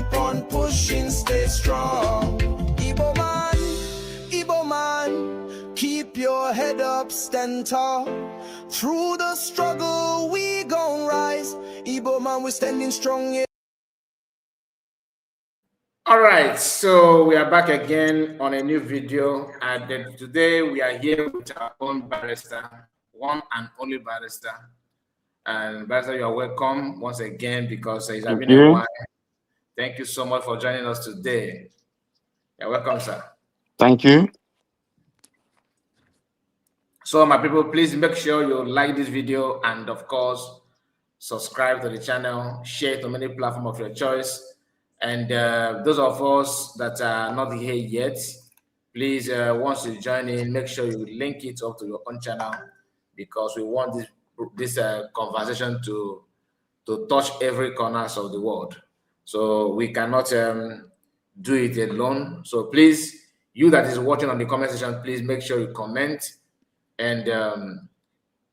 keep on pushing, stay strong. Igbo man, keep your head up, stand tall. Through the struggle, we gon' rise. Igbo man, we're standing strong. Yeah. All right, so we are back again on a new video, and today we are here with our own barrister, one and only barrister. And barrister, you are welcome once again because it's been a while. Thank you so much for joining us today. You're welcome, sir. Thank you. So my people, please make sure you like this video and of course, subscribe to the channel, share it on any platform of your choice. And those of us that are not here yet, please, once you join in, make sure you link it up to your own channel because we want this conversation to touch every corner of the world. So we cannot do it alone. So please, you that is watching on the comment section, please make sure you comment and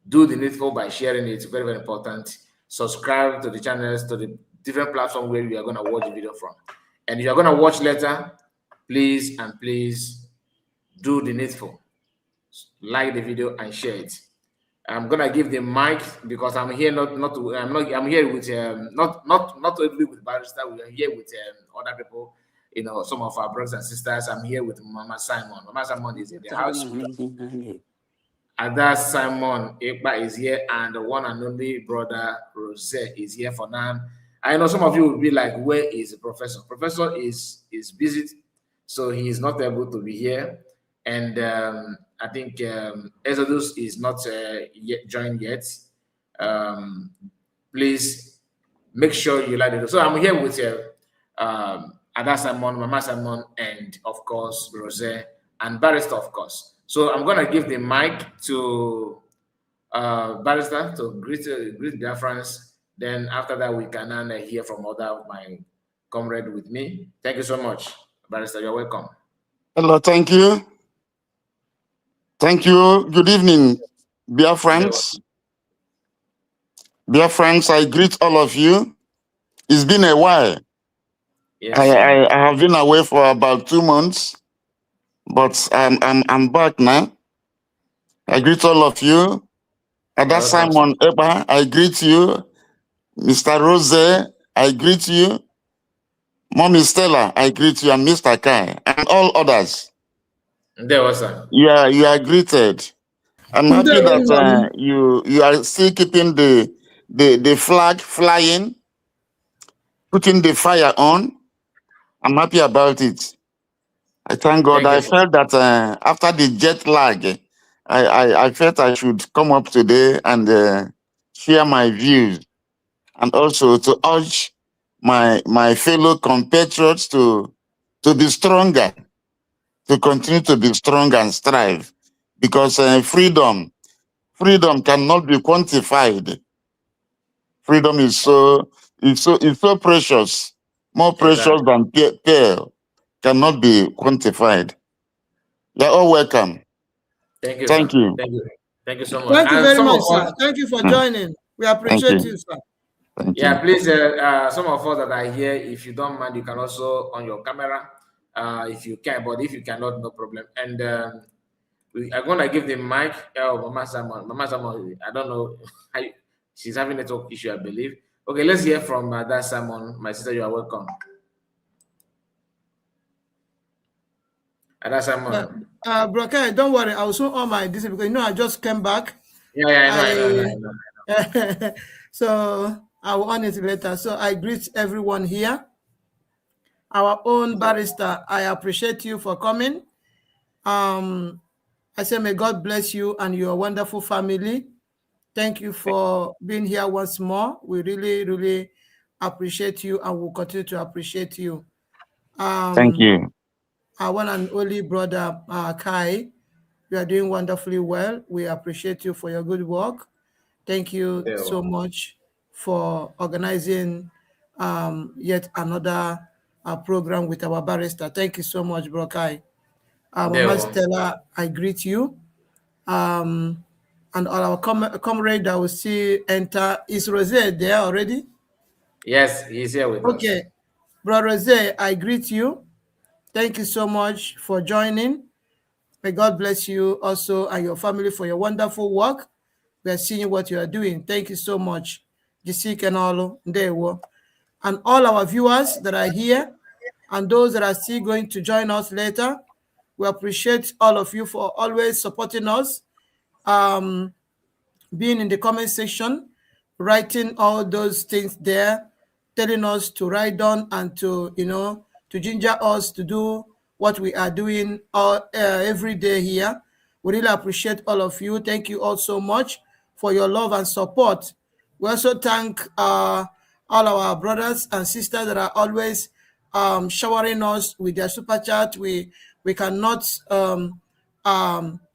do the needful by sharing it. It's very, very important. Subscribe to the channels, to the different platforms where we are going to watch the video from. And if you're going to watch later, please and please do the needful. Like the video and share it. I'm going to give the mic because I'm here I'm here with not only with barrister, we are here with other people, you know, some of our brothers and sisters. I'm here with Mama Simon. Mama Simon is in the house. Ada Simon Ekpa is here, and the one and only brother Rose is here for now. I know some of you will be like, where is the professor? Professor is busy, so he is not able to be here. And I think Exodus is not yet joined yet. Please make sure you like it. So I'm here with Ada Simon, Mama Simon, and of course Rose and Barrister, of course. So I'm gonna give the mic to Barrister to greet their friends. Then after that, we can hear from other of my comrade with me. Thank you so much, Barrister. You're welcome. Hello, thank you. Thank you. Good evening, dear friends. Dear friends, I greet all of you. It's been a while. Yes, I have been away for about 2 months, but I'm back now. I greet all of you. Ada Simon Eba, I greet you. Mr. Rose, I greet you. Mommy Stella, I greet you, and Mr. Kai, and all others. There was a. Yeah, you are greeted. I'm happy that you are still keeping the flag flying, putting the fire on. I'm happy about it. I thank God. I felt that after the jet lag, I felt I should come up today and share my views, and also to urge my fellow compatriots to be stronger, to continue to be strong and strive, because freedom cannot be quantified. Freedom is so precious, more precious than pearl, cannot be quantified. You're all welcome. Thank you. Thank you. Thank you so much. Thank you very much, sir. Thank you for joining. We appreciate you, sir. Yeah, please, some of us that are here, if you don't mind, you can also on your camera, if you can, but if you cannot, no problem. And we are going to give the mic, Mama Simon. Mama Simon, I don't know, she's having a network issue, I believe. Okay, let's hear from that Simon. My sister, you are welcome. Ada Simon. Bro, don't worry, I will soon on my this because you know I just came back. Yeah, I know. So I will on it later. So I greet everyone here. Our own barrister, I appreciate you for coming. I say may God bless you and your wonderful family. Thank you for being here once more. We really, really appreciate you and will continue to appreciate you. Thank you. Our one and only brother Kai, you are doing wonderfully well. We appreciate you for your good work. Thank you so much for organizing yet another program with our barrister. Thank you so much, bro Kai. Mama Stella, I greet you. And all our comrade that will see enter. Is Rose there already? Yes, he's here with us. Okay. Brother Jose, I greet you. Thank you so much for joining. May God bless you also and your family for your wonderful work. We are seeing what you are doing. Thank you so much. And all our viewers that are here and those that are still going to join us later, we appreciate all of you for always supporting us, being in the comment section, writing all those things there, telling us to write down and to, to ginger us to do what we are doing every day here. We really appreciate all of you. Thank you all so much for your love and support. We also thank all our brothers and sisters that are always showering us with their super chat. We cannot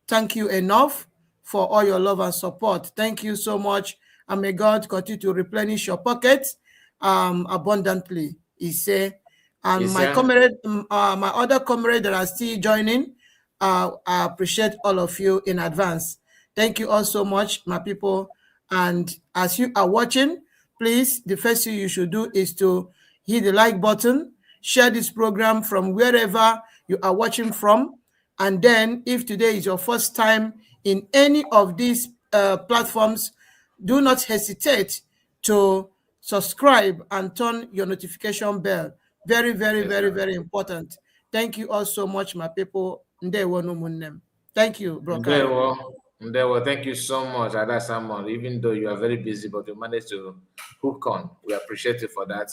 thank you enough for all your love and support. Thank you so much, and may God continue to replenish your pockets abundantly. He say, and my comrade, my other comrade that are still joining, I appreciate all of you in advance. Thank you all so much, my people. And as you are watching, please, the first thing you should do is to hit the like button, share this program from wherever you are watching from. And then if today is your first time in any of these platforms, do not hesitate to subscribe and turn your notification bell. Very, very, very, very important. Thank you all so much, my people. Thank you, bro. Thank you so much, Ada Salmon. Even though you are very busy, but you managed to hook on. We appreciate you for that.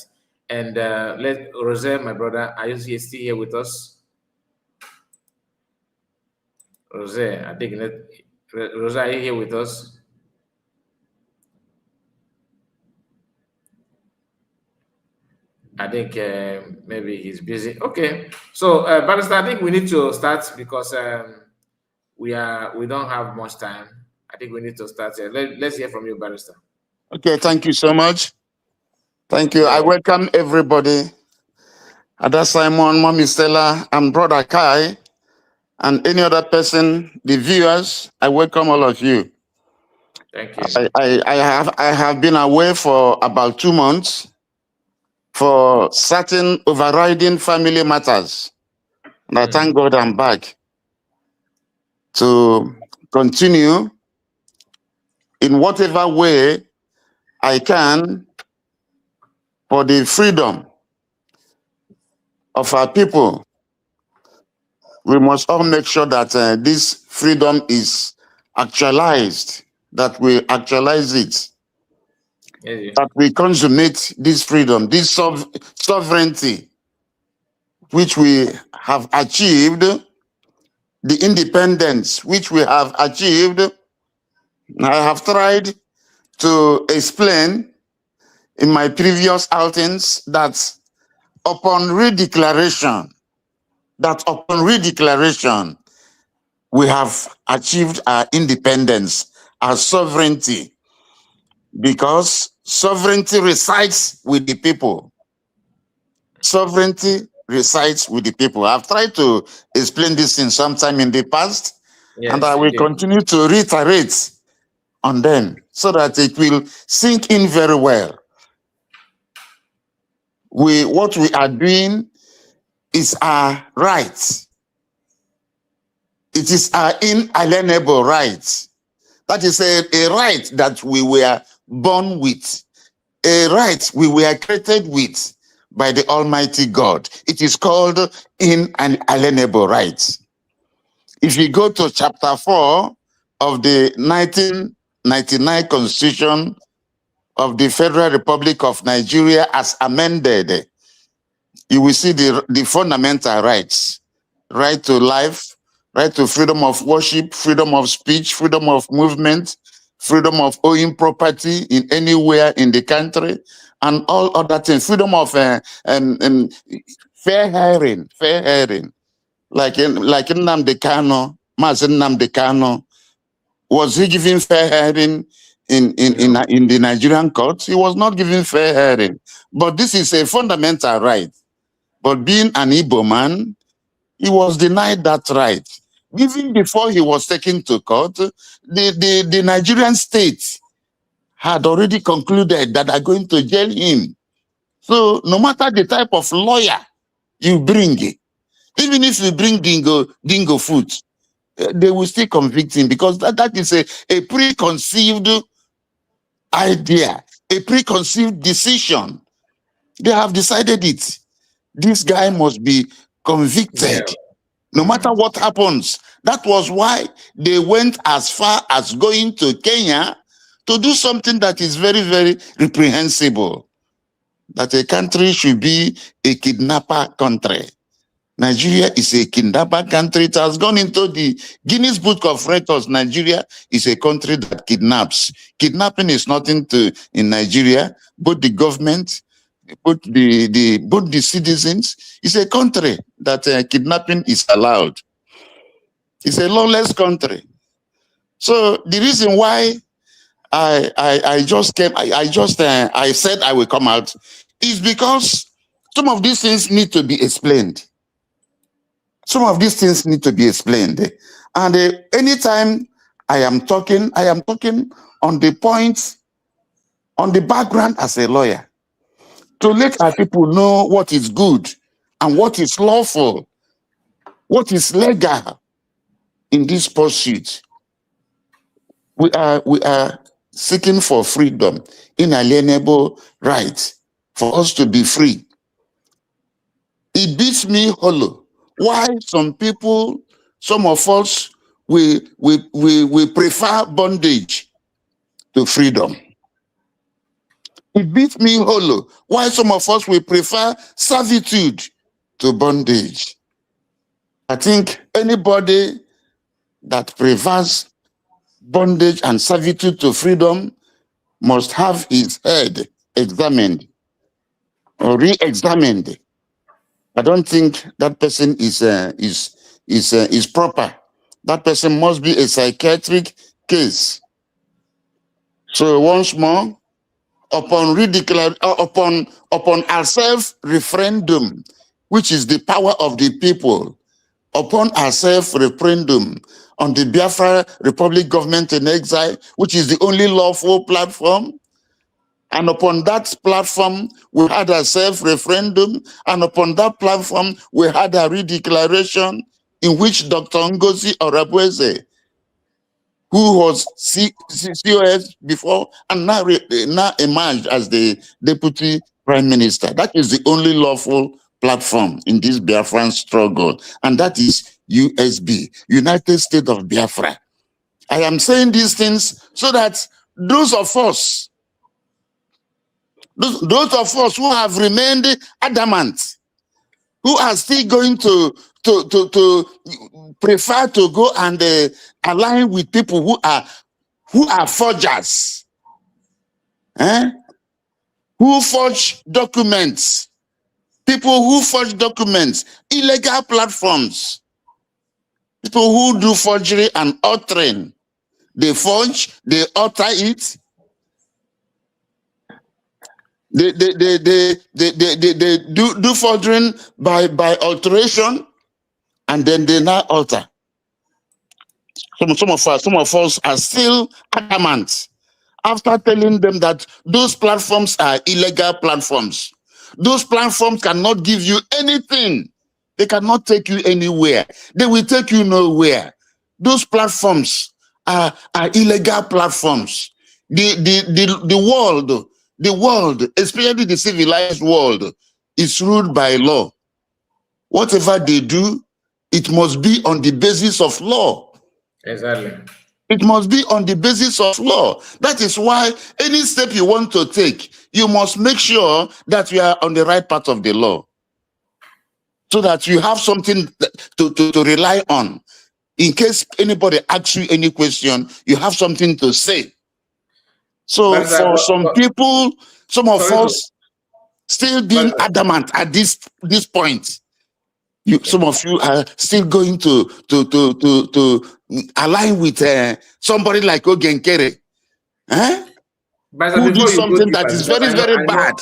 And let Rose, my brother, are you still here with us? Rose, I think Rose, are you here with us? I think maybe he's busy. Okay, so Barrister, I think we need to start because we don't have much time. I think we need to start here. Let's hear from you, Barrister. Okay, thank you so much. Thank you. I welcome everybody. Ada Simon, Mommy Stella, and Brother Kai, and any other person, the viewers. I welcome all of you. Thank you. I have been away for about 2 months for certain overriding family matters. And I thank God I'm back to continue in whatever way I can for the freedom of our people. We must all make sure that this freedom is actualized, that we actualize it, that we consummate this freedom, this sovereignty, which we have achieved, the independence which we have achieved. I have tried to explain in my previous outings that upon redeclaration, we have achieved our independence, our sovereignty, because sovereignty resides with the people. Sovereignty resides with the people. I've tried to explain this in some time in the past, and I will continue to reiterate on them so that it will sink in very well. What we are doing is our right. It is our inalienable right. That is a right that we were born with, a right we were created with by the Almighty God. It is called inalienable right. If you go to chapter 4 of the 1999 Constitution of the Federal Republic of Nigeria as amended, you will see the fundamental rights: right to life, right to freedom of worship, freedom of speech, freedom of movement, freedom of owning property in anywhere in the country, and all other things, freedom of fair hearing. Like Nnamdi Kanu, Mazi Nnamdi Kanu, was he given fair hearing in the Nigerian courts? He was not given fair hearing. But this is a fundamental right. But being an Igbo man, he was denied that right. Even before he was taken to court, the Nigerian state had already concluded that they're going to jail him So no matter the type of lawyer you bring, even if you bring dingo food, they will still convict him, because that is a preconceived idea, a preconceived decision. They have decided it. This guy must be convicted, no matter what happens. That was why they went as far as going to Kenya to do something that is very, very reprehensible. That a country should be a kidnapper country. Nigeria is a kidnapper country. It has gone into the Guinness Book of Records. Nigeria is a country that kidnaps. Kidnapping is nothing in Nigeria. Both the government, both the citizens. It's a country that kidnapping is allowed. It's a lawless country. So the reason why I said I will come out is because some of these things need to be explained. Some of these things need to be explained. And anytime I am talking on the points, on the background as a lawyer, to let our people know what is good and what is lawful, what is legal in this pursuit. We are seeking for freedom, inalienable rights for us to be free. It beats me hollow why some people, some of us, we prefer bondage to freedom. It beats me hollow why some of us we prefer servitude to bondage. I think anybody that prefers bondage and servitude to freedom must have his head examined or re-examined. I don't think that person is proper. That person must be a psychiatric case. So once more, upon our self-referendum, which is the power of the people, upon our self-referendum on the Biafra Republic Government in Exile, which is the only lawful platform, and upon that platform, we had a self-referendum, and upon that platform, we had a redeclaration in which Dr. Ngozi Orabueze, who was COS before and now emerged as the Deputy Prime Minister. That is the only lawful platform in this Biafran struggle, and that is USB, United States of Biafra. I am saying these things so that those of us who have remained adamant, who are still going to prefer to go and align with people who are forgers, who forge documents, people who forge documents, illegal platforms, people who do forgery and altering. They forge, they alter it. They do forging by alteration, and then they now alter. Some of us are still adamant after telling them that those platforms are illegal platforms. Those platforms cannot give you anything. They cannot take you anywhere. They will take you nowhere. Those platforms are illegal platforms. The world, especially the civilized world, is ruled by law. Whatever they do, it must be on the basis of law. Exactly. It must be on the basis of law. That is why any step you want to take, you must make sure that you are on the right path of the law, so that you have something to rely on. In case anybody asks you any question, you have something to say. So for some people, some of us still being adamant at this point, some of you are still going to align with somebody like Ogenkere, who did something that is very, very bad,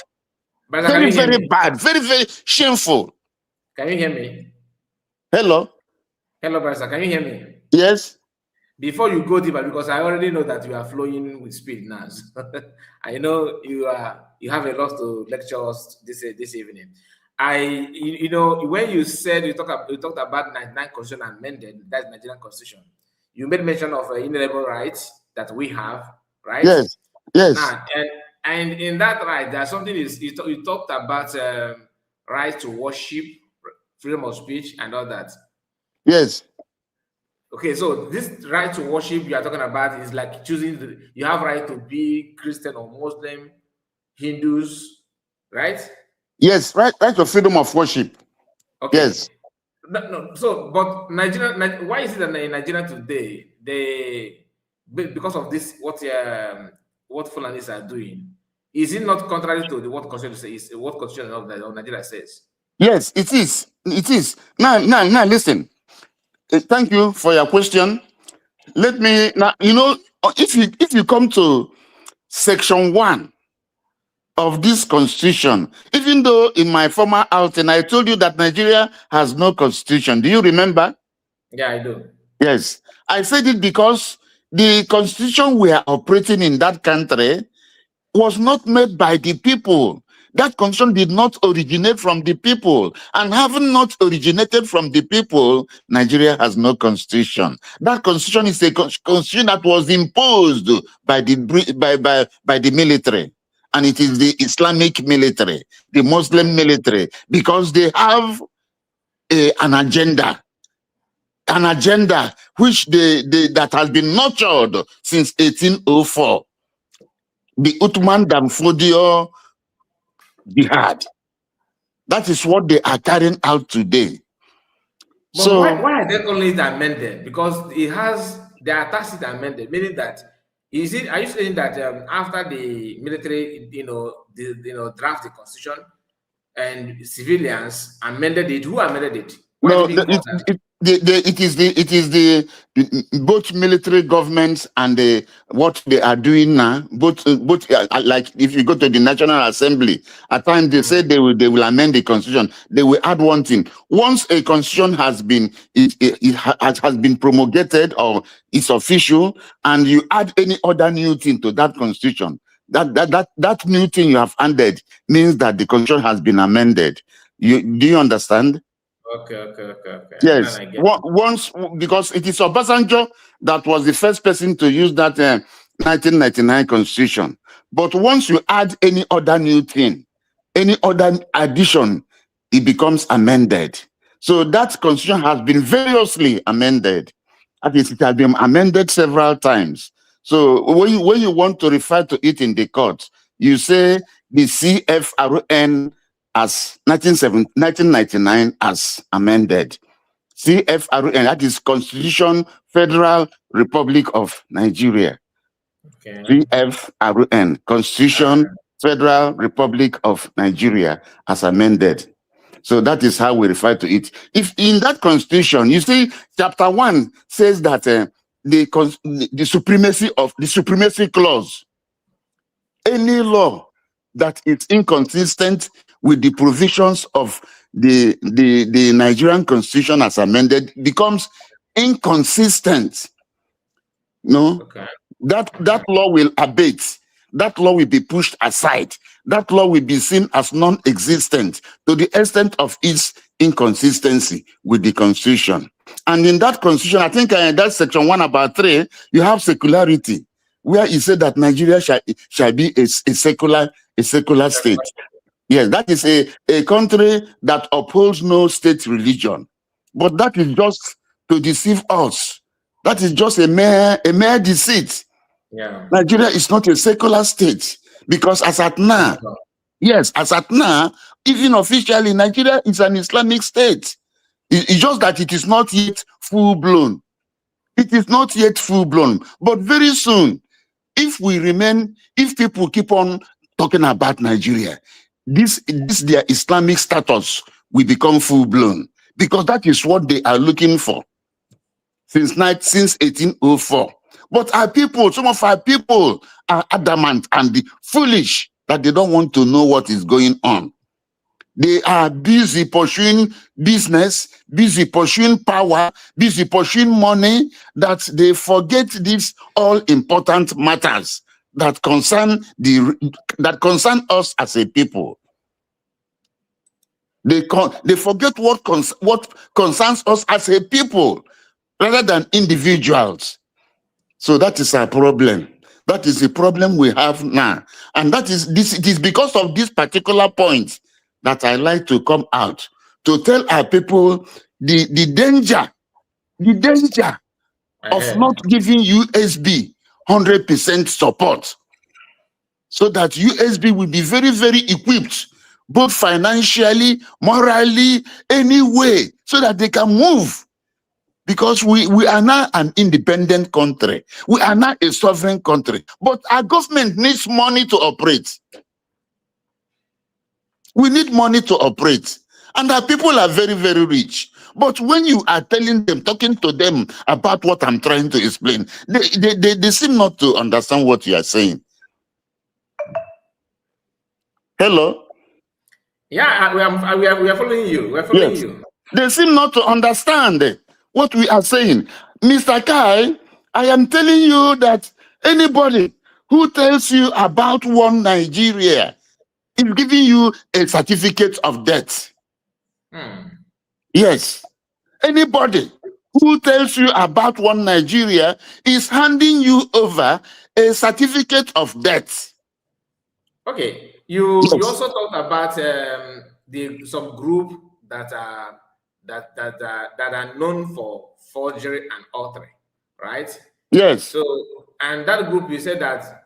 very, very bad, very, very shameful. Can you hear me? Hello? Hello, Barrister. Can you hear me? Yes. before you go deeper, because I already know that you are flowing with speed now. I know you have a lot to lecture us this evening. You know, when you said you talked about 99 Constitution amended, that's Nigerian Constitution. You made mention of inalienable rights that we have, right? Yes, yes. Now, and in that right, there's something you talked about right to worship, freedom of speech, and all that. Yes. Okay, so this right to worship you are talking about is like choosing you have right to be Christian or Muslim, Hindus, right? Yes, right to freedom of worship. Okay. Yes. No, so but Nigeria, why is it that in Nigeria today because of this what Fulanis are doing, is it not contrary to what Constitution says, what Constitution of Nigeria says? Yes, it is. It is. Now, listen. Thank you for your question. Let me now. You know, if you come to Section 1 of this Constitution, even though in my former outing I told you that Nigeria has no Constitution. Do you remember? Yeah, I do. Yes, I said it because the Constitution we are operating in that country was not made by the people. That constitution did not originate from the people. And having not originated from the people, Nigeria has no constitution. That constitution is a constitution that was imposed by the military. And it is the Islamic military, the Muslim military, because they have an agenda which that has been nurtured since 1804. The Uthman Danfodio jihad. That is what they are carrying out today. But so why are they calling it amended? Because it has the attached it amended, meaning that are you saying that after the military, draft the constitution and civilians amended it? Who amended it? Why no, did it call that? it is the both military governments and what they are doing now. Both like if you go to the National Assembly, at times they say they will amend the constitution. They will add one thing. Once a constitution has been has been promulgated or it's official, and you add any other new thing to that constitution, that new thing you have added means that the constitution has been amended. Do you understand? Okay. Yes. Once, because it is Obasanjo that was the first person to use that 1999 constitution. But once you add any other new thing, any other addition, it becomes amended. So that constitution has been variously amended. That is, it has been amended several times. So when you want to refer to it in the court, you say the CFRN as 1999 as amended. CFRN, that is Constitution Federal Republic of Nigeria. Okay. CFRN, Constitution Federal Republic of Nigeria as amended. So that is how we refer to it. If in that constitution, you see, chapter 1 says that the supremacy clause, any law that is inconsistent with the provisions of the Nigerian constitution as amended becomes inconsistent. No, okay. That law will abate. That law will be pushed aside. That law will be seen as non-existent to the extent of its inconsistency with the constitution. And in that constitution, I think that's section 1 about 3, you have secularity, where it said that Nigeria shall be a secular state. Yes, that is a country that upholds no state religion. But that is just to deceive us. That is just a mere deceit. Yeah. Nigeria is not a secular state because as at now, even officially, Nigeria is an Islamic state. It's just that it is not yet full-blown. It is not yet full-blown. But very soon, if people keep on talking about Nigeria, this their Islamic status will become full-blown, because that is what they are looking for since 1804. But some of our people are adamant and foolish that they don't want to know what is going on. They are busy pursuing business, busy pursuing power, busy pursuing money, that they forget these all important matters that concern us as a people. They forget what concerns us as a people rather than individuals. So that is our problem. That is the problem we have now. And that is this. It is because of this particular point that I like to come out to tell our people the danger of not giving USB 100% support, so that USB will be very, very equipped, both financially, morally, any way, so that they can move. Because we are now an independent country. We are now a sovereign country. But our government needs money to operate. We need money to operate. And our people are very, very rich. But when you are telling them, talking to them about what I'm trying to explain, they seem not to understand what you are saying. Hello? Yeah, we are following you. We're following you. They seem not to understand what we are saying. Mr. Kai, I am telling you that anybody who tells you about one Nigeria is giving you a certificate of debt. Yes. Anybody who tells you about one Nigeria is handing you over a certificate of debt. Okay. You also talked about some group that are known for forgery and altering, right? Yes. So, and that group, you said that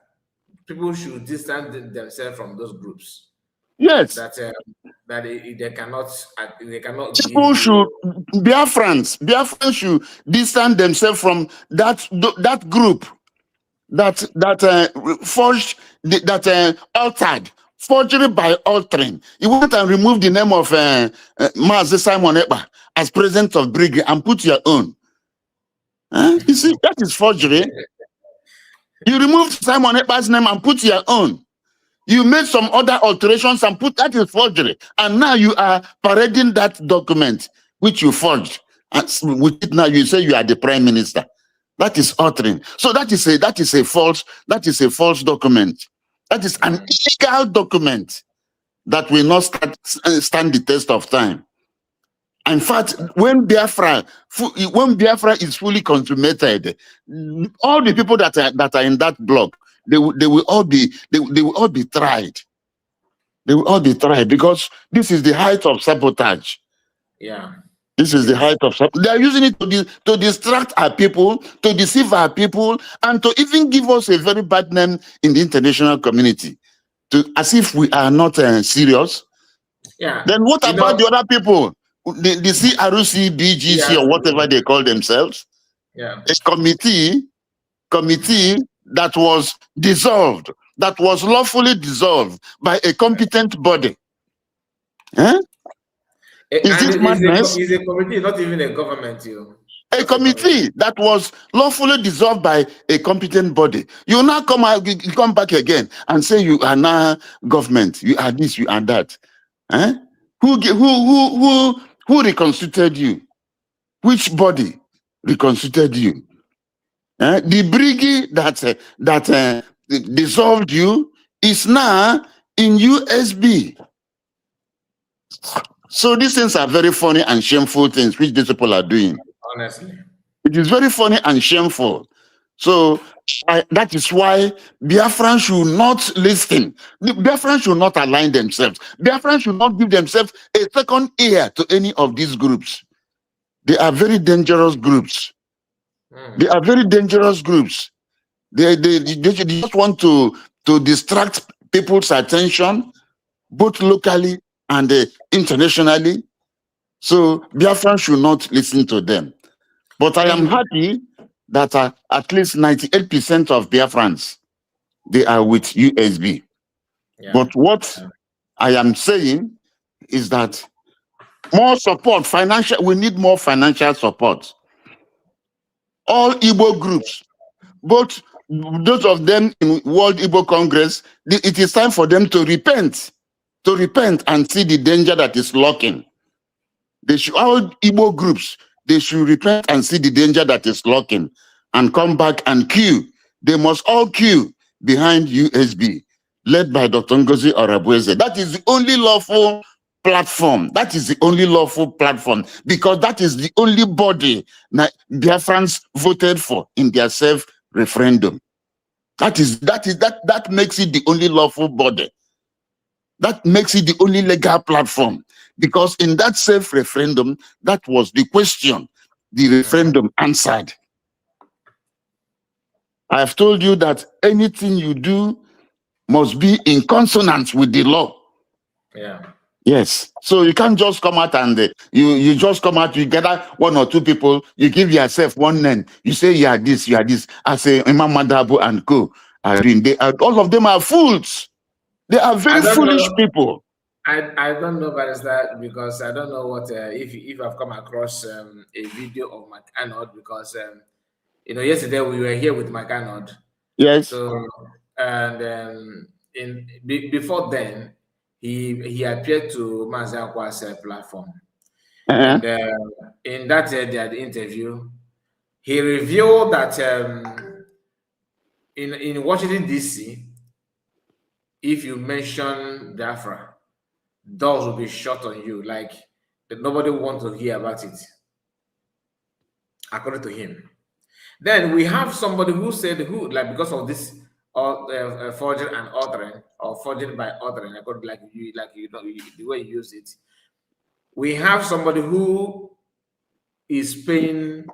people should distance themselves from those groups. Yes. That they cannot people should Biafrans should distance themselves from that group that forged altered. Forgery by altering. You went and removed the name of Mazi Simon Ekpa as president of Brigade and put your own. You see, that is forgery. You removed Simon Ekpa's name and put your own. You made some other alterations and put that is forgery. And now you are parading that document which you forged. And with it now you say you are the prime minister. That is altering. So that is a false document. That is an illegal document that will not stand the test of time. In fact, when Biafra is fully consummated, all the people that are in that block, they will all be tried. They will all be tried because this is the height of sabotage. Yeah. This is the height of sabotage. They are using it to distract our people, to deceive our people, and to even give us a very bad name in the international community, as if we are not serious. Yeah. Then what about the other people? The CRC, BGC, or whatever they call themselves? Yeah. A committee that was dissolved, that was lawfully dissolved by a competent body. Is this madness? It's a committee, not even a government. A committee that was lawfully dissolved by a competent body. You now come back again and say you are now government. You are this, you are that. Who reconstituted you? Which body reconstituted you? The brigade that dissolved you is now in USB. So these things are very funny and shameful things which these people are doing. Honestly, it is very funny and shameful. So that is why Biafrans should not listen. Biafrans should not align themselves. Biafrans should not give themselves a second ear to any of these groups. They are very dangerous groups. They are very dangerous groups. They just want to distract people's attention, both locally and internationally. So Biafrans should not listen to them. But I am happy that at least 98% of Biafrans, they are with USB. Yeah. But what I am saying is that more support, we need more financial support. All Igbo groups, both those of them in World Igbo Congress, it is time for them to repent to repent and see the danger that is lurking. They should, all Igbo groups, they should repent and see the danger that is lurking and come back and queue. They must all queue behind USB, led by Dr. Ngozi Orabueze. That is the only lawful platform. That is the only lawful platform, because that is the only body that Biafrans voted for in their self-referendum. That makes it the only lawful body. That makes it the only legal platform, because in that self-referendum, that was the question the referendum answered. I have told you that anything you do must be in consonance with the law. Yeah. Yes. So you can't just come out and you just come out, you gather one or two people, you give yourself one name, you say you are this, you are this. I say Imam Madabu and co are doing. All of them are fools. They are very foolish people. I don't know, Barrister, because I don't know what if I've come across a video of McAnod, because yesterday we were here with McAnod. Yes. So and before then he appeared to Mazakwa's platform, and in that the interview he revealed that in Washington DC, if you mention Biafra, doors will be shut on you, like nobody wants to hear about it, according to him. Then we have somebody who said, because of this forgery and authoring, or forgery by authoring, the way you use it. We have somebody who is paying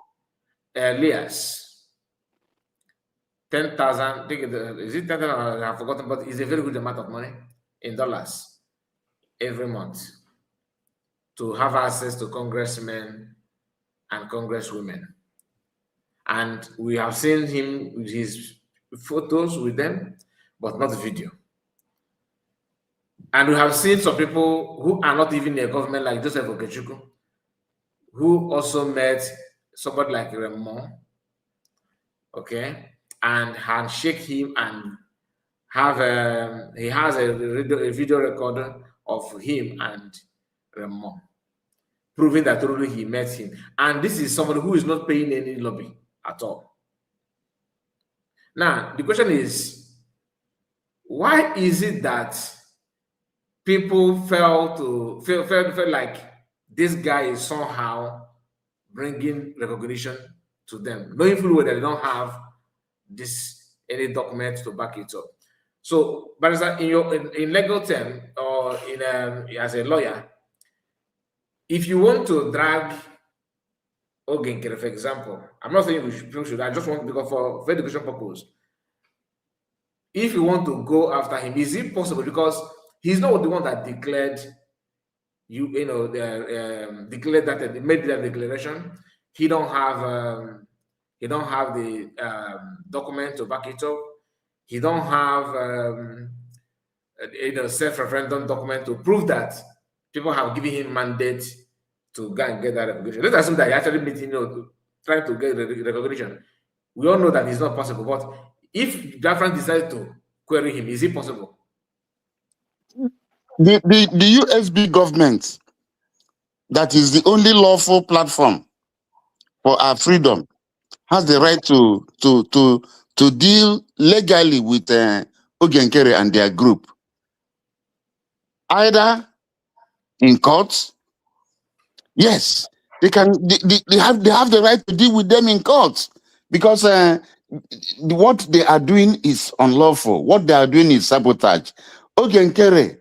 Elias 10,000. Is it 10,000? I've forgotten, but it's a very good amount of money in dollars every month to have access to congressmen and congresswomen. And we have seen him with his photos with them, but not video. And we have seen some people who are not even in the government, like Joseph Okechukwu, who also met somebody like Raymond, okay, and handshake him and have he has a video recorder of him and Raymond, proving that truly he met him. And this is somebody who is not paying any lobby at all. Now, the question is, why is it that people felt like this guy is somehow bringing recognition to them, knowing fully well that they don't have any document to back it up? So, but in legal term, or as a lawyer, if you want to drag Ogenkere, for example, I'm not saying people should. I just want, because for education purpose, if you want to go after him, is it possible? Because he's not the one that declared declared that, made that declaration. He don't have the document to back it up. He don't have self-referendum document to prove that people have given him mandate to go and get that recognition. Let's assume that he actually meeting, trying to get the recognition. We all know that it's not possible. But if Biafran decided to query him, is it possible? The USB government, that is the only lawful platform for our freedom, has the right to deal legally with Ogenkere and their group, either in courts. Yes, they can. They have the right to deal with them in courts, because what they are doing is unlawful. What they are doing is sabotage. Ogenkere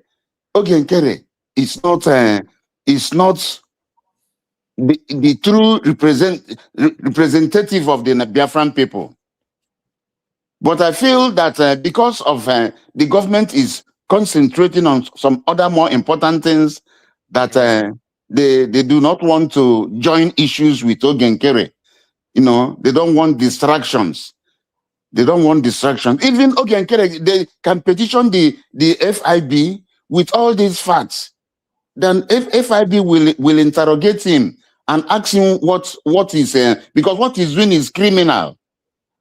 is not the true representative of the Biafran people. But I feel that because of the government is concentrating on some other more important things, that they do not want to join issues with Ogenkere. They don't want distractions. They don't want distractions. Even Ogenkere, they can petition the FIB with all these facts. Then FIB will interrogate him and ask him what is because what he's doing is criminal.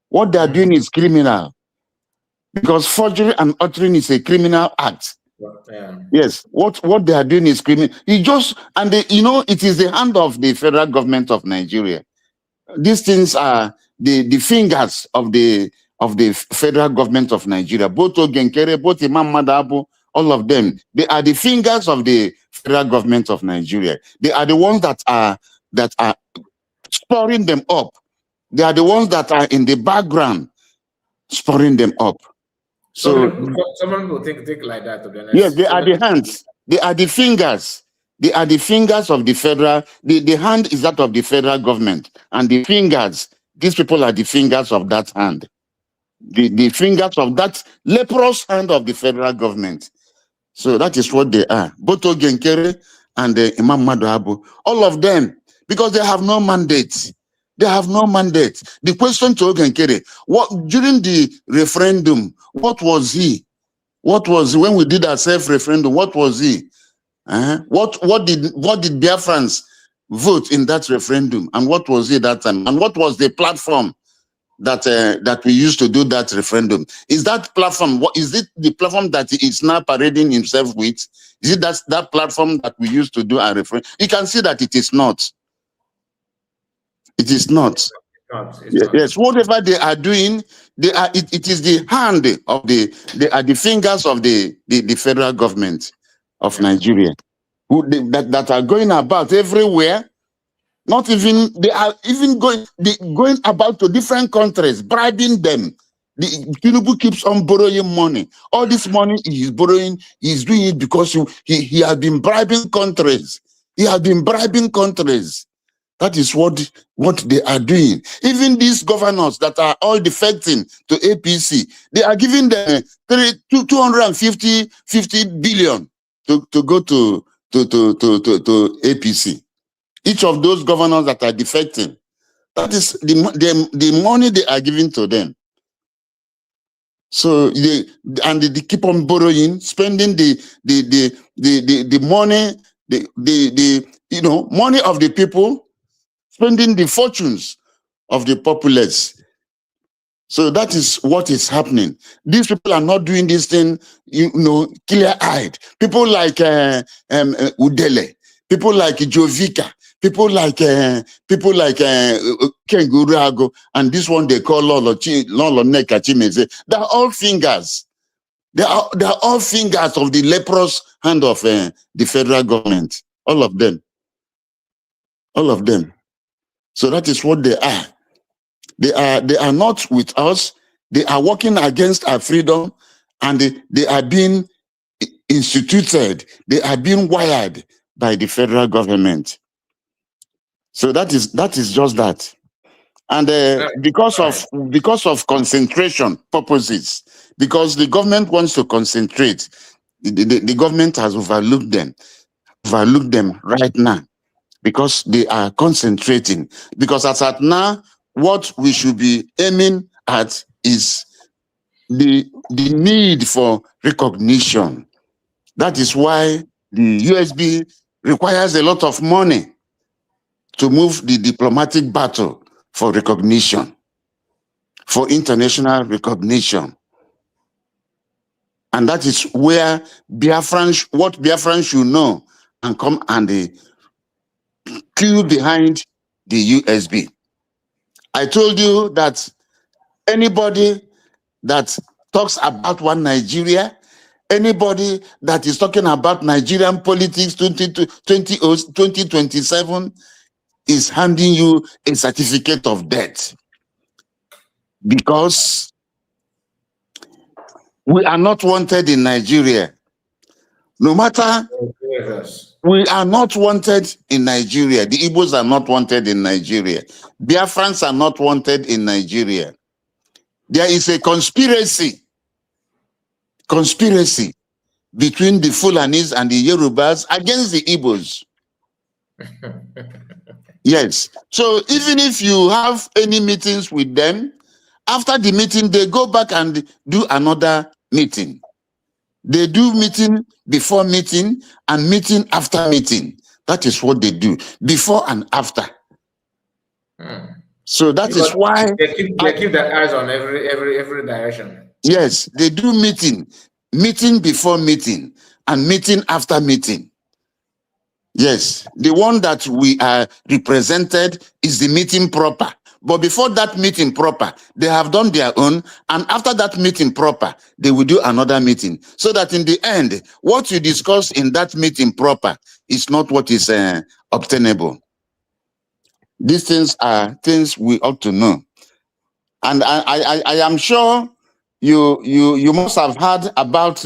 What they are doing is criminal, because forgery and uttering is a criminal act. Yeah. Yes, what they are doing is criminal. You just and they, it is the hand of the federal government of Nigeria. These things are the fingers of the federal government of Nigeria. Both Ogenkere, both Imam Madabu, all of them, they are the fingers of the federal government of Nigeria. They are the ones that are spurring them up. They are the ones that are in the background spurring them up. So some people think like that, to be honest. yes, they are the hands. They are the fingers. They are the fingers of the federal. The hand is that of the federal government, and the fingers. These people are the fingers of that hand. The fingers of that leprous hand of the federal government. So that is what they are. Both Ogenkere and Imam Madabu, all of them, because they have no mandate. They have no mandate. The question to Ogenkere, during the referendum, what was he? What was when we did our self-referendum? What was he? What did Biafrans vote in that referendum? And what was he that time? And what was the platform that we used to do that referendum? Is that platform? Is it the platform that he is now parading himself with? Is it that platform that we used to do our referendum? You can see that it is not. It is not. Yes, whatever they are doing, it is the hand of they are the fingers of the federal government of Nigeria that are going about everywhere. Not even they are even going about to different countries, bribing them. Tinubu keeps on borrowing money. All this money he is borrowing, he's doing it because he has been bribing countries. He has been bribing countries. That is what they are doing. Even these governors that are all defecting to APC, they are giving them 250 billion to go to APC. Each of those governors that are defecting, that is the money they are giving to them. So they keep on borrowing, spending the money, the money of the people, spending the fortunes of the populace. So that is what is happening. These people are not doing this thing, clear-eyed. People like Udele, people like Jovika, people like Kengurago, and this one they call Lolo Neka Chimeze. They're all fingers. They are all fingers of the leprous hand of the federal government. All of them. All of them. So that is what they are. They are not with us. They are working against our freedom, and they are being instituted. They are being wired by the federal government. So that is just that. And because of concentration purposes, because the government wants to concentrate, the government has overlooked them right now, because they are concentrating. Because as at now, what we should be aiming at is the need for recognition. That is why the USB requires a lot of money to move the diplomatic battle for recognition, for international recognition. And that is where what Biafrans should know and come and queue behind the USB. I told you that anybody that talks about one Nigeria, anybody that is talking about Nigerian politics 2027 is handing you a certificate of death, because we are not wanted in Nigeria. No matter, we are not wanted in Nigeria. The Igbos are not wanted in Nigeria. Biafrans are not wanted in Nigeria. There is a conspiracy between the Fulanis and the Yorubas against the Igbos. Yes. So even if you have any meetings with them, after the meeting, they go back and do another meeting. They do meeting before meeting and meeting after meeting. That is what they do, before and after. So that is why they keep their eyes on every direction. Yes, they do meeting before meeting and meeting after meeting. Yes, the one that we are represented is the meeting proper. But before that meeting proper, they have done their own. And after that meeting proper, they will do another meeting. So that in the end, what you discuss in that meeting proper is not what is obtainable. These things are things we ought to know. And I am sure you must have heard about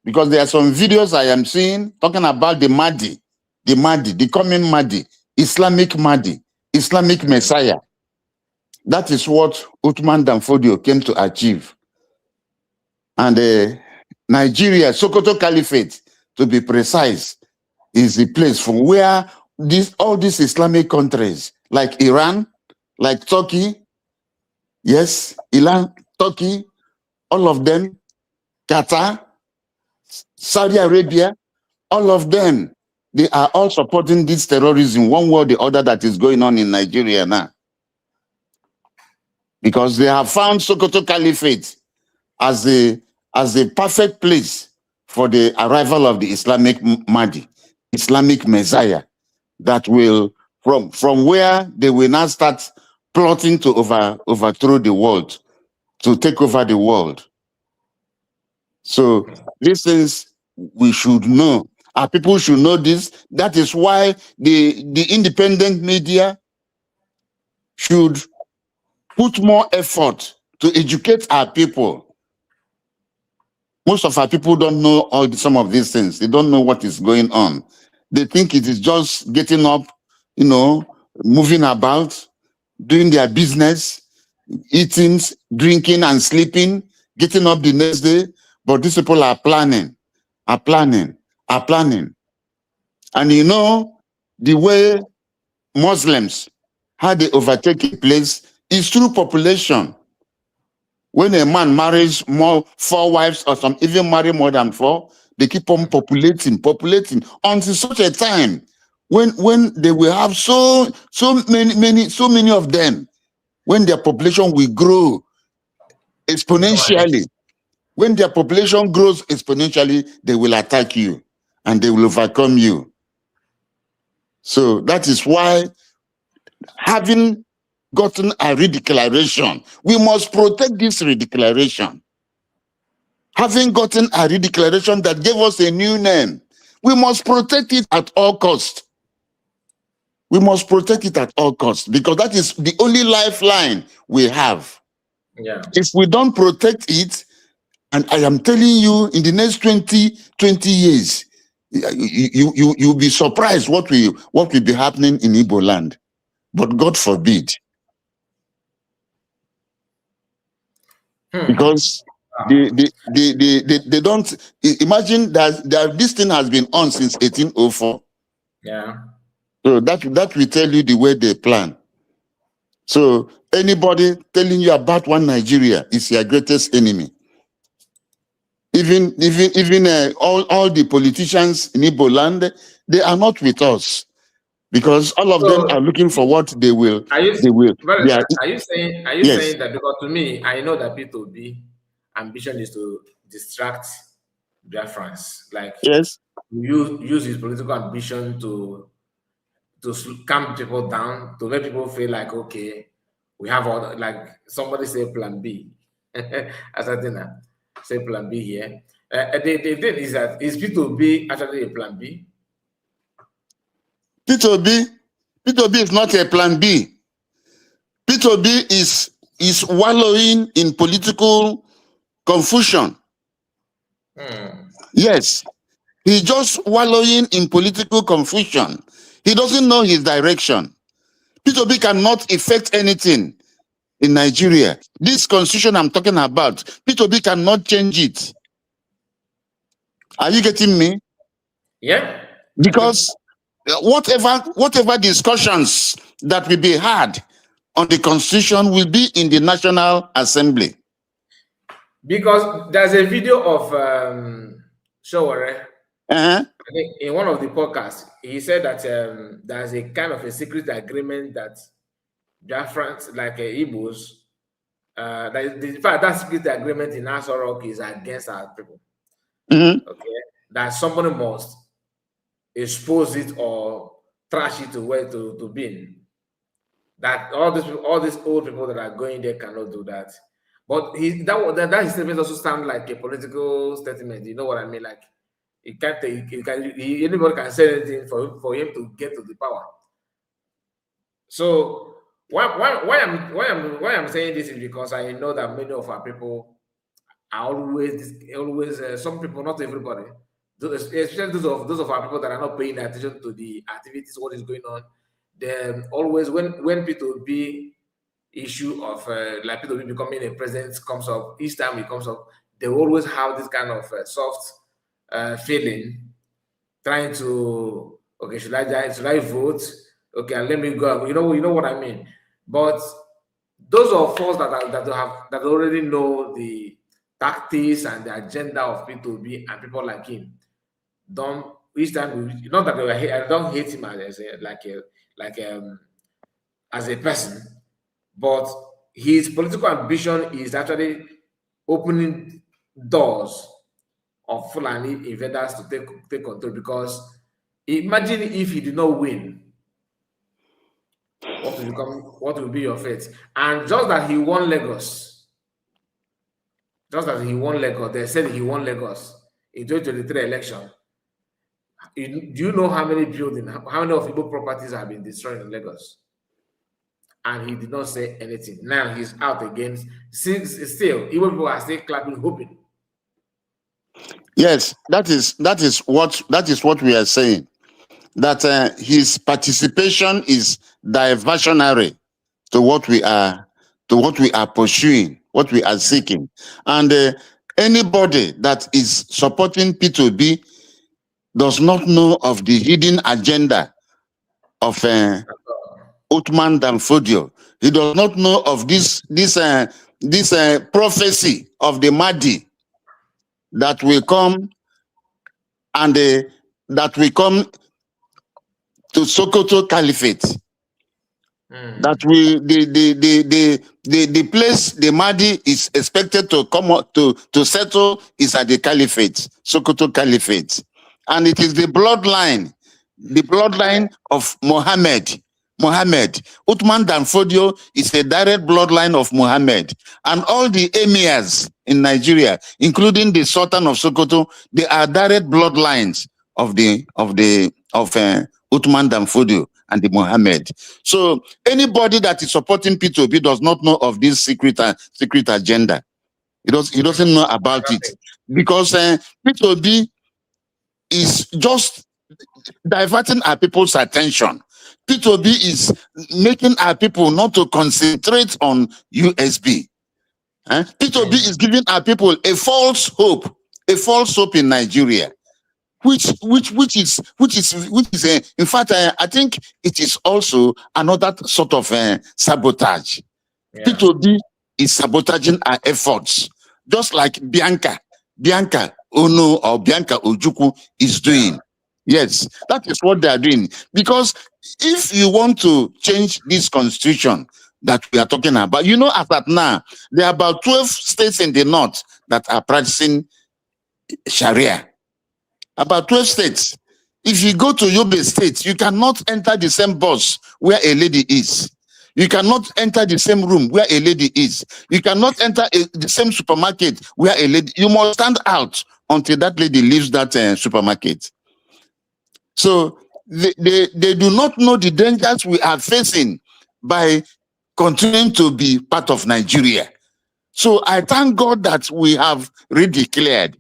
because there are some videos I am seeing talking about the Mahdi, the coming Mahdi, Islamic Mahdi, Islamic Messiah. That is what Uthman Danfodio came to achieve. And Nigeria, Sokoto Caliphate, to be precise, is the place from where all these Islamic countries, like Iran, like Turkey, yes, Iran, Turkey, all of them, Qatar, Saudi Arabia, all of them, they are all supporting this terrorism, one way or the other, that is going on in Nigeria now. Because they have found Sokoto Caliphate as a perfect place for the arrival of the Islamic Mahdi, Islamic Messiah, that will, from where they will now start plotting to overthrow the world, to take over the world. So these things we should know. Our people should know this. That is why the independent media should put more effort to educate our people. Most of our people don't know some of these things. They don't know what is going on. They think it is just getting up, moving about, doing their business, eating, drinking, and sleeping, getting up the next day. But these people are planning. And the way Muslims, how they overtake a place is through population. When a man marries 4 wives or some even marry more than 4, they keep on populating until such a time when they will have so many of them, when their population will grow exponentially. When their population grows exponentially, they will attack you and they will overcome you. So that is why, having gotten a redeclaration, we must protect this redeclaration. Having gotten a redeclaration that gave us a new name, we must protect it at all costs. We must protect it at all costs, because that is the only lifeline we have. Yeah. If we don't protect it, and I am telling you, in the next 20 years, you'll be surprised what will be happening in Igbo land. But God forbid. Because they don't imagine that this thing has been on since 1804. Yeah. So that will tell you the way they plan. So anybody telling you about one Nigeria is your greatest enemy. Even all the politicians in Igbo land, they are not with us, because all of them are looking for what they will. Are you saying saying that? Because to me, I know that P2B ambition is to distract Biafrans, like yes, use his political ambition to calm people down, to make people feel like, okay, we have all, like somebody say plan B. As I dinner, say plan B here. The thing is that, is P2B actually a plan B? P2B is not a plan B. P2B is wallowing in political confusion. Yes, he's just wallowing in political confusion. He doesn't know his direction. P2B cannot effect anything in Nigeria. This constitution I'm talking about, P2B cannot change it. Are you getting me? Yeah. Because whatever discussions that will be had on the constitution will be in the National Assembly. Because there's a video of Showore. In one of the podcasts, he said that there's a kind of a secret agreement that Biafrans, like Igbos, in fact, that secret agreement in Aso Rock is against our people. Okay. that somebody must expose it or trash it to where to bin. That all these old people that are going there cannot do that. But that his statement also sound like a political statement. You know what I mean? Like it can't take, anybody can say anything for him to get to the power. So why I'm saying this is because I know that many of our people are always some people, not everybody, especially those of our people that are not paying attention to the activities, what is going on. Then always when P2B issue of like P2B becoming a president comes up, each time it comes up, they always have this kind of soft feeling, trying to, okay, should I vote? Okay, let me go. You know what I mean. But those of us that already know the tactics and the agenda of P2B and people like him, don't each time not that I don't hate him as as a person, but his political ambition is actually opening doors of Fulani invaders to take control. Because imagine if he did not win, what will be your fate? And just that he won Lagos, they said he won Lagos in 2023 election. Do you know how many buildings, how many of Igbo properties have been destroyed in Lagos? And he did not say anything. Now he's out again. Still, Igbo people are still clapping, hoping. Yes, that is what we are saying. That his participation is diversionary to what we are pursuing, what we are seeking. And anybody that is supporting P2B does not know of the hidden agenda of Uthman Danfodio. He does not know of this prophecy of the Mahdi that will come, and that will come to Sokoto Caliphate. That the place the Mahdi is expected to come up to settle is at the Caliphate, Sokoto Caliphate. And it is the bloodline of Muhammad. Uthman Danfodio is a direct bloodline of Muhammad. And all the emirs in Nigeria, including the Sultan of Sokoto, they are direct bloodlines of Uthman Danfodio and the Muhammad. So anybody that is supporting P2B does not know of this secret agenda. He doesn't know about it, because P2B is just diverting our people's attention. P2B is making our people not to concentrate on USB. P2B is giving our people a false hope in Nigeria, which is in fact, I think it is also another sort of sabotage. Yeah. P2B is sabotaging our efforts, just like Bianca Ono or Bianca Ojukwu is doing. Yeah. Yes, that is what they are doing. Because if you want to change this constitution that we are talking about, you know, as at now, there are about 12 states in the north that are practicing Sharia. About 12 states. If you go to Yobe State, you cannot enter the same bus where a lady is. You cannot enter the same room where a lady is. You cannot enter the same supermarket where a lady. You must stand out until that lady leaves that supermarket. So they do not know the dangers we are facing by continuing to be part of Nigeria. So I thank God that we have redeclared.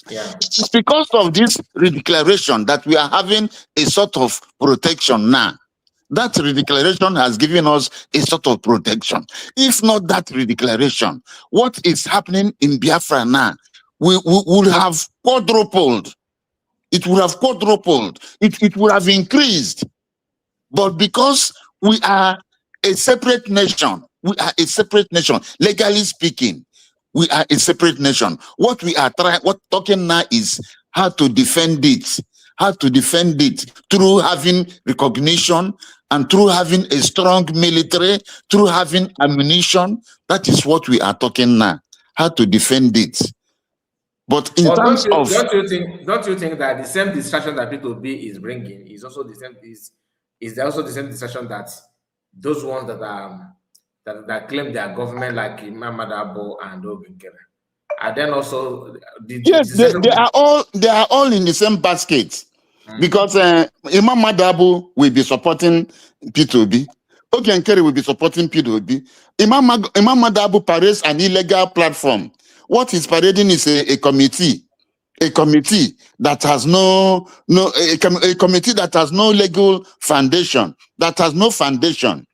Yeah. It's because of this redeclaration that we are having a sort of protection now. That redeclaration has given us a sort of protection. If not that redeclaration, what is happening in Biafra now, we would have quadrupled. It would have quadrupled. It would have increased. But because we are a separate nation, legally speaking, we are a separate nation. What we are talking now is how to defend it. How to defend it through having recognition and through having a strong military, through having ammunition. That is what we are talking now. How to defend it. But in terms of don't you think that the same distraction that P2B is bringing is also the same is also the same distraction that those ones that are that claim their government like Imam Adabo and Obinkere are then also yes, they are all in the same basket. Because Imam Madabu will be supporting P2B. Obinkere will be supporting P2B. Imam Madabu parades an illegal platform. What he's parading is a committee that has a committee that has no legal foundation, that has no foundation.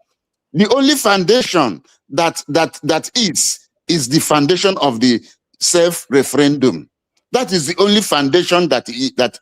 The only foundation that is the foundation of the self-referendum. That is the only foundation that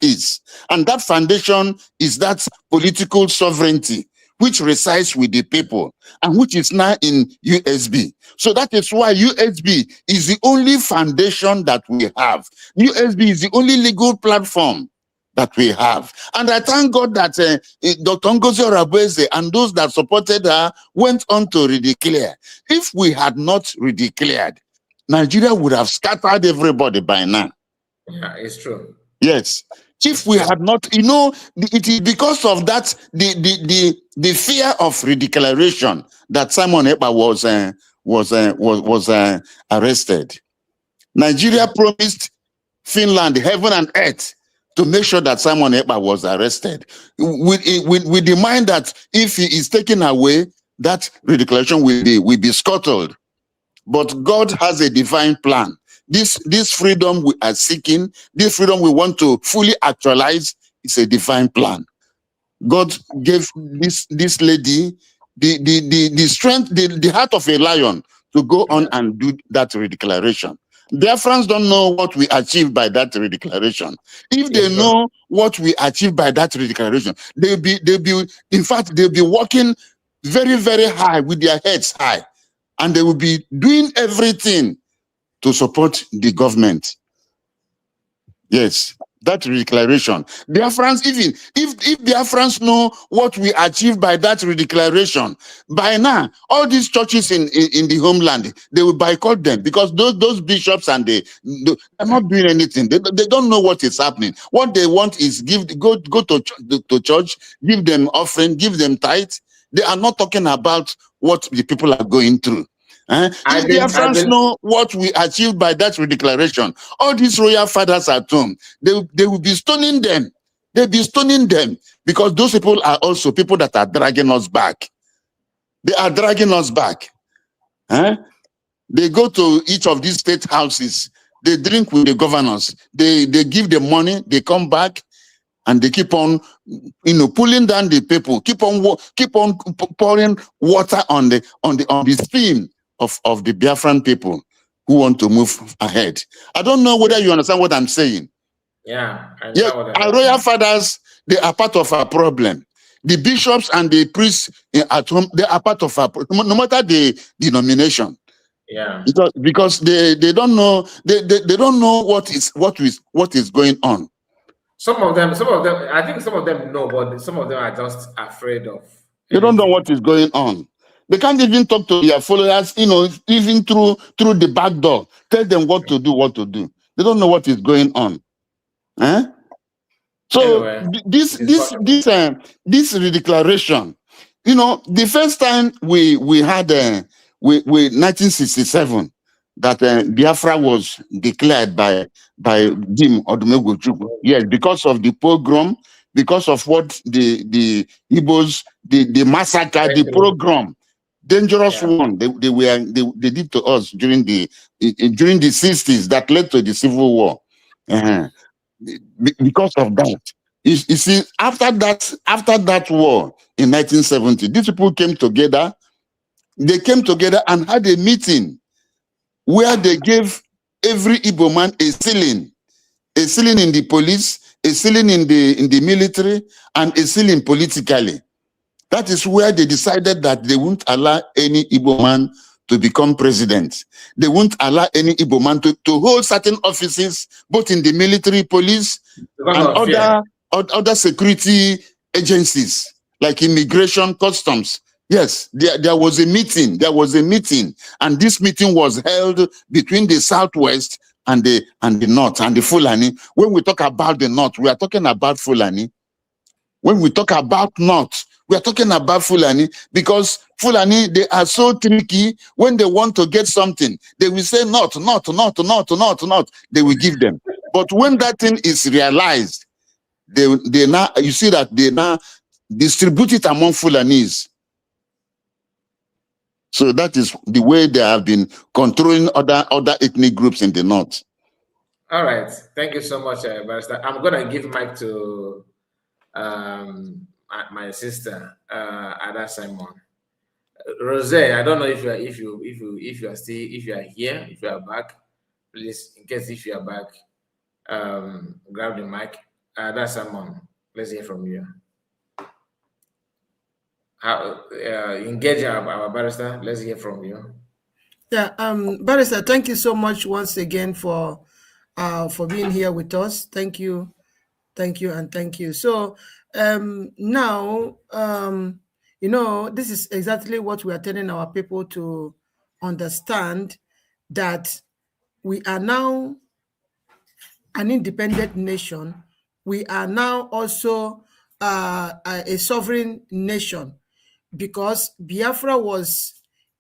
is. And that foundation is that political sovereignty, which resides with the people and which is now in USB. So that is why USB is the only foundation that we have. USB is the only legal platform that we have. And I thank God that Dr. Ngozi Orabueze and those that supported her went on to redeclare. If we had not redeclared, Nigeria would have scattered everybody by now. Yeah, it's true. Yes. If we had not, it is because of that, the fear of redeclaration that Simon Ekpa was arrested. Nigeria promised Finland heaven and earth to make sure that Simon Ekpa was arrested. With the mind that if he is taken away, that redeclaration will be scuttled. But God has a divine plan. This freedom we are seeking, this freedom we want to fully actualize, is a divine plan. God gave this lady the strength, the heart of a lion to go on and do that redeclaration. Biafrans don't know what we achieved by that redeclaration. If they know what we achieved by that redeclaration, they'll be walking very, very high with their heads high, and they will be doing everything to support the government. Yes, that redeclaration. Biafrans, even if Biafrans know what we achieved by that redeclaration, by now, all these churches in the homeland, they will boycott them, because those bishops and they're not doing anything. They don't know what is happening. What they want is go to church, give them offering, give them tithe. They are not talking about what the people are going through. If Biafrans know what we achieved by that redeclaration, all these royal fathers at home, they will be stoning them. They'll be stoning them, because those people are also people that are dragging us back. They are dragging us back. They go to each of these state houses. They drink with the governors. They give them money. They come back, and they keep on, pulling down the people. Keep on pouring water on the steam of the Biafran people who want to move ahead. I don't know whether you understand what I'm saying. Yeah. Our royal fathers, they are part of our problem. The bishops and the priests at home, they are part of our problem, no matter the denomination. Yeah. Because they don't know they don't know what is going on. Some of them, I think some of them know, but some of them are just afraid of. They don't know what is going on. They can't even talk to their followers, even through the back door. Tell them what to do. They don't know what is going on. So anyway, this redeclaration, the first time we had 1967 that Biafra was declared by Jim Odumegwu. Yes, because of the pogrom, because of what the Igbos, the massacre, the pogrom. Dangerous one they did to us during the 60s that led to the Civil War. Because of that, you see, after that war in 1970, these people came together. They came together and had a meeting where they gave every Igbo man a ceiling in the police, a ceiling in the military, and a ceiling politically. That is where they decided that they won't allow any Igbo man to become president. They won't allow any Igbo man to hold certain offices, both in the military, police, and other security agencies, like immigration, customs. Yes, there was a meeting. And this meeting was held between the Southwest and the North and the Fulani. When we talk about the North, we are talking about Fulani. When we talk about North, we are talking about Fulani, because Fulani, they are so tricky. When they want to get something, they will say North, North, North, North, North, North. They will give them. But when that thing is realized, they now, you see that they now distribute it among Fulanis. So that is the way they have been controlling other ethnic groups in the North. All right. Thank you so much, Barrister. I'm going to give mic to my sister, Ada Simon. Rose, I don't know if you are here, if you are back, please, in case if you are back, grab the mic. Ada Simon, let's hear from you. Engage our barrister. Let's hear from you. Yeah, Barrister, thank you so much once again for being here with us. Thank you, and thank you. So now, you know, this is exactly what we are telling our people to understand, that we are now an independent nation. We are now also a sovereign nation, because Biafra was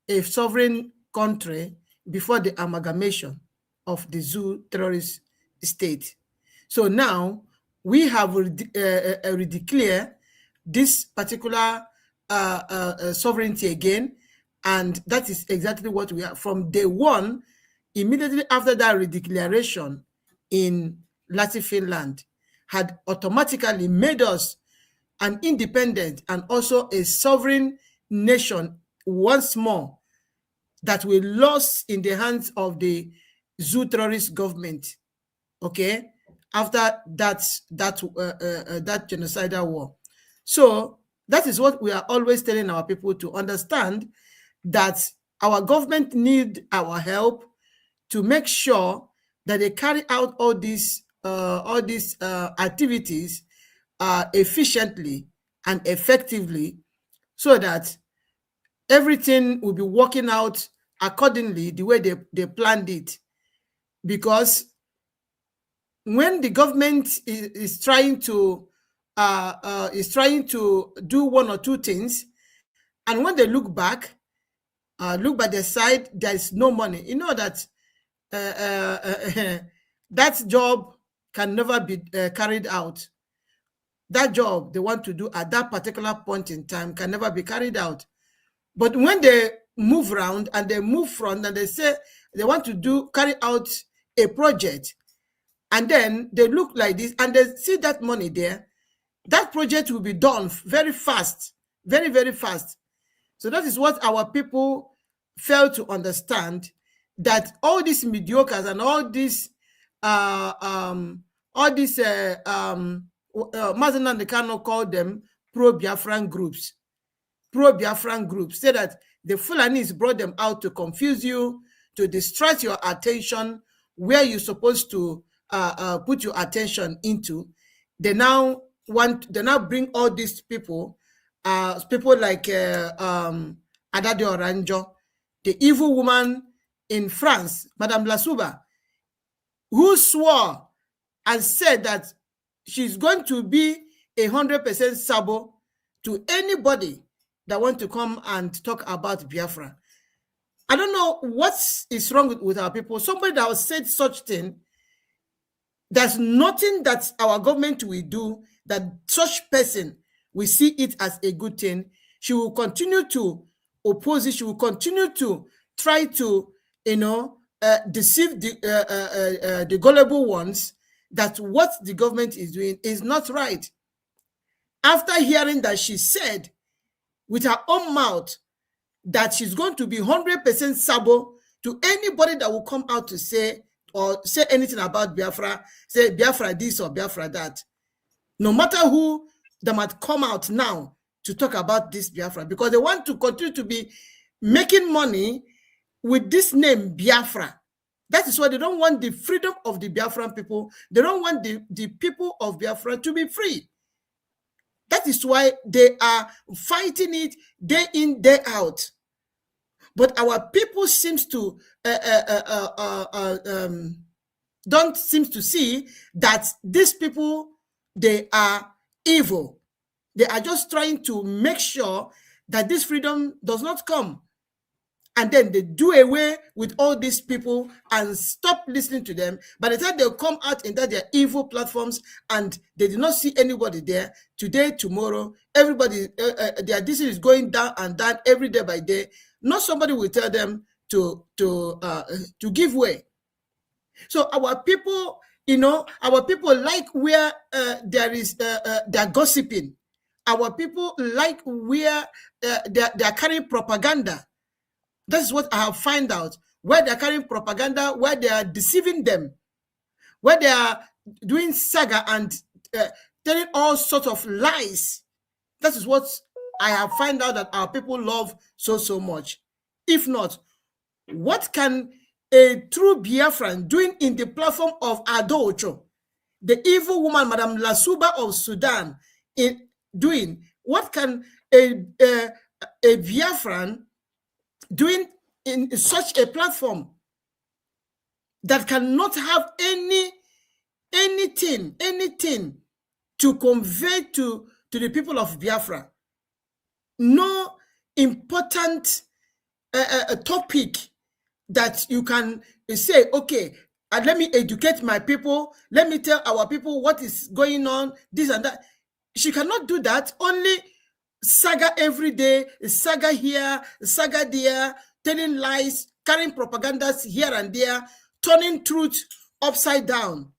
a sovereign country before the amalgamation of the Zoo terrorist state. So now we have redeclared this particular sovereignty again, and that is exactly what we are. From day one, immediately after that redeclaration in Latin Finland, had automatically made us an independent and also a sovereign nation once more, that we lost in the hands of the Zoo terrorist government. Okay, after that genocidal war. So that is what we are always telling our people to understand, that our government need our help to make sure that they carry out all these activities efficiently and effectively, so that everything will be working out accordingly the way they planned it. Because when the government is trying to do one or two things, and when they look by their side, there is no money, you know that that job can never be carried out. That job they want to do at that particular point in time can never be carried out. But when they move around and they move front and they say they want to carry out a project, and then they look like this and they see that money there, that project will be done very fast, very, very fast. So that is what our people fail to understand, that all these mediocres and all these Mazen and Kano call them pro-Biafran groups. Pro-Biafran groups say that the Fulanis brought them out to confuse you, to distract your attention where you're supposed to put your attention into. They now bring all these people, people like Adade Oranjo, the evil woman in France, Madame Lasouba, who swore and said that she's going to be 100% sabo to anybody that want to come and talk about Biafra. I don't know what is wrong with our people. Somebody that has said such thing, there's nothing that our government will do that such person will see it as a good thing. She will continue to oppose it. She will continue to try to, deceive the gullible ones, that what the government is doing is not right. After hearing that she said with her own mouth that she's going to be 100% sabo to anybody that will come out to say anything about Biafra, say Biafra this or Biafra that, no matter who that might come out now to talk about this Biafra, because they want to continue to be making money with this name Biafra. That is why they don't want the freedom of the Biafran people. They don't want the people of Biafra to be free. That is why they are fighting it day in, day out. But our people seems to don't seem to see that these people, they are evil. They are just trying to make sure that this freedom does not come. And then they do away with all these people and stop listening to them. By the time they come out into their evil platforms and they do not see anybody there, today, tomorrow, everybody, their decision is going down and down every day by day. Not somebody will tell them to give way. So our people, our people like where there is they're gossiping. Our people like where they're carrying propaganda. That is what I have found out. Where they're carrying propaganda, where they are deceiving them, where they are doing saga and telling all sorts of lies. That is what I have found out that our people love so much. If not, what can a true Biafran doing in the platform of Ado Ocho, the evil woman, Madame Lasuba of Sudan, doing? What can a Biafran doing in such a platform that cannot have anything to convey to the people of Biafra? No important topic that you can say, okay, let me educate my people, let me tell our people what is going on, this and that. She cannot do that. Only saga every day, saga here, saga there, telling lies, carrying propagandas here and there, turning truth upside down,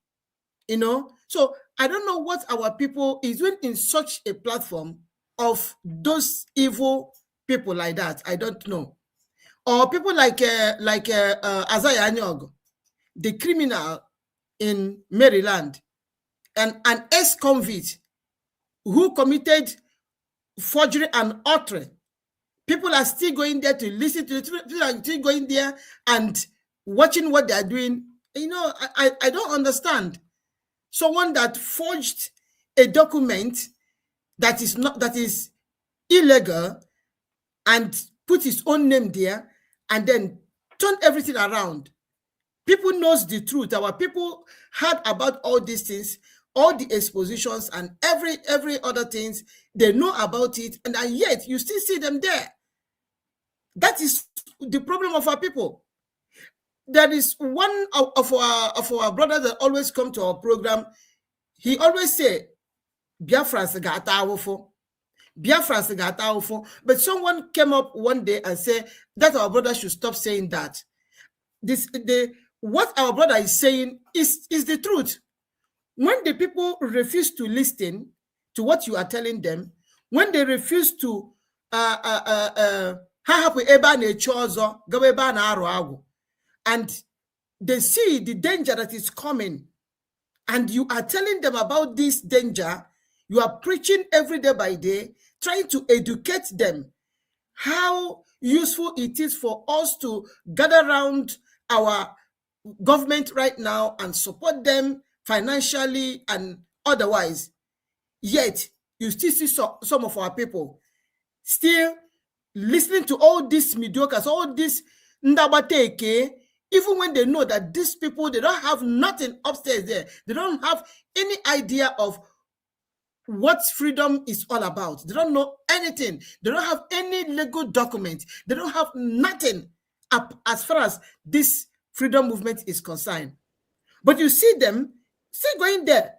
So I don't know what our people is doing in such a platform of those evil people like that. I don't know. Or people like Azaya Anyog, the criminal in Maryland, and an ex-convict who committed forgery and uttery. People are still going there to listen to it. People are still going there and watching what they are doing. I don't understand. Someone that forged a document that is illegal and put his own name there and then turn everything around. People knows the truth. Our people heard about all these things, all the expositions and every other things. They know about it, and yet you still see them there. That is the problem of our people. There is one of our brothers that always come to our program. He always say, Biafrans gata awofo. Biafrans gata awofo. But someone came up one day and said that our brother should stop saying that. What our brother is saying is the truth. When the people refuse to listen to what you are telling them, when they refuse to and they see the danger that is coming, and you are telling them about this danger, you are preaching every day by day, trying to educate them how useful it is for us to gather around our government right now and support them financially and otherwise. Yet you still see some of our people still listening to all these mediocres, all this ndabateke, even when they know that these people, they don't have nothing upstairs there. They don't have any idea of what freedom is all about. They don't know anything. They don't have any legal document. They don't have nothing up as far as this freedom movement is concerned. But you see them still going there.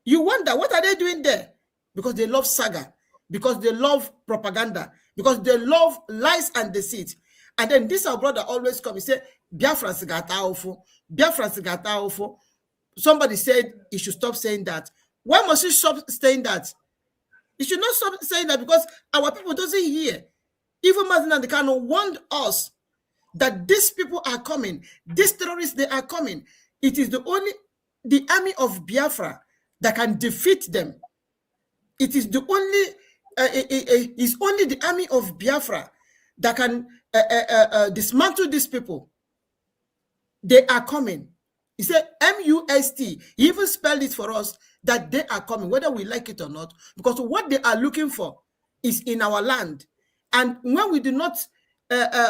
You wonder, what are they doing there? Because they love saga, because they love propaganda, because they love lies and deceit. And then this our brother always come and say, Biafrans gata awofo, Biafrans gata awofo. Somebody said he should stop saying that. Why must he stop saying that? He should not stop saying that because our people doesn't hear. Even Mazina Dekano warned us that these people are coming. These terrorists, they are coming. It is the army of Biafra that can defeat them. It is the only, it's only the army of Biafra that can dismantle these people. They are coming. He said M-U-S-T. He even spelled it for us that they are coming, whether we like it or not, because what they are looking for is in our land. And when we do not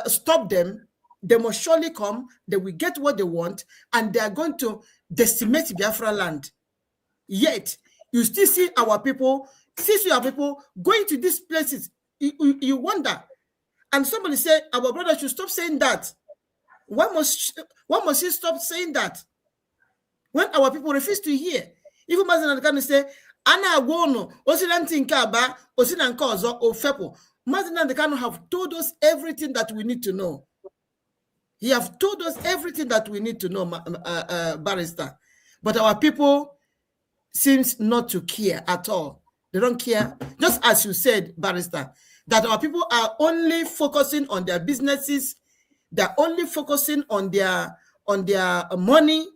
stop them, they must surely come, they will get what they want, and they are going to decimate Biafra land. Yet, you still see our people, going to these places. You wonder. And somebody said, our brother should stop saying that. Why must he stop saying that? When our people refuse to hear. Even Mazen can say, Ana Agono, Osilantin Kaba, Osinankozo, or Fepo. Mazen can have told us everything that we need to know. He have told us everything that we need to know, Barrister. But our people seems not to care at all. They don't care. Just as you said, Barrister, that our people are only focusing on their businesses. They're only focusing on their money.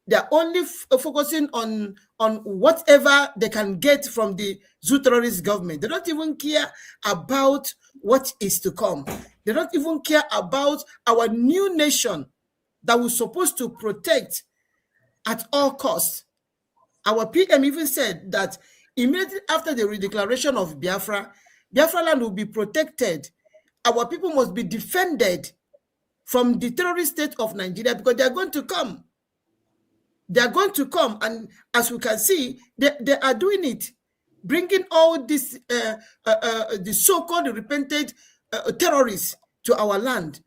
They're only focusing on whatever they can get from the zoo terrorist government. They don't even care about what is to come. They don't even care about our new nation that we're supposed to protect at all costs. Our PM even said that immediately after the redeclaration of Biafra, Biafra land will be protected. Our people must be defended from the terrorist state of Nigeria because they are going to come. They are going to come, and as we can see, they are doing it, bringing all this the so-called repented terrorists to our land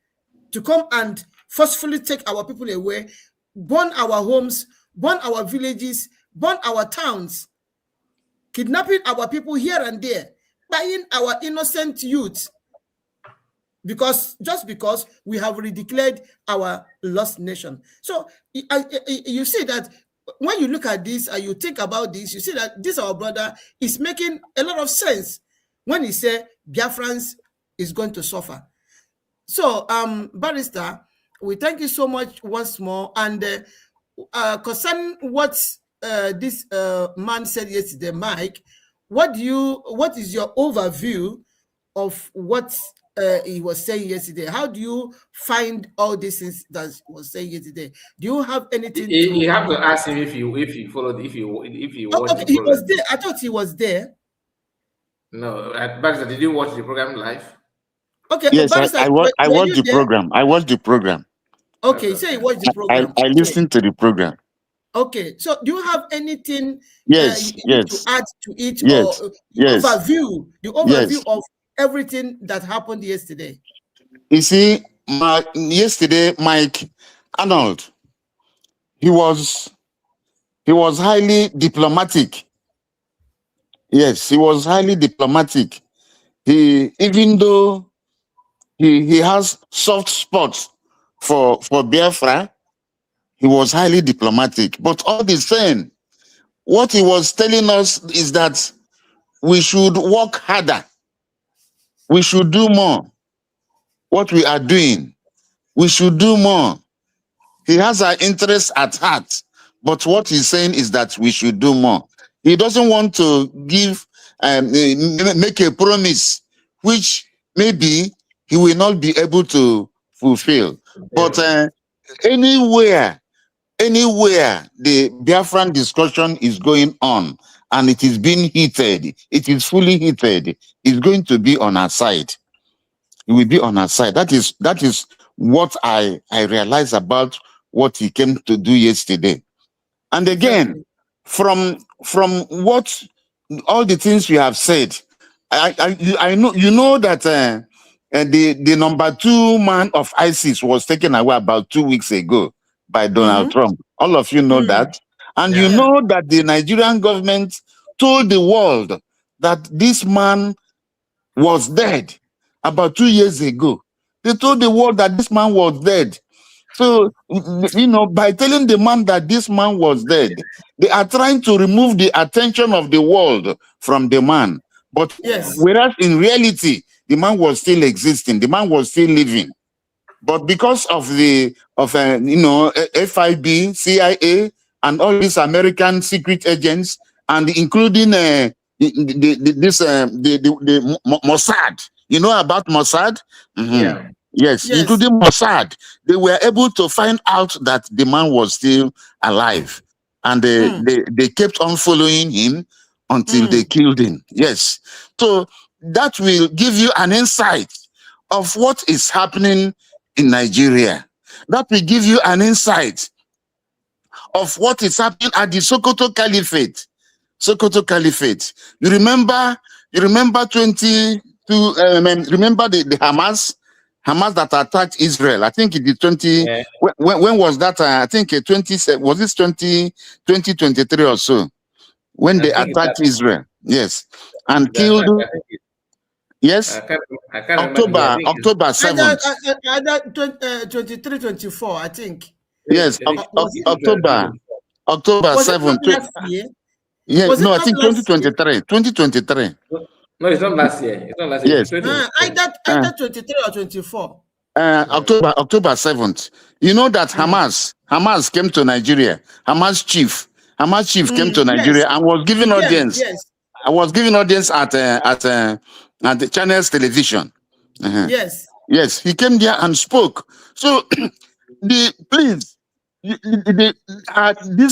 to come and forcefully take our people away, burn our homes, burn our villages, burn our towns, kidnapping our people here and there, buying our innocent youth, just because we have redeclared our lost nation. So you see that when you look at this and you think about this, you see that this our brother is making a lot of sense when he said Biafrans is going to suffer. So, Barrister, we thank you so much once more. And concerning what this man said yesterday, Mike, what is your overview of what he was saying yesterday? How do you find all these things that he was saying yesterday? Do you have anything? You have to ask him if he followed, if he watched okay, the program. He was there. I thought he was there. No, Barrister, did you watch the program live? Okay. Yes, I watched the program. I watched the program. Okay, so you watched the program. I listened to the program. Okay, so do you have anything yes, to add to it, yes, or the overview of everything that happened yesterday? You see, yesterday, Mike Arnold, he was highly diplomatic. Yes, he was highly diplomatic. Even though he has soft spots for Biafra, he was highly diplomatic. But all the same, what he was telling us is that we should work harder. We should do more. What we are doing, we should do more. He has our interests at heart, but what he's saying is that we should do more. He doesn't want to make a promise which maybe he will not be able to fulfill. But anywhere the Biafran discussion is going on and it is being heated, it is fully heated, it's going to be on our side. It will be on our side. That is what I realized about what he came to do yesterday. And again, from what all the things we have said, I know that the number 2 man of ISIS was taken away about 2 weeks ago by Donald Trump. All of you know that. And you know that the Nigerian government told the world that this man was dead about 2 years ago. They told the world that this man was dead. So, by telling the man that this man was dead, they are trying to remove the attention of the world from the man. But whereas in reality, the man was still existing, the man was still living. But because of FIB, CIA, and all these American secret agents, and including the Mossad. You know about Mossad? Yes, including Mossad. They were able to find out that the man was still alive. And they kept on following him until they killed him. Yes. So that will give you an insight of what is happening in Nigeria. That will give you an insight of what is happening at the Sokoto Caliphate. Sokoto Caliphate. You remember 22, remember the Hamas that attacked Israel. I think it is 20. Yeah. When was that? I think 20. Was this 2023 or so? When they attacked Israel. Yes. And killed. Yes. I can't remember. October 7th. 23, 24, I think. Yes. October 7th. Last year? Yes. No, I think 2023. 2023. No, it's not last year. It's not last year. Yes. Either 23 or 24. October 7th. You know that Hamas came to Nigeria. Hamas chief came to Nigeria and was given audience. Yes. I was giving audience at the Channels Television. Yes. Yes, he came there and spoke. So, this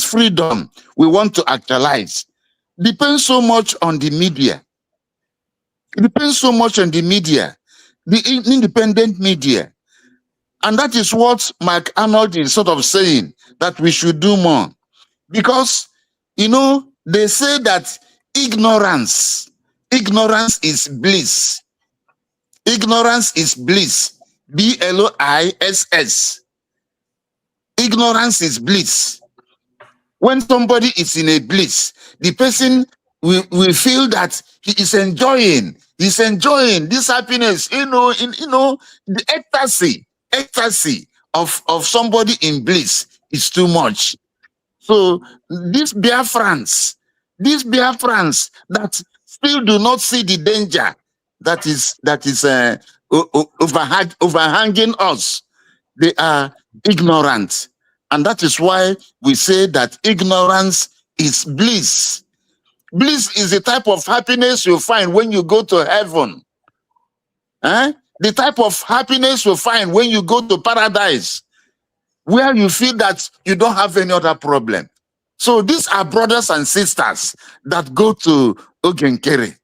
freedom we want to actualize depends so much on the media. It depends so much on the media, the independent media. And that is what Mark Arnold is sort of saying, that we should do more. Because, they say that ignorance is bliss. Ignorance is bliss. BLISS. Ignorance is bliss. When somebody is in a bliss, the person will feel that he is enjoying. He's enjoying this happiness, the ecstasy of somebody in bliss is too much. So these Biafrans that still do not see the danger that is overhanging us, they are ignorant. And that is why we say that ignorance is bliss. Bliss is the type of happiness you find when you go to heaven. The type of happiness you find when you go to paradise, where you feel that you don't have any other problem. So these are brothers and sisters that go to Ogenkere,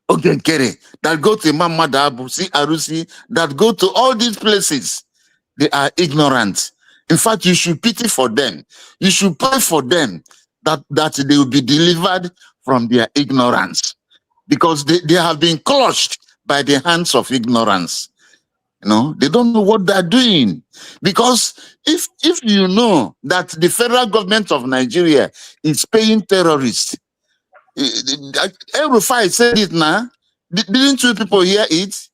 that go to Mamadabu, Arusi, that go to all these places. They are ignorant. In fact, you should pity for them. You should pray for them that they will be delivered from their ignorance, because they have been crushed by the hands of ignorance. They don't know what they're doing. Because if you know that the federal government of Nigeria is paying terrorists, El-Rufai said it now. Didn't you people hear it?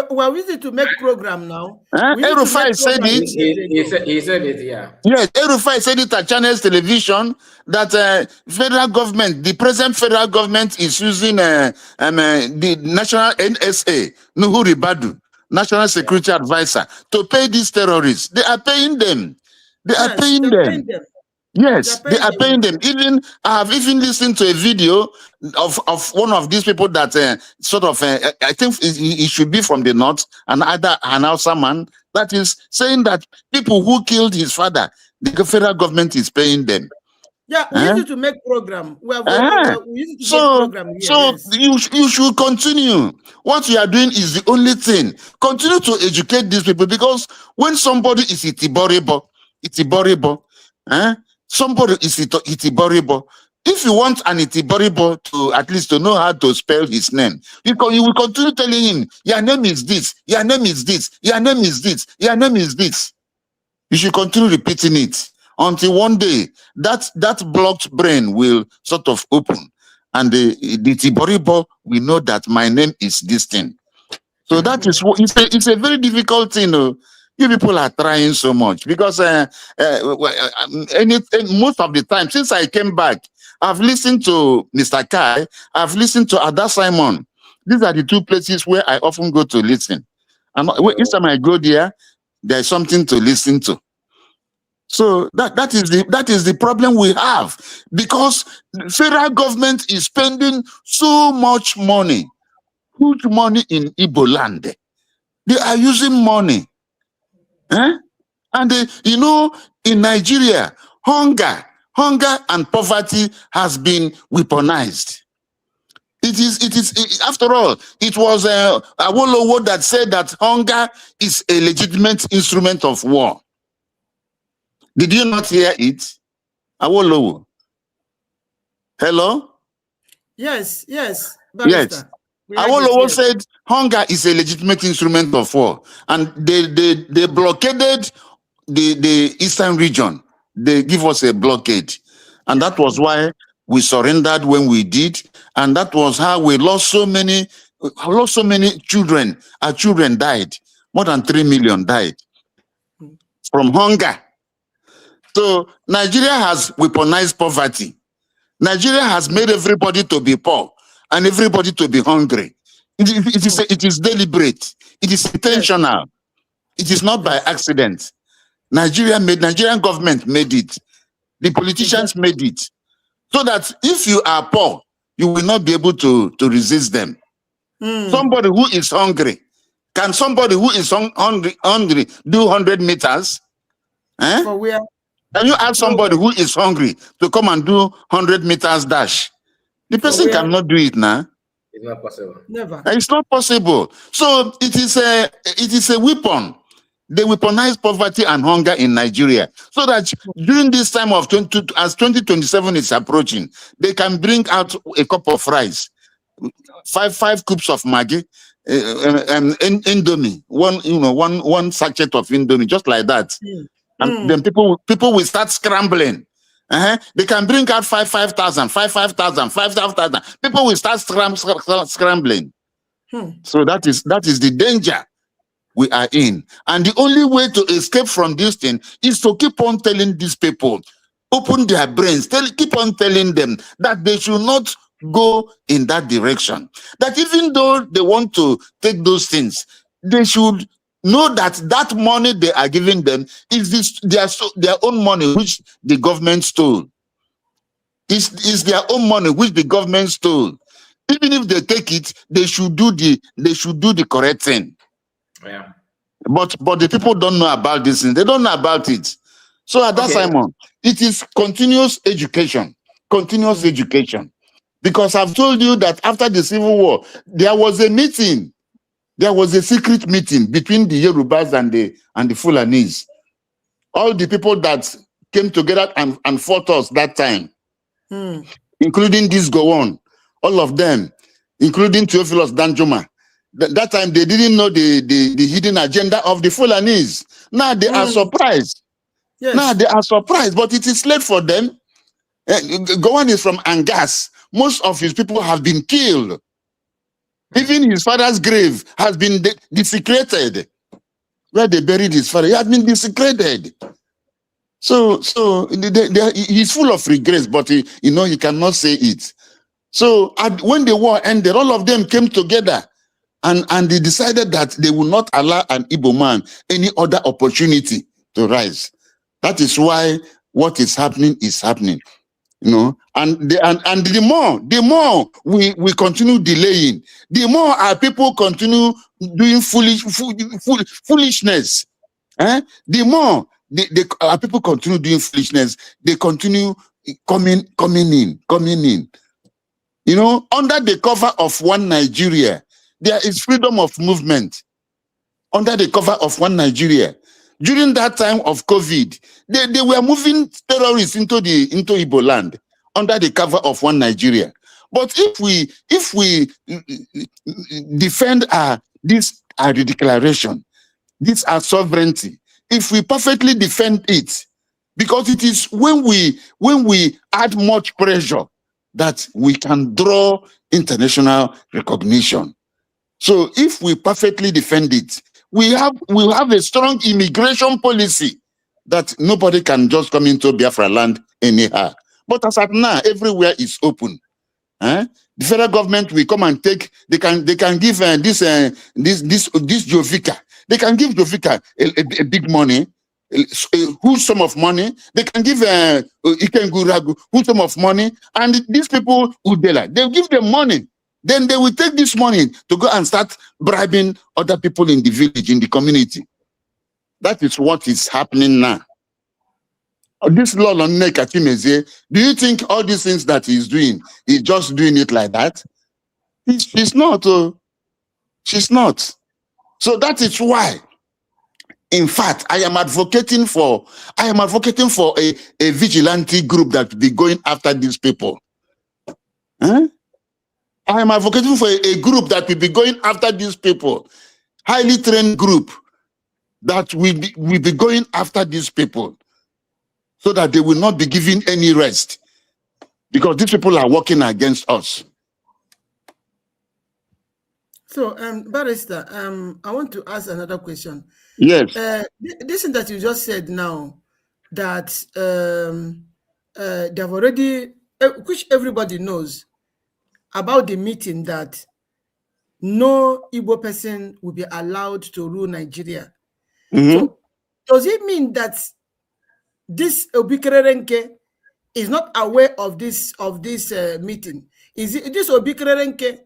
Well, we need to make program now. El-Rufai said it. He said it, yeah. Yes, El-Rufai said it at Channels Television that federal government, the present federal government is using the national NSA, Nuhu Ribadu, National Security Advisor, to pay these terrorists. They are paying them. They are paying them. Yes, they are paying them. Even I have even listened to a video of one of these people that I think he should be from the north, and either an Hausa man, that is saying that people who killed his father, the federal government is paying them. Yeah, we need to make program. We need to make program. You should continue. What you are doing is the only thing. Continue to educate these people, because when somebody is itiboribo, somebody is itiboribo. If you want an itiboribo to at least to know how to spell his name, you will continue telling him, your name is this, your name is this, your name is this, your name is this. You should continue repeating it until one day that blocked brain will sort of open, and the itiboribo will know that my name is this thing. So that is what it's a very difficult thing. You people are trying so much, because most of the time since I came back, I've listened to Mr. Kai, I've listened to Ada Simon. These are the two places where I often go to listen. And each time I go there, there's something to listen to. So that is the problem we have, because the federal government is spending so much money, huge money in Igbo land. They are using money. And in Nigeria, hunger and poverty has been weaponized. after all, it was Awolowo that said that hunger is a legitimate instrument of war. Did you not hear it? Awolowo. Hello? Yes. Yes. Awolowo said hunger is a legitimate instrument of war. And they blockaded the eastern region. They give us a blockade. And that was why we surrendered when we did. And that was how we lost so many children. Our children died. More than 3 million died from hunger. So Nigeria has weaponized poverty. Nigeria has made everybody to be poor and everybody to be hungry. It is deliberate. It is intentional. It is not by accident. Nigerian government made it. The politicians made it. So that if you are poor, you will not be able to resist them. Somebody who is hungry, can somebody who is hungry do 100 meters? For where? Can you ask somebody who is hungry to come and do 100 meters dash? The person cannot do it now. It's not possible. Never. It's not possible. So it is a weapon. They weaponize poverty and hunger in Nigeria, so that during this time of 2027 is approaching, they can bring out a cup of rice, five cubes of Maggi, Indomie, one sachet of Indomie, just like that. And then people will start scrambling. They can bring out 5,000. People will start scrambling. So that is the danger we are in. And the only way to escape from this thing is to keep on telling these people, open their brains, keep on telling them that they should not go in that direction. That even though they want to take those things, they should know that that money they are giving them is their own money which the government stole. Is their own money which the government stole. Even if they take it, they should do the correct thing. Yeah. But the people don't know about this thing. They don't know about it. So at that Simon, it is continuous education. Continuous education. Because I've told you that after the Civil War, there was a meeting. There was a secret meeting between the Yorubas and the Fulanis. All the people that came together and fought us that time, including this Gowon, all of them, including Theophilus Danjuma. That time they didn't know the hidden agenda of the Fulanis. Now they are surprised. Yes. Now they are surprised, but it is late for them. Gowon is from Angas. Most of his people have been killed. Even his father's grave has been desecrated. Where they buried his father, he has been desecrated. So he's full of regrets, but he cannot say it. So when the war ended, all of them came together and they decided that they will not allow an Igbo man any other opportunity to rise. That is why what is happening is happening. And the more we continue delaying, the more our people continue doing foolishness. The more our people continue doing foolishness, they continue coming in. Under the cover of one Nigeria, there is freedom of movement. Under the cover of one Nigeria. During that time of COVID, they were moving terrorists into Igbo land under the cover of one Nigeria. But if we defend this declaration, this our sovereignty, if we perfectly defend it, because it is when we add much pressure that we can draw international recognition. So if we perfectly defend it, we'll have a strong immigration policy that nobody can just come into Biafra land anyhow. But as at now, everywhere is open. The federal government will come and take. They can give this Jovika. They can give Jovika a big money, a huge sum of money. They can give Ikenguragu huge sum of money, and these people Udela, they'll give them money. Then they will take this money to go and start bribing other people in the village, in the community. That is what is happening now. This law on Nekachimeze, do you think all these things that he's doing, he's just doing it like that? She's not. She's not. So that is why, in fact, I am advocating for a vigilante group that will be going after these people. Huh? I am advocating for a group that will be going after these people. Highly trained group that will be going after these people so that they will not be given any rest, because these people are working against us. So, Barrister, I want to ask another question. Yes. This thing that you just said now, that they've already, which everybody knows about the meeting, that no Igbo person will be allowed to rule Nigeria. So, does it mean that this Obikerenke is not aware of this meeting? Is it this Obikerenke?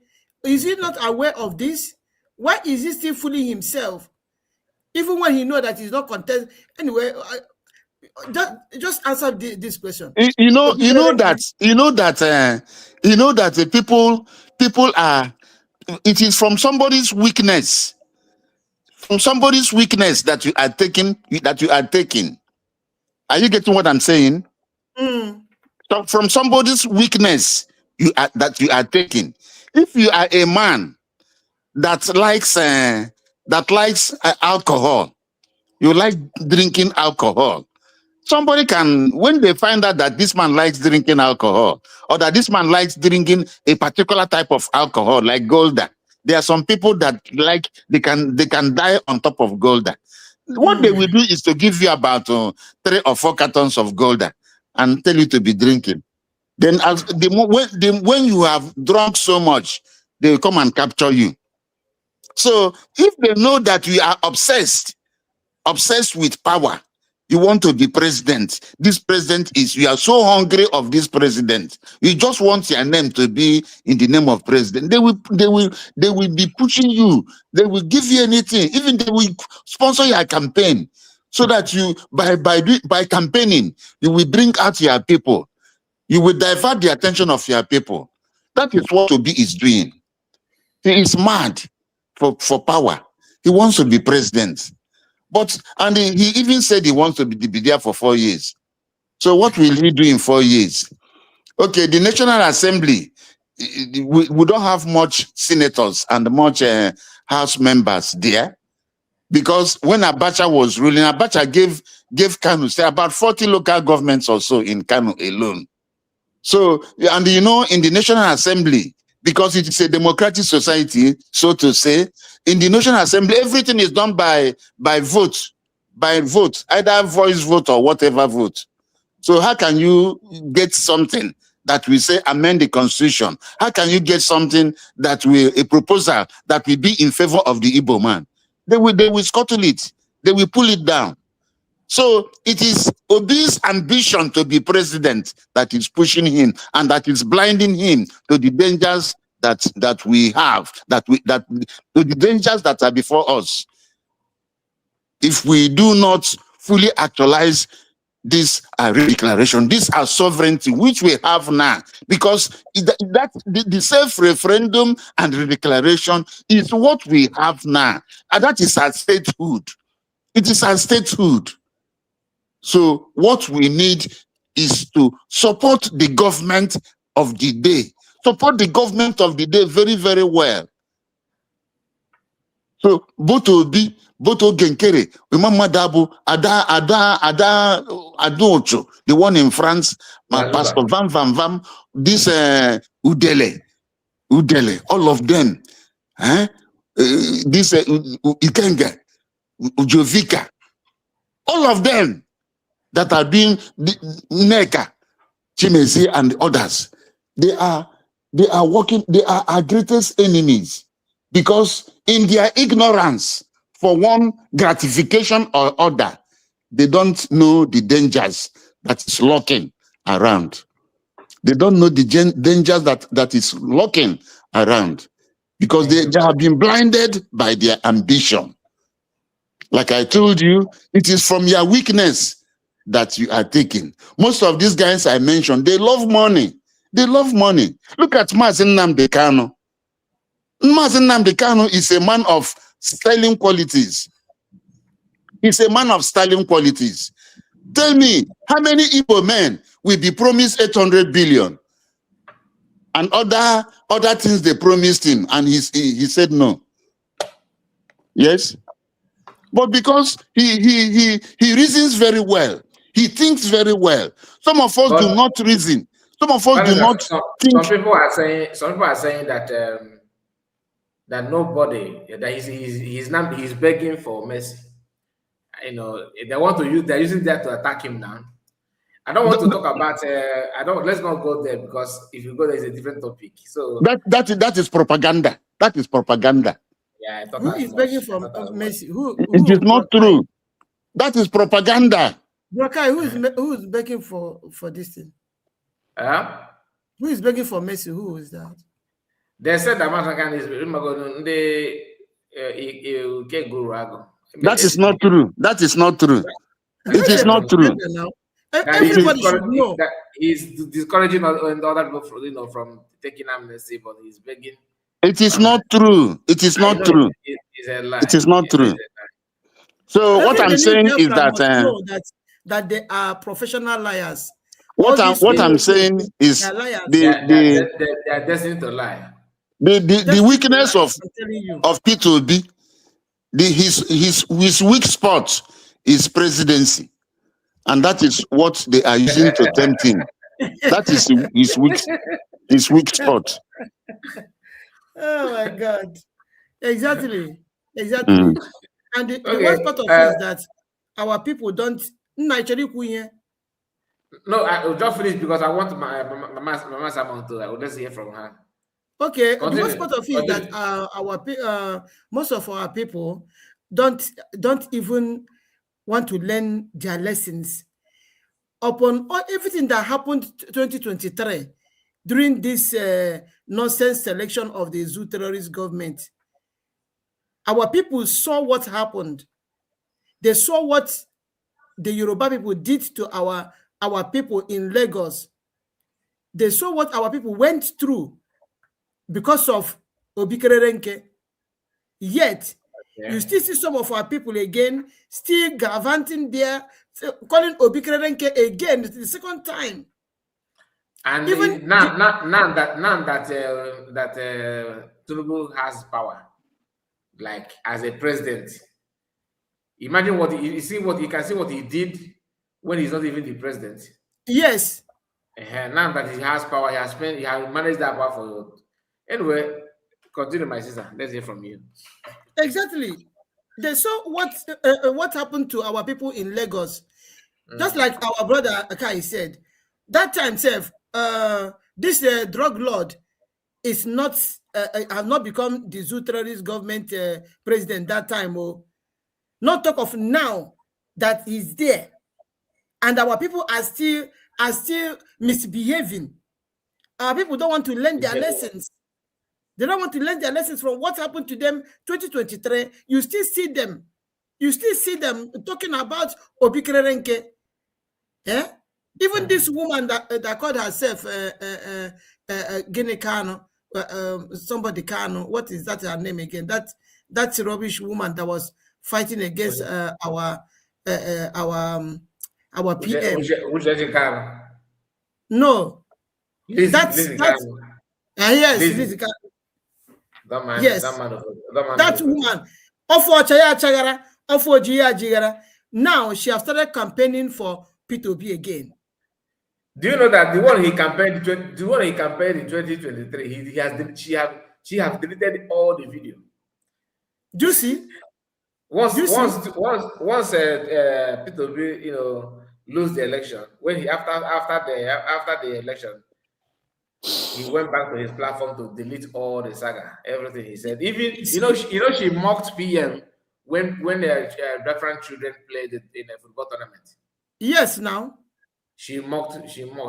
Is he not aware of this? Why is he still fooling himself, even when he knows that he's not contesting? Anyway, just answer this question. You know that people are. It is from somebody's weakness. From somebody's weakness that you are taking. Are you getting what I'm saying? So from somebody's weakness that you are taking. If you are a man that likes alcohol, you like drinking alcohol. Somebody can, when they find out that this man likes drinking alcohol, or that this man likes drinking a particular type of alcohol, like Golda. There are some people that like, they can die on top of Golda. What they will do is to give you about 3 or 4 cartons of Golda and tell you to be drinking. Then when you have drunk so much, they will come and capture you. So if they know that you are obsessed with power, you want to be president. This president you are so hungry of this president. You just want your name to be in the name of president. They will be pushing you. They will give you anything. Even they will sponsor your campaign, so that you by campaigning, you will bring out your people. You will divert the attention of your people. That is what Obi is doing. He is mad for power. He wants to be president. And he even said he wants to be there for 4 years. So what will he do in 4 years? Okay, the National Assembly, we don't have much senators and much House members there, because when Abacha was ruling, Abacha gave Kanu, say, about 40 local governments or so in Kanu alone. So, and in the National Assembly, because it is a democratic society, so to say, in the National Assembly, everything is done by vote, either voice vote or whatever vote. So how can you get something that will say amend the constitution? How can you get something that a proposal that will be in favor of the Igbo man? They will scuttle it. They will pull it down. So it is Obi's ambition to be president that is pushing him, and that is blinding him to the dangers that we have, to the dangers that are before us. If we do not fully actualize this declaration, this our sovereignty, which we have now, because the self-referendum and the declaration is what we have now, and that is our statehood. It is our statehood. So what we need is to support the government of the day. Support the government of the day very, very well. So both Obi, both Ogenkere, Mama Dabu, Ada Ocho, the one in France, my Pastor Vam, this Udele, all of them, this Ikenga, Ujovika, all of them that are being Neka, Chimezi, and others, they are working, they are our greatest enemies, because in their ignorance for one gratification or other, they don't know the dangers that is lurking around. They don't know the dangers that is lurking around, because they have been blinded by their ambition. Like I told you, it is from your weakness that you are taking. Most of these guys I mentioned, they love money. They love money. Look at Mazi Nnamdi Kanu. Mazi Nnamdi Kanu is a man of sterling qualities. He's a man of sterling qualities. Tell me, how many Igbo men will be promised 800 billion and other things they promised him, and he said no? Yes, but because he reasons very well, he thinks very well. Some of us do not reason. Some of us do not think. Some people are saying that that nobody, that he's begging for mercy. You know, they're using that to attack him now. I don't want to talk about. Let's not go there, because if you go there, it's a different topic. So that is propaganda. That is propaganda. Yeah, who is begging for mercy? Who it is not true. That is propaganda. Brokai, who is begging for this thing? Who is begging for mercy? Who is that? They said that Matakan is that is not true. That is not true. It is not true. Everybody should know that he's discouraging other people from taking amnesty, but he's begging. It is not true. It is not true. It's a lie. It is not true. So what I'm saying is that they are professional liars. What I'm saying is they are destined to lie. The weakness of P2B, his weak spot is presidency, and that is what they are using to tempt him. That is his weak spot. Oh my God! Exactly. And the worst part of it is that our people don't naturally. No, I'll just finish because I want Mama Simon to. Let's hear from her. Okay, the worst part of it is that our most of our people don't even want to learn their lessons upon everything that happened 2023 during this nonsense selection of the Zoo terrorist government. Our people saw what happened. They saw what the Yoruba people did to our people in Lagos. They saw what our people went through because of Obikerenke. Yet, you still see some of our people again still gallivanting there, calling Obikerenke again the second time. And even now that Tinubu has power, like as a president, imagine what you can see what he did when he's not even the president. Yes. Now that he has power, he has managed that power for you. Anyway, continue, my sister. Let's hear from you. Exactly. They saw what happened to our people in Lagos. Just like our brother Akai said, that time, this drug lord is not has not become the Zoo terrorist government president that time. Not talk of now that he's there, and our people are still misbehaving. Our people don't want to learn their lessons. They don't want to learn their lessons from what happened to them 2023. You still see them. You still see them talking about Obikerenke. Yeah? Even this woman that called herself Gene Kano, somebody Kano, what is that her name again? That's a rubbish woman that was fighting against our PM. No. That's yes, Lizzie. Yes, that woman. Now she has started campaigning for P2B again. Do you know that the one he campaigned in 2023, she has deleted all the video. Do you see? Once P2B lose the election, when he after the election, he went back to his platform to delete all the saga, everything he said. Even she mocked PM when the different children played in a football tournament. Yes, now she mocked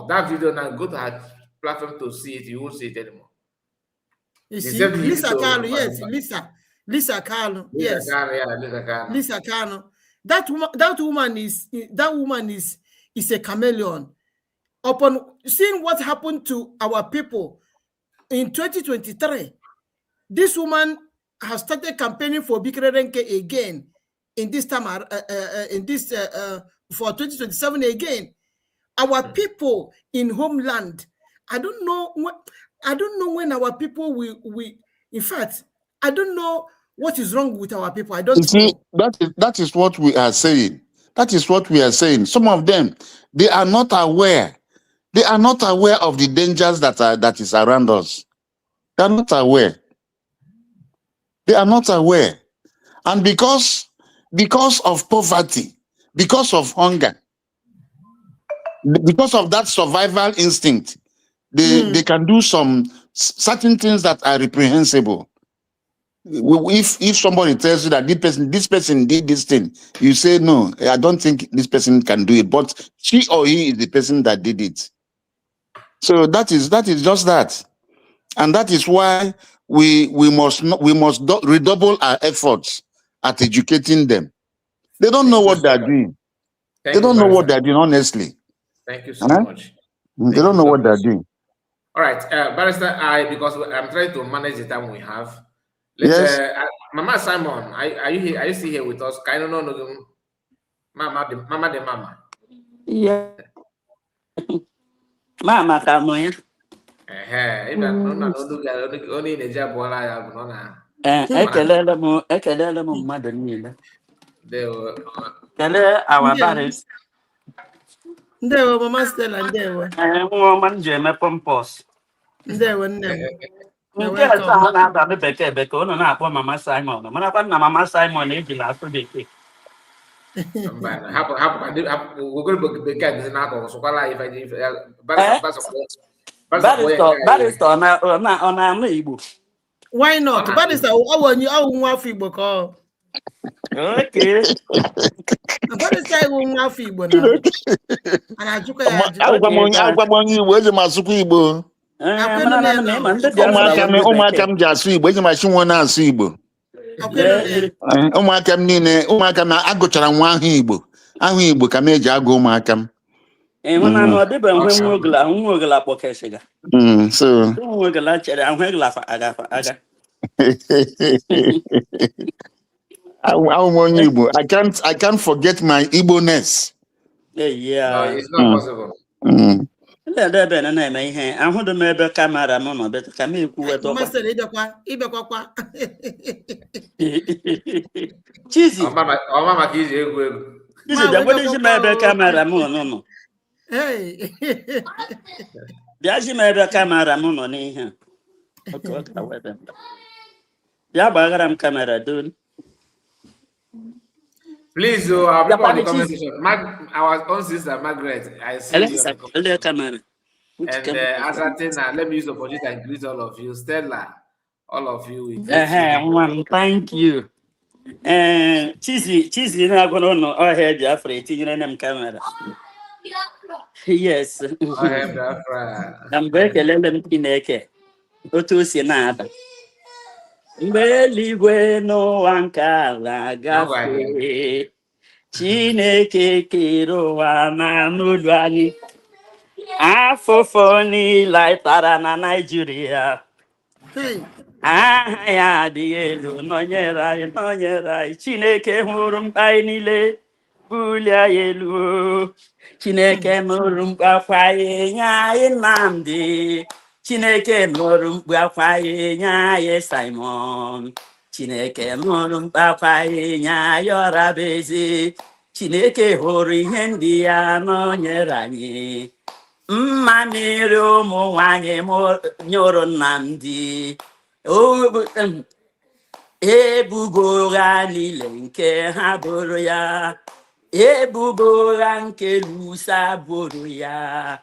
that video. Now go to her platform to see it. You won't see it anymore. You see, Lisa Kano, yes, Lisa Kano, yes, Lisa Kano. That woman is a chameleon. Upon seeing what happened to our people in 2023, this woman has started campaigning for Bikrerenke again in this time, for 2027 again. Our people in homeland, I don't know when our people will in fact, I don't know what is wrong with our people. I don't know. That is what we are saying. That is what we are saying. Some of them, they are not aware. They are not aware of the dangers that is around us. They are not aware. They are not aware. And because of poverty, because of hunger, because of that survival instinct, they can do some certain things that are reprehensible. If somebody tells you that this person did this thing, you say, no, I don't think this person can do it, but she or he is the person that did it. So that is just that. And that is why we must redouble our efforts at educating them. They don't know what they're doing. They don't know what they're doing, honestly. Thank you so much. They don't know what they're doing. All right, Barrister, because I'm trying to manage the time we have. Yes. Mama Simon, are you here? Are you still here with us? Kind of know Mama the Mama. Yeah. Mama kamu ya. Only in the job while I have none. Ekelele mu mmadụ niile. Kele our barrister. Ndewo Mama Stella, ndewo. Nwa ọma m ji eme pompous. Ndewo nne m. Nke ọzọ ahụ na-aba bekee unu na-akpọ Mama Simon. Marakwa na Mama Simon ejila asụ bekee. Barrister ọ na-anụ Igbo? Why not? Barrister nwa afọ Igbo ka ọ. Okay. Barrister ịwụ nwa afọ Igbo na. Ana ajụkwa ya ajụ. Agwa m onye Igbo eji m asụkwa Igbo. Ụmụaka m ji asụ Igbo, eji m achị nwa na-asụ Igbo. Ụmụaka m niile, ụmụaka m agụchara nwa ahụ Igbo ka m eji agụ ụmụaka m. Ịhụnanụ ọ dịbe nwa ogela kpọkesịga. So nwa ogela chere ahụ egela aga. I'm onye Igbo. I can't forget my Igbo-ness. Yeah. No, it's not possible. Ebe na-eme ihe ahụdụ m ebe kamera m nọ beta ka m ekwu wetọkwa. Ibekwa. Chizi. Mama ka iji egwu. Chizi bịa iji m ebe kamera m nọ. Bịa ji m ebe kamera m nọ n'ihe. Bịa gbaghara m kamera dun. Please, our people in the comment section. Our own sister Margaret, I see you. Camera. And Asatina, let me use the opportunity and greet all of you. Stella, all of you. Thank you. Cheesy, now going on ahead, Jeffrey, taking camera. Yes. I'm very Pineke. Otus Yanada. Mbeligwe n'ụwa nke ala gafee, Chineke kere ụwa na n'olu anyị, afụfụ niile tara na Naịjirịa, aha ya adịghị elu, nọnyere anyị, Chineke hụrụ mkpa anyị niile, bulie anyị elu, Chineke nụrụ mkpu akwa anyị, nye anyị Nnamdi. Chineke nụrụ mkpu akwa anyị, nye anyị Simon. Chineke nụrụ mkpu akwa anyị, nye anyị Ọrabeze. Chineke hụrụ ihe ndị ya nọnyere anyị. Mma mmiri ụmụ nwanyị nyụrụ Nnamdi. Ebubo ụgha niile nke ha boro ya. Ebubo ụgha nke Lusa boro ya.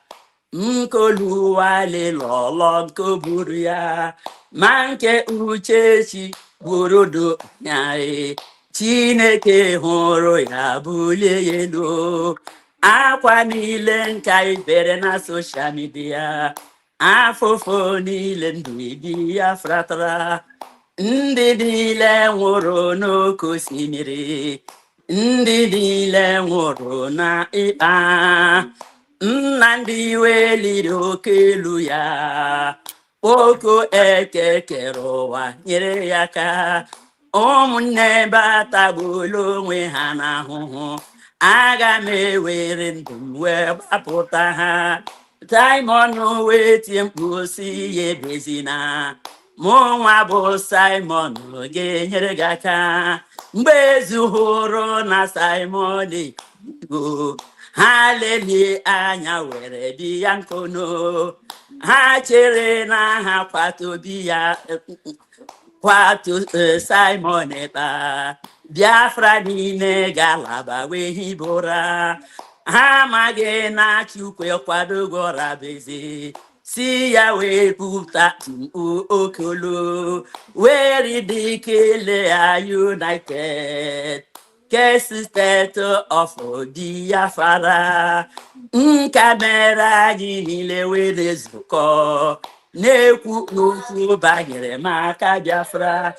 Nkoluwale lọlọ nkoburu ya, ma nke Uchechi burudo nyae. Chineke hụrụ ya bulie ya elu, akwa niile nka ibere na soshal midia, afụfụ niile ndụ ibi ya fratara, ndị niile nwụrụ n'oké osimiri, ndị niile nwụrụ na ịkpa. Nnamdi iwe liri oke elu ya, Oko eke kere ụwa nyere ya aka ụmụnne batagbulu onwe ha n'ahụhụ aga m ewere ndụ m wee gbapụta ha Simon wee tie mkpu si ya ebezina mụ nwa bụ Simon ga-enyere gị aka mgbe ezi hụrụ na Simon go ha lelie anya were bi ya nkono ha chere na ha kwatobi ya kwatu Simon ba Biafra niile galaba wee hibụra ha amaghị na Chukwu kwadogora bezi si ya wee pụta mkpu okolo were dị kele ya united Case state of Biafra nka mere anyị niile were zukọ na-ekwu okwu banyere maka Biafra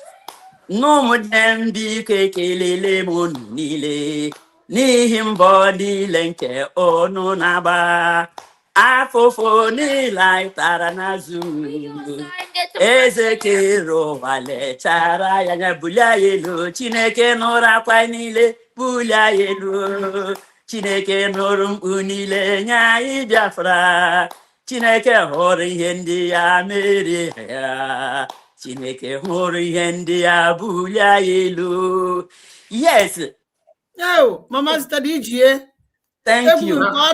n'ụmụnne m biko ekelele m unu niile n'ihi mbọ niile nke unu na-agba afụfụ niile anyị tara n'azụ eze kere ụwa lechara ya anya bulie elu Chineke nụrụ akwa niile bulie elu Chineke nụrụ mkpu niile nye anyị Biafra Chineke hụrụ ihe ndị ya mere ya Chineke hụrụ ihe ndị ya bulie elu. Yes. No, Mama study Ijie. Thank you. Mama,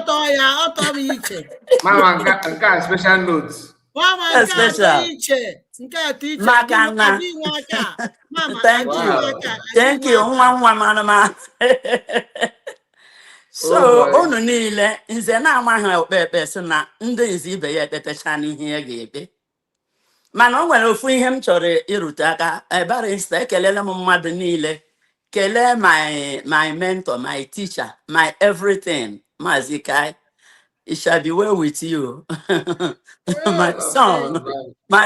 special notes. Mama, special. Makana. Thank you. Thank you. Mama. So, unu niile nze na-amaghị okpekpe si na ndị nze ibe ya ekpepecha n'ihe ya ga-ekpe. Mana o nwere ofu ihe m chọrọ irute aka Barrister ekelele m mmadụ niile kelee my mentor, my teacher, my everything, Maazị Kai. It shall be well with you. My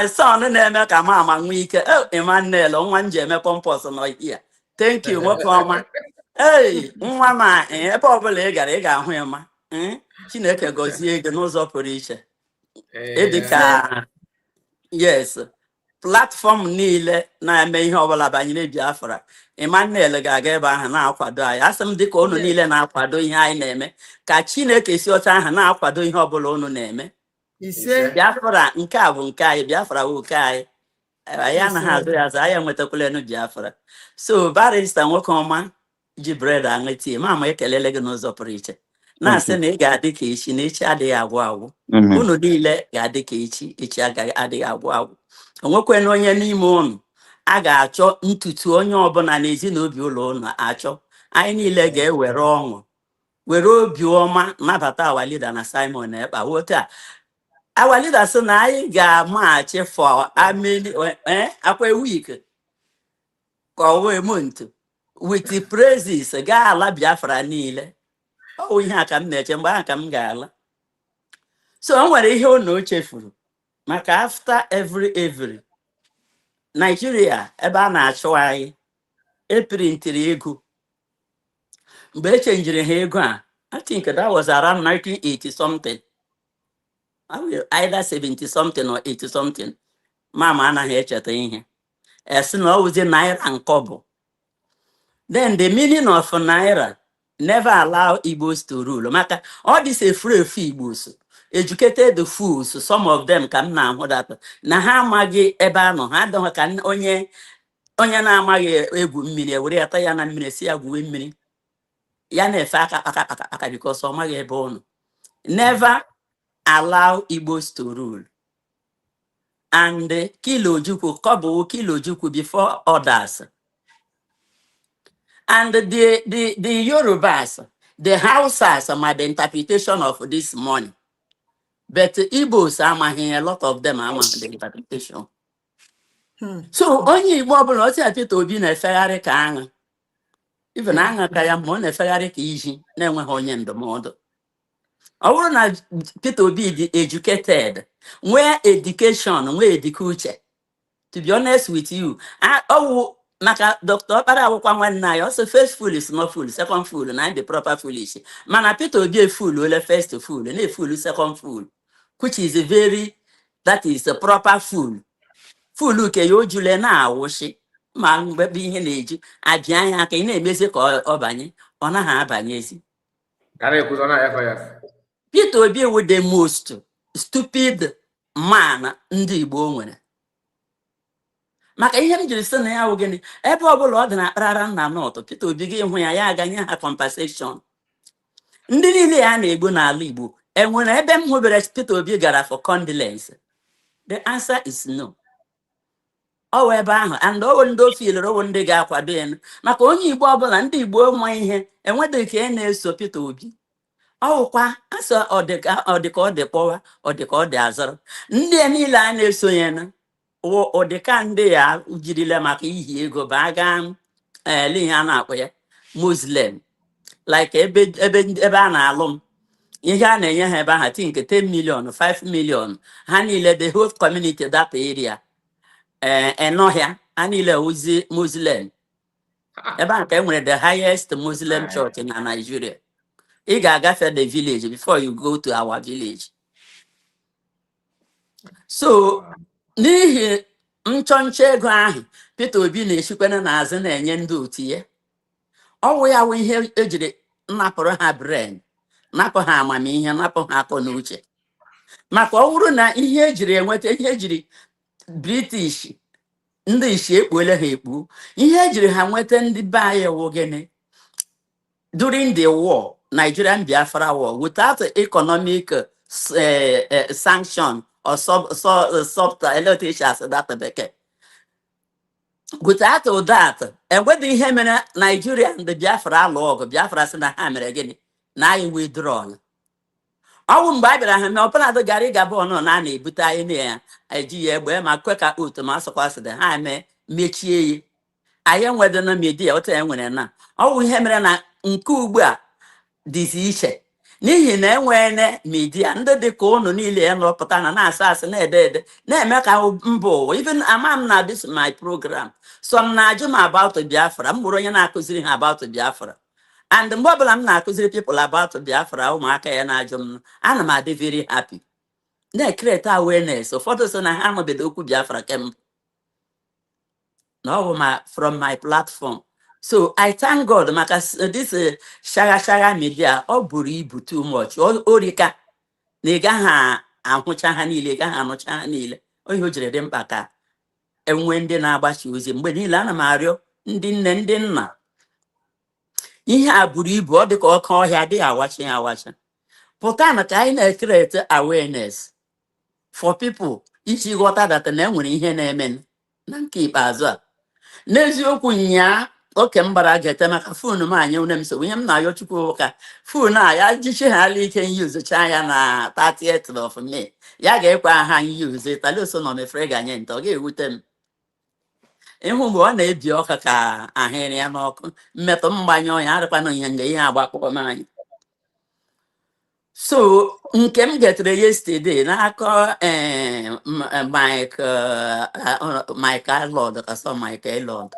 son na-eme ka mama nwee ike. Oh, Emmanuel, nwa m ji eme pọmpọs nọ here. Thank you, nwoke ọma. Hey, nwa ma ebe ọbụla ị gara ị ga-ahụ ya ma. Chineke gọzie gị n'ụzọ pụrụ iche. Edika, yes, platform niile na-eme ihe ọbụla banyere Biafra. Emmanuel ga-aga ebe ahụ na-akwado anyị. Asị m dịka unu niile na-akwado ihe anyị na-eme ka Chineke si otu ahụ na-akwado ihe ọbụla unu na-eme. Biafra nke a bụ nke anyị, Biafra bụ nke anyị. Anyị anaghị azụ ya azụ, anyị enwetakwala Biafra. So Barrister nwoke ọma ji bred aṅụ tii, mama ekelele gị n'ụzọ pụrụ iche na-asị na ị ga-adị ka echi na echi adịghị agwụ agwụ. Unu niile ga-adị ka echi agaghị adịghị agwụ agwụ. Onwekwena onye n'ime unu a ga-achọ ntutu onye ọbụla n'ezinobi ụlọ unu achọ. Anyị niile ga-ewere ọṅụ were obi ọma nabata our leader na Simon Ekpa. Wota our leader sị na anyị ga-amachi for akwa week ka o wee month with the praises gaa ala Biafra niile. Ọ ihe a ka m na-eche mgbe ahụ ka m ga-ala. So o nwere ihe unu chefuru maka after every Nigeria ebe a na-achụ anyị epirintiri ego mgbe echenjiri ha ego a. I think that was around 1980 something, either 70 something or 80 something. Mama anaghị echeta ihe esi na ọ wụzie naira nkọbụ. Then the meaning of naira never allow Igbos to rule. Maka all these free Igbos, educated fools, some of them ka m na-ahụ that na ha amaghị ebe anọ ha adọghị ka onye na-amaghị egwu mmiri were ata ya na mmiri si ya gwuwe mmiri ya na-efe aka because ọ maghị ebe ọ nọ. Never allow Igbos to rule. And Kilojukwu, Kobo Kilojukwu before others. And the Yorubas, the Hausas are the interpretation of this money. But Igbos a lot of them are the interpretation. So only Igbo ọbụla otu Peter Obi na-efegharị ka aṅụ. Even aṅụ ka ya ma ọ na-efegharị ka iji na-enweghị onye ndụmọdụ. Ọ bụrụ na Peter Obi dị educated, nwee education, nwee edukuche. To be honest with you, maka Dr. Okpara awụkwa nwanne anyị also first fool is not fool, second fool na the proper foolish. Mana Peter Obi fool ole first fool na fool second fool, which is a very that is a proper full ke ya ojule na-awụshi ma mgbe bụ ihe na-eju abịa anya aka ị na-emezi ka ọ banye ọ naghị abanyezi. Peter Obi wu the most stupid man ndị Igbo nwere, maka ihe m jiri sị na ya wụ gịnị, ebe ọbụla ọ dị na akparara nna n'ụtụ Peter Obi gị hụ ya ya aganye ha compensation. Ndị niile ya na-egbu n'ala Igbo enwere ebe m hụbere Peter Obi gara for condolence? The answer is no. Ọ wee ebe ahụ and ọwụ ndị ofilere ọwụ ndị ga-akwado ya, maka onye Igbo ọbụla ndị Igbo ma ihe enweghị ka ị na-eso Peter Obi. Ọwụkwa asọ ọ dị ka ọ dị kpọwa ọ dị ka ọ dị azọrọ. Ndị niile a na-esonye na ụdịka ndị ya jirila maka ihi ego ba aga ihe a na-akpọ ya Muslim, like ebe a na-alụ m ihe a na-enye ha ebe ahụ think 10 million 5 million ha niile the whole community that area enohia ha niile ozi Muslim. Ebe ahụ ka enwere the highest Muslim church na Nigeria. Ị ga-agafe the village before you go to our village. So n'ihi nchọnchọ ego ahụ Peter Obi na-eshikwana n'azụ na-enye ndị otu ya. Ọwụ ya wụ ihe ejiri napụrụ ha brain, napụ ha amamihe, napụ ha akọ n'uche. Maka ọ bụrụ na ihe ejiri enweta ihe ejiri British ndị isi ekpuole ha ekpu, ihe ejiri ha nweta ndị be anyị wụ gịnị? During the war, Nigerian Biafra war, without economic sanction or without that, and when the Hemena Nigeria and the Biafra log, Biafra send a hammer again, now you withdraw. I wouldn't buy it. I have no plan to Gary Gabon on Annie, but I in here. I do where my quicker out to Master Class the Hime, Michi. I am whether no media or ten when and now. Oh, we hammer and Nkuba disease. N'ihi na enwene media ndị dị ka unu niile nrọpụta na na-asasị na-ede na-eme ka mbụ even amam na this my program so m na-ajụ m about Biafra. M bụrụ onye na-akụziri ha about Biafra, and mgbe ọbụla m na-akụziri people about Biafra ụmụaka ya na-ajụ m, ana m adị very happy na-create awareness. Ụfọdụ so na ha anụbedo okwu Biafra kemgbe no from my platform. So I thank God maka this shaga media ọ buru ibu too much. Orika na ị gaghị ahụcha ha niile, ị gaghị anụcha ha niile. Ohe o jiri dị mkpa ka enwe ndị na-agbachi ozi mgbe niile. Ana m arịọ ndị nne ndị nna, ihe a buru ibu, ọ dị ka ọka ọhịa dị awachi awacha. Pụta na ka anyị na-create awareness for people iji ghọta that na enwere ihe na-eme na nke ikpeazụ a. N'eziokwu nyaa oke m gbara gete maka fonu m anya une m so onye m na-ayọ Chukwu ka fonu a ya jicheghala ike nyuzocha ya na 30th of May ya ga-ekwe aha nyuze taloso nọ mefere ganye nta ọ ga-ewute m ịhụ mgbe ọ na-ebi ọka ka ahịrị ya n'ọkụ mmetụ mgbanye ọnya arịkwana ihe nga ihe agbakpọ m anyị. So nke m getere yesterday n'aka Mike Lord kasọ Mike Lord,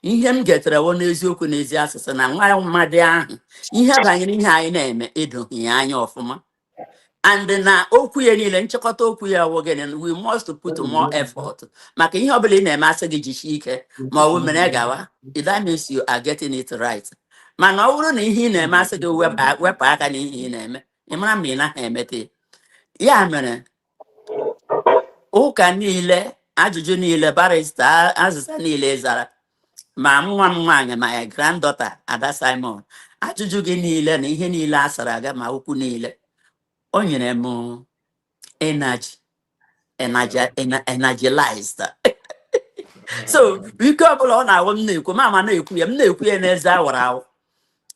ihe m getere wo n'eziokwu n'ezi asụsụ na nwa mmadụ ahụ ihe banyere ihe anyị na-eme edoghị ya anya ọfụma, and na okwu ya niile nchịkọta okwu ya wụ gịnị, we must put more effort. Maka ihe ọbụla ị na-eme asị gị jisie ike ma ọ bụ mere gawa, that means you are getting it right. Mana ọ bụrụ na ihe ị na-eme asị gị wepụ aka n'ihe ị na-eme, ị mara ma ị naghị emete ya. Mere ụka niile, ajụjụ niile, barista azịza niile zara, ma nwa m nwaanyị ma ya granddaughter Ada Simon, ajụjụ gị niile na ihe niile asara aga ma okwu niile, o nyere m energized. So ike ọbụla ọ na-awụ m na-ekwu mama na-ekwu ya, m na-ekwu ya n'eze awara awụ.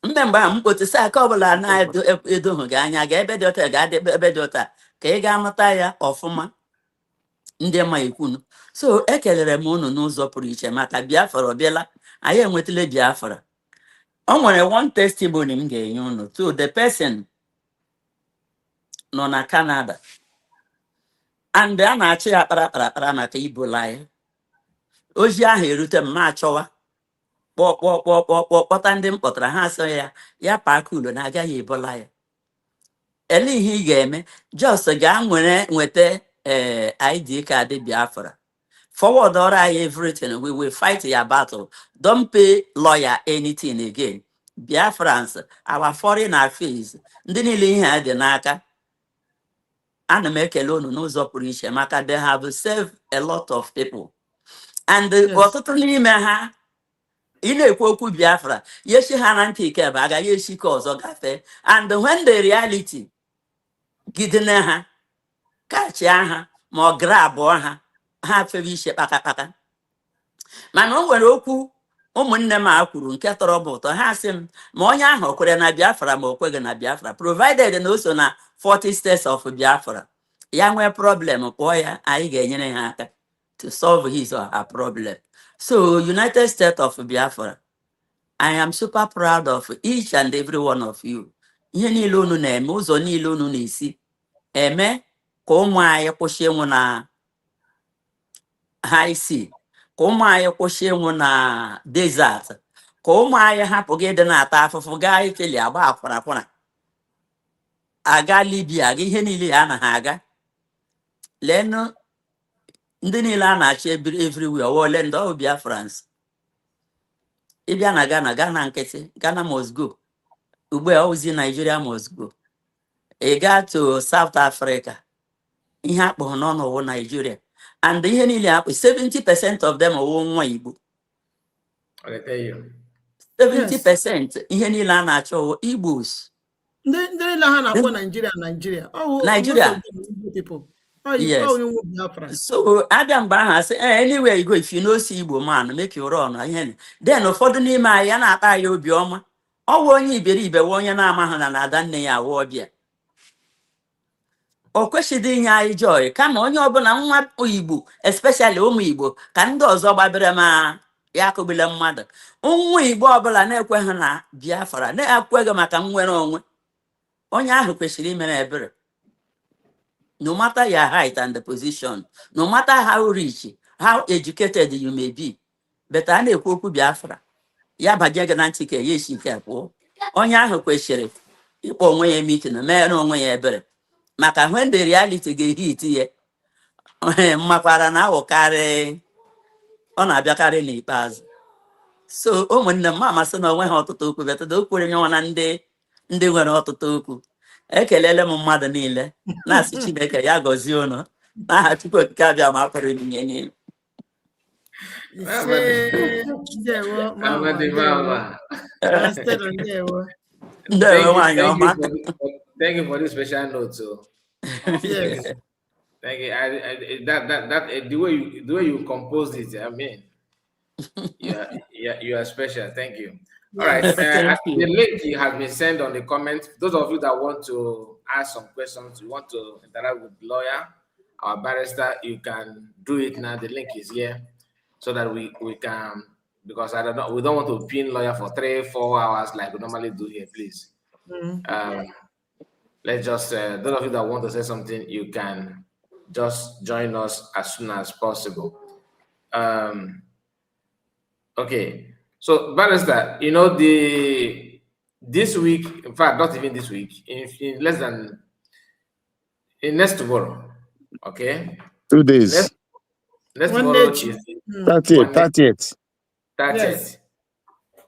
Mgbe mgbe ahụ m kpotisi aka ọbụla na-edoghị gị anya ga ebe dị ọta ga-adị ebe dị ọta ka ị ga-amụta ya ọfụma ndị ma ekwunu. So ekelere m unu n'ụzọ pụrụ iche maka Biafra ọ bịala, anyị enwetala Biafra. O nwere one testimony m ga-enye unu to the person nọ na Canada and a na-achị ya kparakparakpara maka Ibola ya. Ozi ahụ erute m na-achọwa kpọta ndị m kpọtara, ha sị ya paka ulo na agaghị Ebola ya. Ele ihe ị ga-eme, just gaa nweta ID card Biafra. Forward or everything. We will fight your battle. Don't pay lawyer anything again. Biafrans, our foreign affairs, ndị niile ihe a dị n'aka. Ana m ekele unu n'ụzọ pụrụ iche maka they have saved a lot of people. And ọtụtụ n'ime ha ị na-ekwu okwu Biafra yeshi ha na ntị ike bụ agaghị eshi ka ọzọ gafee. And when the reality gidene ha kachia ha ma ọ grab ha ha febe ishe kpakakpaka. Mana o nwere okwu ụmụnne m a kwuru nke tọrọ bụ ụtọ. Ha sị m ma onye ahụ kwere na Biafra ma o kweghị na Biafra, provided na o so na 40 states of Biafra, ya nwee problem kpọọ ya, anyị ga-enyere ha aka to solve his or her problem. So United States of Biafra, I am super proud of each and every one of you. Ihe niile unu na-eme, ụzọ niile unu na-esi eme ka ụmụ anyị kwụsị ịnwụ na high sea, ka ụmụ anyị kwụsị ịnwụ na desert, ka ụmụ anyị hapụ gị dị na-ata afụfụ gaa Italy agba akwara akwara, aga Libya, aga ihe niile a na ha aga. Leenụ ndị niile a na-achị everywhere wole ndị ọbụ Biafrans. Ịbịa na Ghana, Ghana nkịtị, Ghana must go. Ugbu a ozi Nigeria must go. Ị gaa to South Africa, ihe akpọghị n'ọnụ wụ Nigeria. And ihe niile akpụ 70% of them owu nwa Igbo. 70% ihe niile a na-achọ wụ Igbos. Ndị niile ha na-akpọ Nigeria. Nigeria. Yes. So abịa mgbe ahụ asị anywhere you go, if you know see Igbo man, make you run. Then ụfọdụ n'ime anyị ya na-akpa ya obiọma. Ọ wụ onye iberibe wụ onye na-amaghị na ada nne ya awụ ọbịa. O kwesịrị inye anyị joy kama onye ọbụla nwa Igbo, especially ụmụ Igbo, ka ndị ọzọ gbabere ma ya akụgbile mmadụ. Ụmụ Igbo ọbụla na-ekweghị na Biafra, na-ekweghị maka nnwere onwe, onye ahụ kwesịrị imere ebere. No matter your height and the position, no matter how rich, how educated you may be, but a na-ekwu okwu Biafra, ya baje gị na ntị ka ya esi nke pụọ. Onye ahụ kwesịrị ịkpọ onwe ya meeting, mere onwe ya ebere. Maka when the reality ga-ehit ya, mmakwara na awụkarị, ọ na-abịakarị n'ikpeazụ. So ụmụnne m amasị na onwe ha ọtụtụ okwu, betụda okwere nyewa na ndị nwere ọtụtụ okwu. Ekelele m mmadụ niile na-asị Chineke ya gọzie unu n'aha Chukwu okike abịa ma akwara onyinye niile. Thank you for this special note. So yes. Thank you. The way you composed it, I mean, you are special. Thank you. All right. The link has been sent on the comments. Those of you that want to ask some questions, you want to interact with the lawyer, our barrister, you can do it now. The link is here so that we can, because we don't want to pin lawyer for 3-4 hours like we normally do here, please. Let's just, those of you that want to say something, you can just join us as soon as possible. Okay. So, barrister, you know, this week, in fact, not even this week, in next tomorrow, okay? 2 days. Next tomorrow is 30th. Yes.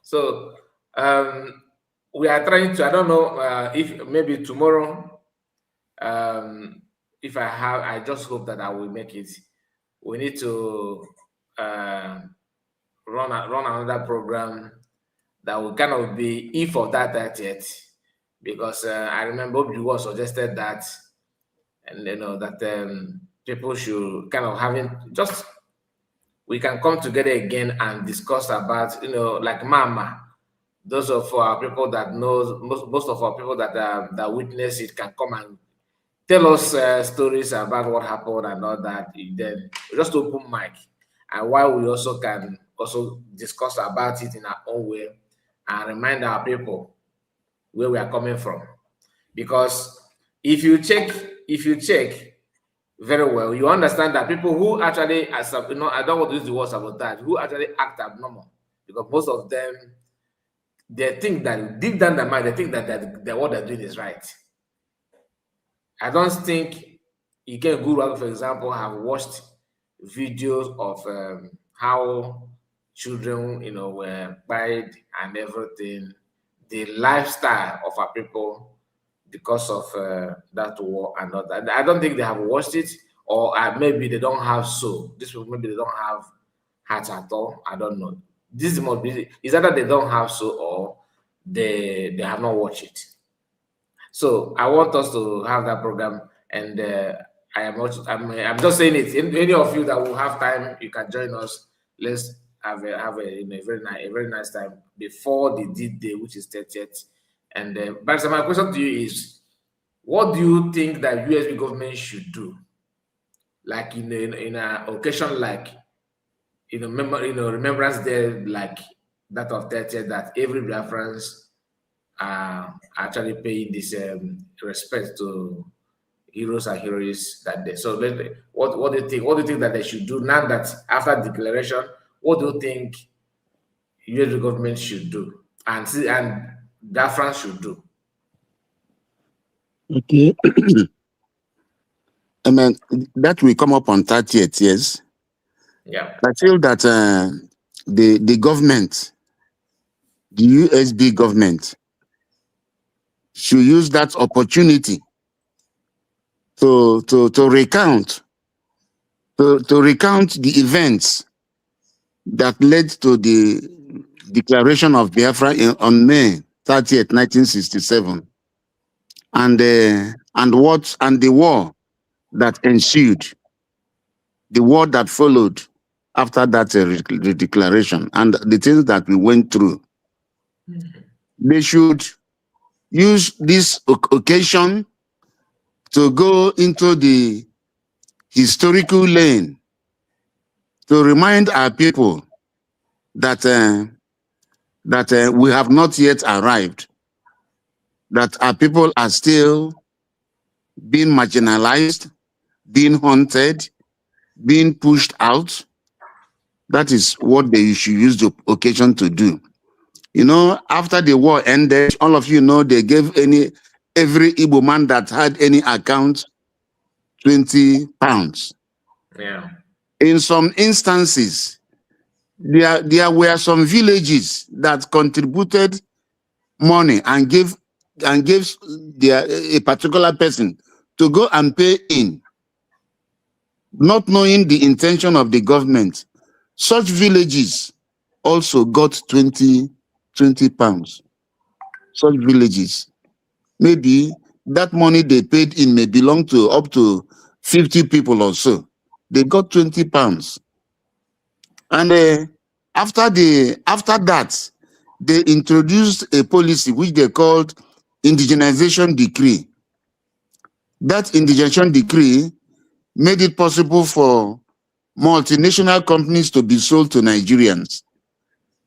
So, we are trying to, I don't know if maybe tomorrow, if I just hope that I will make it. We need to run another program that will kind of be if of that 30th, because I remember Obi suggested that, and you know that people should kind of we can come together again and discuss about, you know, like Mama, those of our people that knows, most of our people that witness it can come and tell us stories about what happened and all that. Then just open mic, and while we also can discuss about it in our own way and remind our people where we are coming from. Because if you check very well, you understand that people who actually, you know, I don't want to use the word sabotage, who actually act abnormal, because most of them, they think that deep down their mind, they think that what they're doing is right. I don't think Ike Guru, for example, have watched videos of how children, were buried and everything, the lifestyle of our people because of that war and all that. I don't think they have watched it, or maybe they don't have soul. This people, maybe they don't have heart at all. I don't know. This must be is either they don't have soul or they have not watched it. So I want us to have that program, and I'm just saying it. Any of you that will have time, you can join us. Let's have a very nice time before the D day, which is 30th. And but so my question to you is, what do you think that USB government should do, like in an occasion like Remembrance Day, like that of 30th, that every Biafrans are actually paying this respect to heroes and heroes that day. So what do you think? What do you think that they should do now that after declaration? What do you think US government should do and Biafrans should do? Okay. I mean, that will come up on 30th, yes. Yeah. I feel that the government, the USB government, should use that opportunity to recount the events that led to the declaration of Biafra on May 30th, 1967, and the war that ensued, the war that followed after that declaration, and the things that we went through. They should use this occasion to go into the historical lane to remind our people that we have not yet arrived, that our people are still being marginalized, being haunted, being pushed out. That is what they should use the occasion to do. After the war ended, all of you know they gave every Igbo man that had any account 20 pounds. Yeah. In some instances, there were some villages that contributed money and gave a particular person to go and pay in, not knowing the intention of the government. Such villages also got 20 pounds. Such villages, maybe that money they paid in may belong to up to 50 people or so. They got 20 pounds. And after that, they introduced a policy which they called indigenization decree. That indigenization decree made it possible for multinational companies to be sold to Nigerians.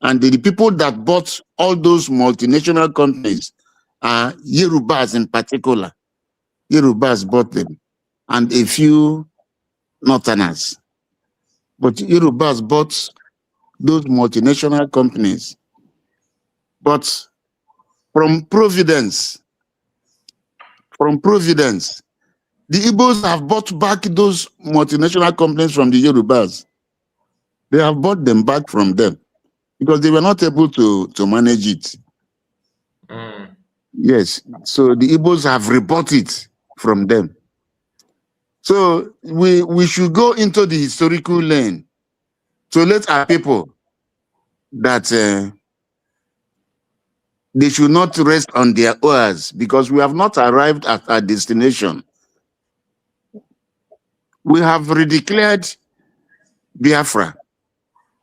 And the people that bought all those multinational companies are Yorubas in particular. Yorubas bought them, and a few Northerners. But Yorubas bought those multinational companies. But from Providence, the Igbos have bought back those multinational companies from the Yorubas. They have bought them back from them because they were not able to manage it. Yes, so the Igbos have rebought it from them. So we should go into the historical lane to let our people that they should not rest on their oars because we have not arrived at our destination. We have redeclared Biafra,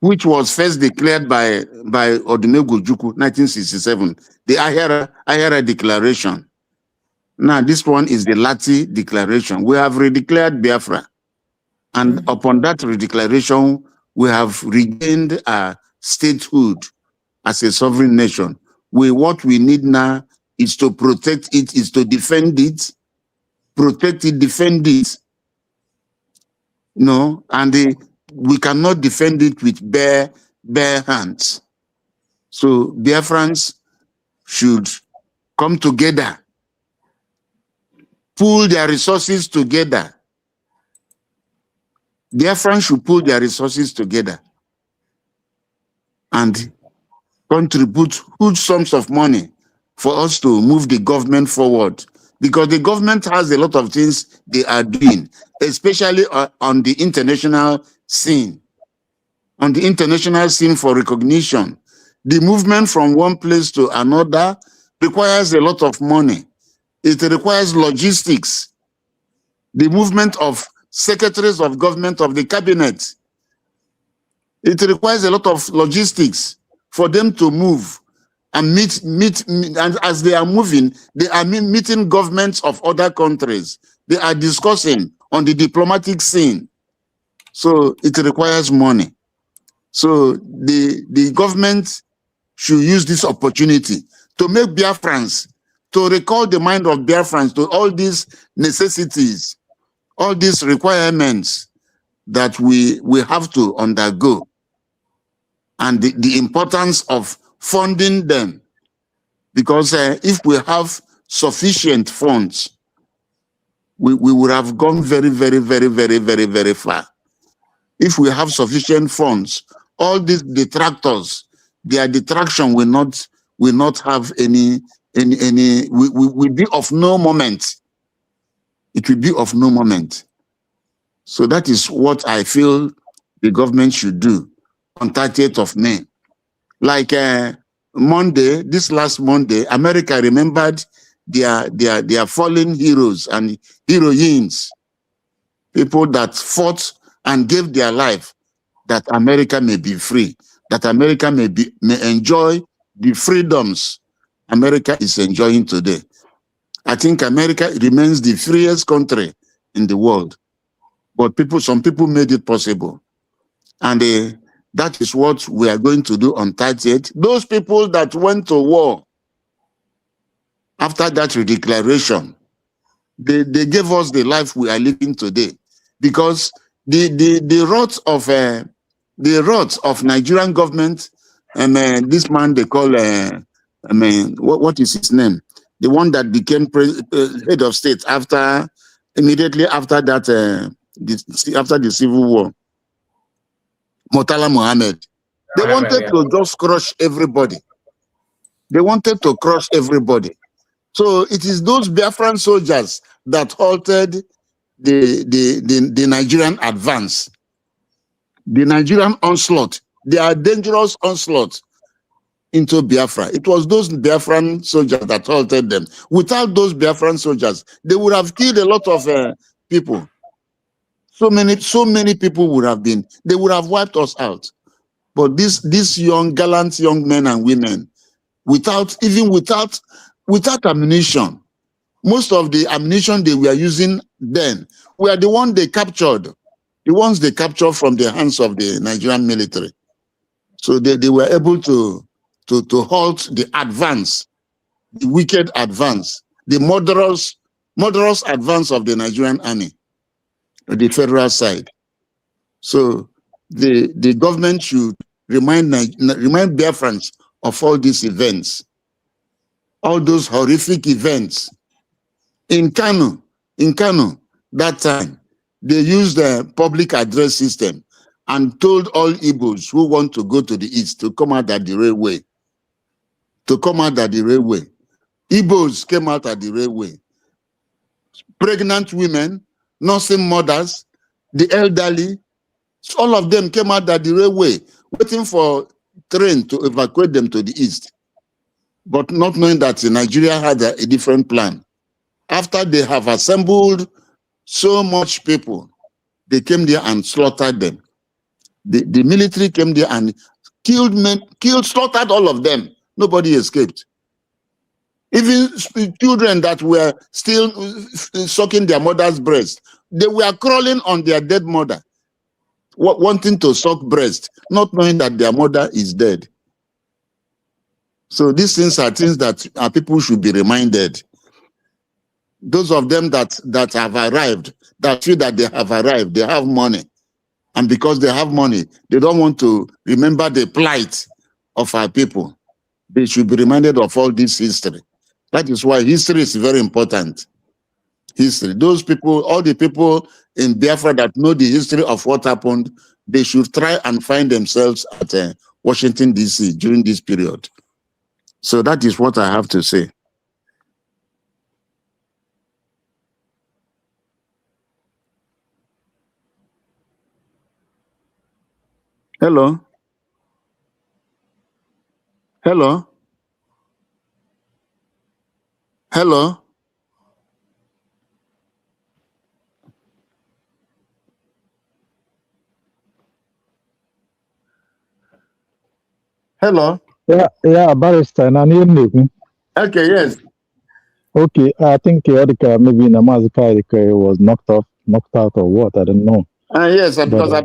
which was first declared by Odumegwu Ojukwu, 1967, the Ahera Declaration. Now, this one is the Lati Declaration. We have redeclared Biafra. And upon that redeclaration, we have regained our statehood as a sovereign nation. What we need now is to protect it, is to defend it, protect it, defend it. No, and we cannot defend it with bare hands. So Biafrans should come together, pool their resources together, Biafrans should pull their resources together and contribute huge sums of money for us to move the government forward. Because the government has a lot of things they are doing, especially on the international scene. On the international scene for recognition. The movement from one place to another requires a lot of money. It requires logistics. The movement of secretaries of government of the cabinet. It requires a lot of logistics for them to move and meet, and as they are moving, they are meeting governments of other countries. They are discussing on the diplomatic scene. So it requires money. So the government should use this opportunity to make Biafrans, to recall the mind of Biafrans to all these necessities, all these requirements that we have to undergo, and the importance of funding them. Because if we have sufficient funds, we would have gone very, very, very, very, very, very far. If we have sufficient funds, all these detractors, their detraction will not have any will be of no moment. It will be of no moment. So that is what I feel the government should do on 30th of May. Like Monday, this last Monday, America remembered their fallen heroes and heroines, people that fought and gave their life that America may be free, that America may enjoy the freedoms America is enjoying today. I think America remains the freest country in the world, but some people made it possible. And that is what we are going to do on 30th. Those people that went to war after that redeclaration, they gave us the life we are living today. Because the wrath of Nigerian government, and this man they call what is his name? The one that became head of state immediately after that after the civil war, Murtala Mohammed. They wanted to just crush everybody. They wanted to crush everybody. So it is those Biafran soldiers that halted the Nigerian advance, the Nigerian onslaught. They are dangerous onslaught into Biafra. It was those Biafran soldiers that halted them. Without those Biafran soldiers, they would have killed a lot of people. So many people would have been. They would have wiped us out. But these young, gallant young men and women, without ammunition, most of the ammunition they were using then were the ones they captured from the hands of the Nigerian military. So they were able to halt the advance, the wicked advance, the murderous advance of the Nigerian army, the federal side. So the government should remind Biafrans of all these events, all those horrific events. In Kano, that time, they used the public address system and told all Igbos who want to go to the east to come out at the railway. Igbos came out at the railway. Pregnant women, nursing mothers, the elderly, all of them came out at the railway, waiting for train to evacuate them to the east, but not knowing that Nigeria had a different plan. After they have assembled so much people, they came there and slaughtered them. The military came there and slaughtered all of them. Nobody escaped. Even children that were still sucking their mother's breast, they were crawling on their dead mother, wanting to suck breast, not knowing that their mother is dead. So these things are things that our people should be reminded. Those of them that have arrived, that feel that they have arrived, they have money. And because they have money, they don't want to remember the plight of our people. They should be reminded of all this history. That is why history is very important. history. Those people, all the people in Biafra that know the history of what happened, they should try and find themselves at Washington, D.C. during this period. So that is what I have to say. Hello? Hello? Hello? Hello? Yeah, barrister. And I'm Okay, yes. okay, I think maybe Namazika was knocked out or what? I don't know. Yes, But because I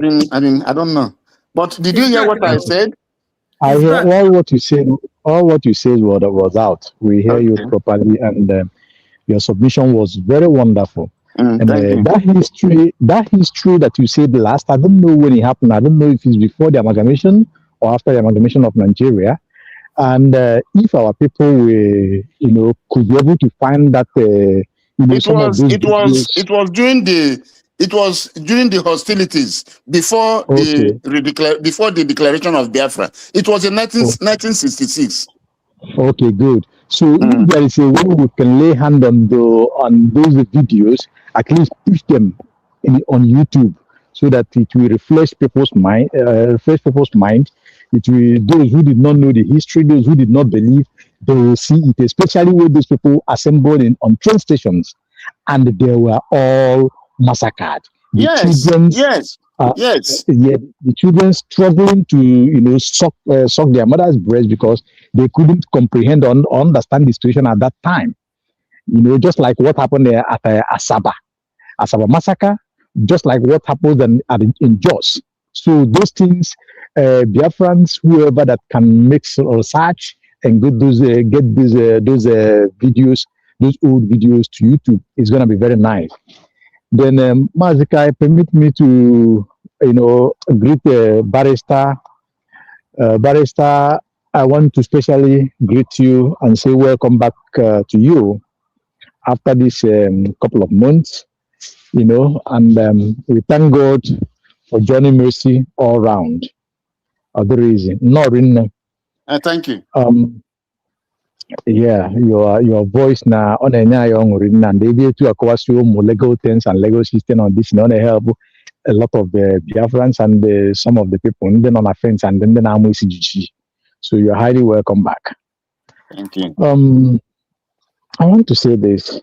don't know. But did you hear what I said? I hear all what you said. All what you said was out. We hear you Okay. properly, and your submission was very wonderful. And Thank you. that history that you said last, I don't know when it happened. I don't know if it's before the amalgamation or after the amalgamation of Nigeria. And if our people were, could be able to find that, some of those videos. It was during the hostilities before Okay. the declaration of Biafra. It was in 1966. Okay, good. So if there is a way we can lay hand on those videos, at least push them on YouTube, so that it will refresh people's mind. It will, those who did not know the history, those who did not believe, they will see it. Especially when those people assembled on train stations, and they were all massacred. The children. Yes. Yeah, the children struggling to suck their mother's breast because they couldn't comprehend or understand the situation at that time. Just like what happened there at Asaba massacre, just like what happened in Jos. So those things, Biafrans, whoever that can make research and get those videos, those old videos to YouTube, is gonna be very nice. Then, Mazikai, permit me to, greet Barrister. Barrister, I want to specially greet you and say welcome back to you after this couple of months, and we thank God for Johnny Mercy all round. Thank you. Yeah, your voice now on a and they be to acquire more legal things and legal system on this on help a lot of the Biafrans and some of the people and then on a fence and then I'm with CGG. So you're highly welcome back. Thank you. I want to say this.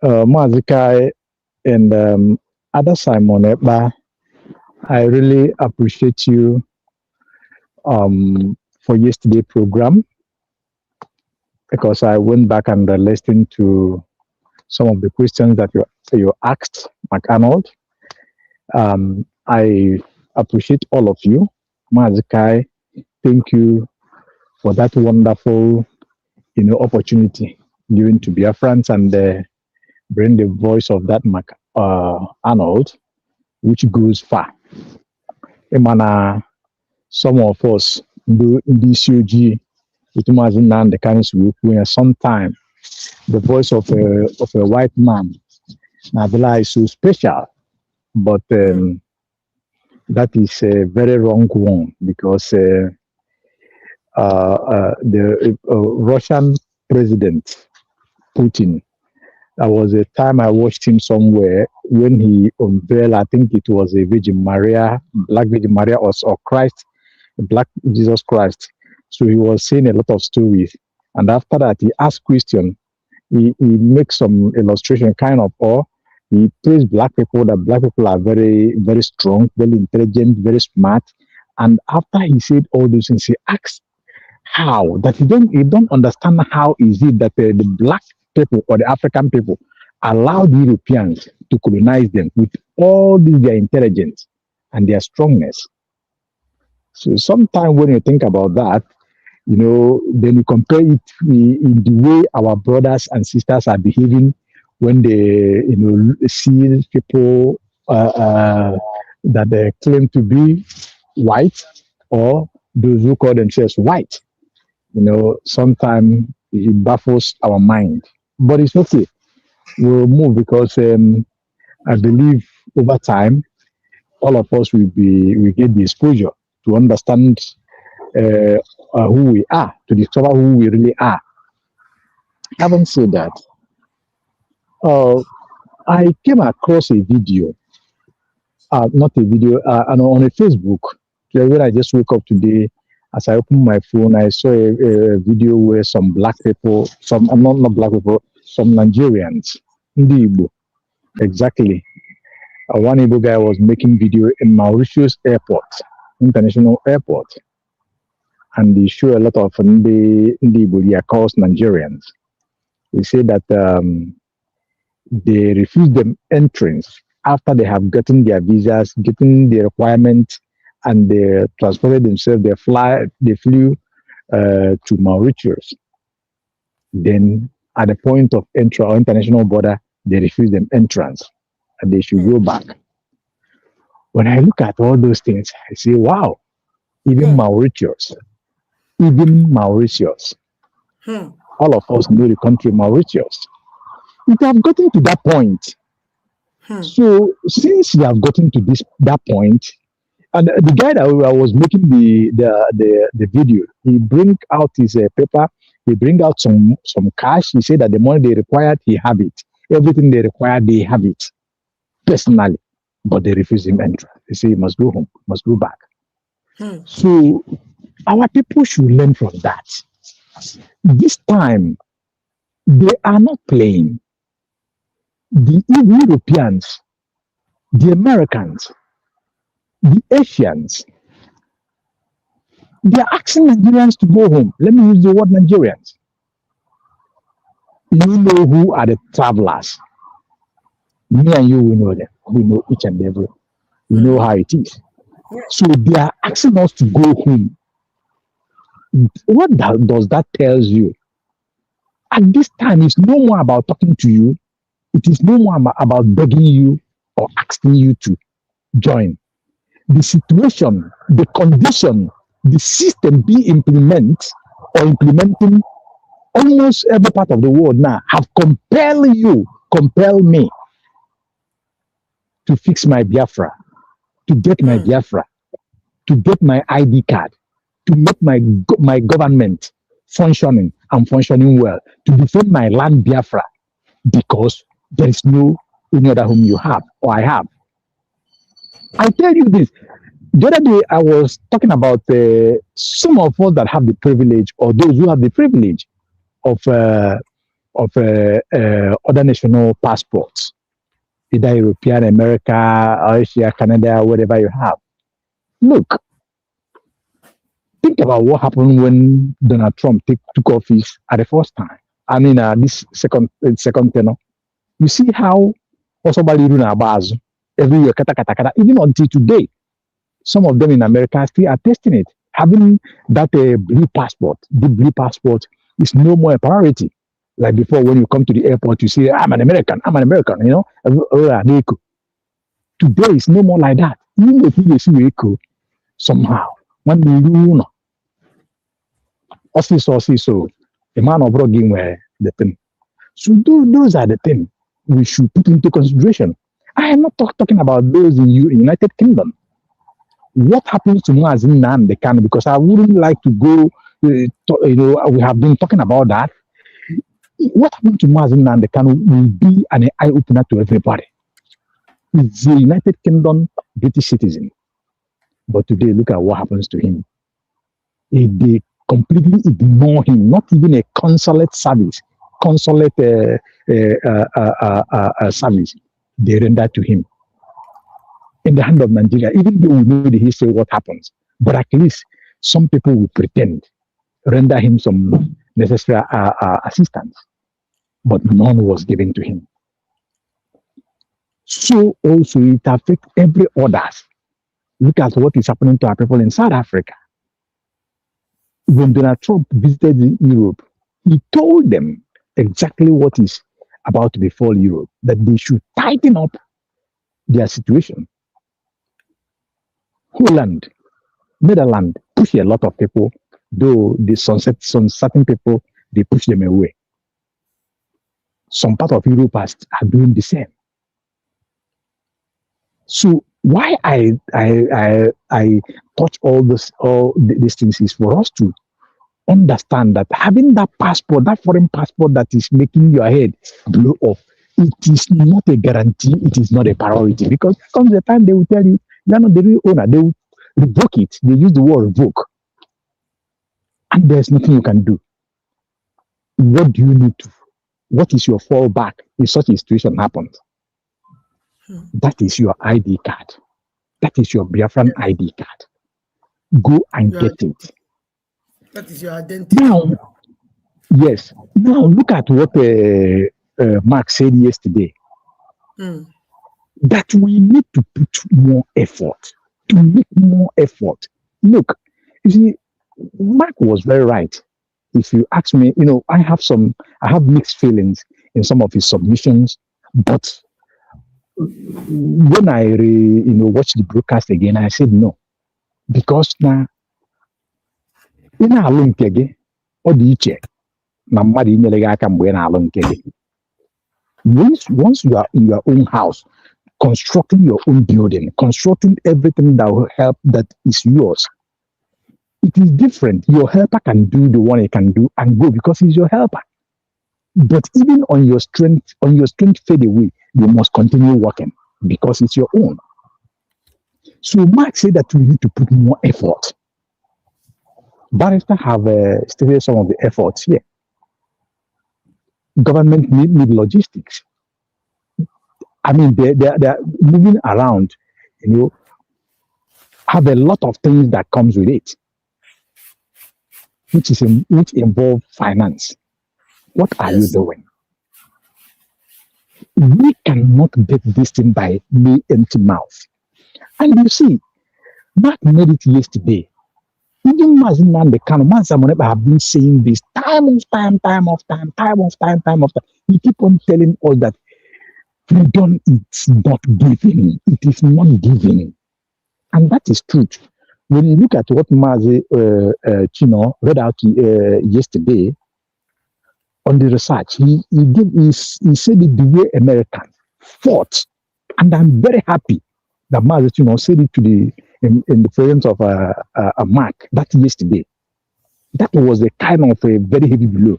Mazikai and Ada Simon Eba, I really appreciate you for yesterday program, because I went back and listened to some of the questions that you asked McArnold. I appreciate all of you. Mazikai, thank you for that wonderful, opportunity given to Biafrans and bring the voice of that Arnold, which goes far. Imana, some of us do in this UG, it was in the kinds of sometimes the voice of a white man, Nabila, is so special, but that is a very wrong one, because the Russian president Putin, there was a time I watched him somewhere when he unveiled, I think it was a Virgin Maria, Black Virgin Maria or Christ, Black Jesus Christ. So he was saying a lot of stories. And after that, he asked question. He makes some illustration kind of, or he praised black people, that black people are very, very strong, very intelligent, very smart. And after he said all those things, he asked how, that you don't understand how is it that the black people or the African people allowed the Europeans to colonize them with all their intelligence and their strongness. So sometimes when you think about that, then you compare it in the way our brothers and sisters are behaving when they, see people that they claim to be white, or those who call themselves white. Sometimes it baffles our mind, but it's okay. we'll move because I believe over time, all of us we get the exposure to understand who we are, to discover who we really are. Having said that, uh, I came across a video, not a video, and on a Facebook. When I just woke up today, as I opened my phone, I saw a video where some black people, some not black people, some Nigerians, Ndi Igbo, exactly. One Igbo guy was making video in Mauritius Airport, international airport, and they show a lot of Ndi Igbo, they are called Nigerians. They say that they refuse them entrance after they have gotten their visas, getting the requirements, and they transported themselves. They flew to Mauritius. Then, at the point of entry or international border, they refuse them entrance, and they should go back. When I look at all those things, I say, "Wow! Even Mauritius, all of us know the country Mauritius. It have gotten to that point. So since you have gotten to that point, and the guy that I was making the video, he bring out his paper, he bring out some cash. He said that the money they required, he have it. Everything they required, they have it personally, but they refuse him entry. They say he must go home, must go back. So our people should learn from that. This time, they are not playing. The Europeans, the Americans, the Asians, they are asking Nigerians to go home. Let me use the word Nigerians. You know who are the travelers. Me and you, we know them. We know each and every. We know how it is. So they are asking us to go home. What does that tell you? At this time, it's no more about talking to you. It is no more about begging you or asking you to join. The situation, the condition, the system being implementing almost every part of the world now have compelled me to fix my Biafra, to get my Biafra, to get my ID card, to make my government functioning and functioning well, to defend my land Biafra, because there is no any other home you have or I have. I tell you this. The other day, I was talking about some of us that have the privilege, or those who have the privilege of other national passports, either European, America, Asia, Canada, whatever you have. Look, think about what happened when Donald Trump took office at the first time. I mean, this second tenure. You see how also every year, even until today, some of them in America still are testing it. Having that blue passport, the blue passport is no more a priority. Like before, when you come to the airport, you say, I'm an American, you know. Today, it's no more like that. Even if you see Echo, somehow, when you know, also, a man of game where the thing. So those are the things we should put into consideration. I am not talking about those in United Kingdom. What happens to Mazin Nnamdi Kanu? Because I wouldn't like to go, we have been talking about that. What happened to Mazin Nnamdi Kanu will be an eye-opener to everybody. He's a United Kingdom British citizen. But today, look at what happens to him. They completely ignore him, not even a consulate service, service, they render to him. In the hand of Nigeria, even though we know the history of what happens, but at least some people will pretend, render him some necessary assistance, but none was given to him. So also it affects every others. Look at what is happening to our people in South Africa. When Donald Trump visited Europe, he told them exactly what is about to befall Europe, that they should tighten up their situation. Holland, Netherlands push a lot of people, though some certain people, they push them away. Some part of Europe are doing the same. So why I touch all these things is for us to understand that having that passport, that foreign passport that is making your head blow off, it is not a guarantee, it is not a priority. Because comes the time they will tell you, you're not the real owner, they will revoke it. They use the word revoke. And there's nothing you can do. What do you need to? What is your fallback if such a situation happens? That is your ID card. That is your Biafran ID card. Go and get it. That is your identity. Now, yes. Now look at what Mark said yesterday. That we need to put more effort, to make more effort. Look, you see, Mark was very right. If you ask me, I have mixed feelings in some of his submissions, but when I watched the broadcast again, I said no, because now in alụ nke gị ọ dị iche na mmadụ inyere gị aka mgbe ị na-alụ nke gị. Once you are in your own house, constructing your own building, constructing everything that will help that is yours, it is different. Your helper can do the one he can do and go because he's your helper. But even on your strength fade away, you must continue working because it's your own. So Mark said that we need to put more effort. Barrister have stated some of the efforts here. Government need logistics. I mean, they're moving around, have a lot of things that comes with it, which involve finance. What are you doing? We cannot get this thing by the empty mouth. And you see, Mark made it yesterday. Even Mazinan the Kano, have been saying this time. He keep on telling us that freedom is not giving. It is not giving. And that is truth. When you look at what Mazi Chino read out yesterday on the research, he said it the way Americans fought. And I'm very happy that Mazi Chino said it in the presence of a Mark that yesterday. That was a kind of a very heavy blow.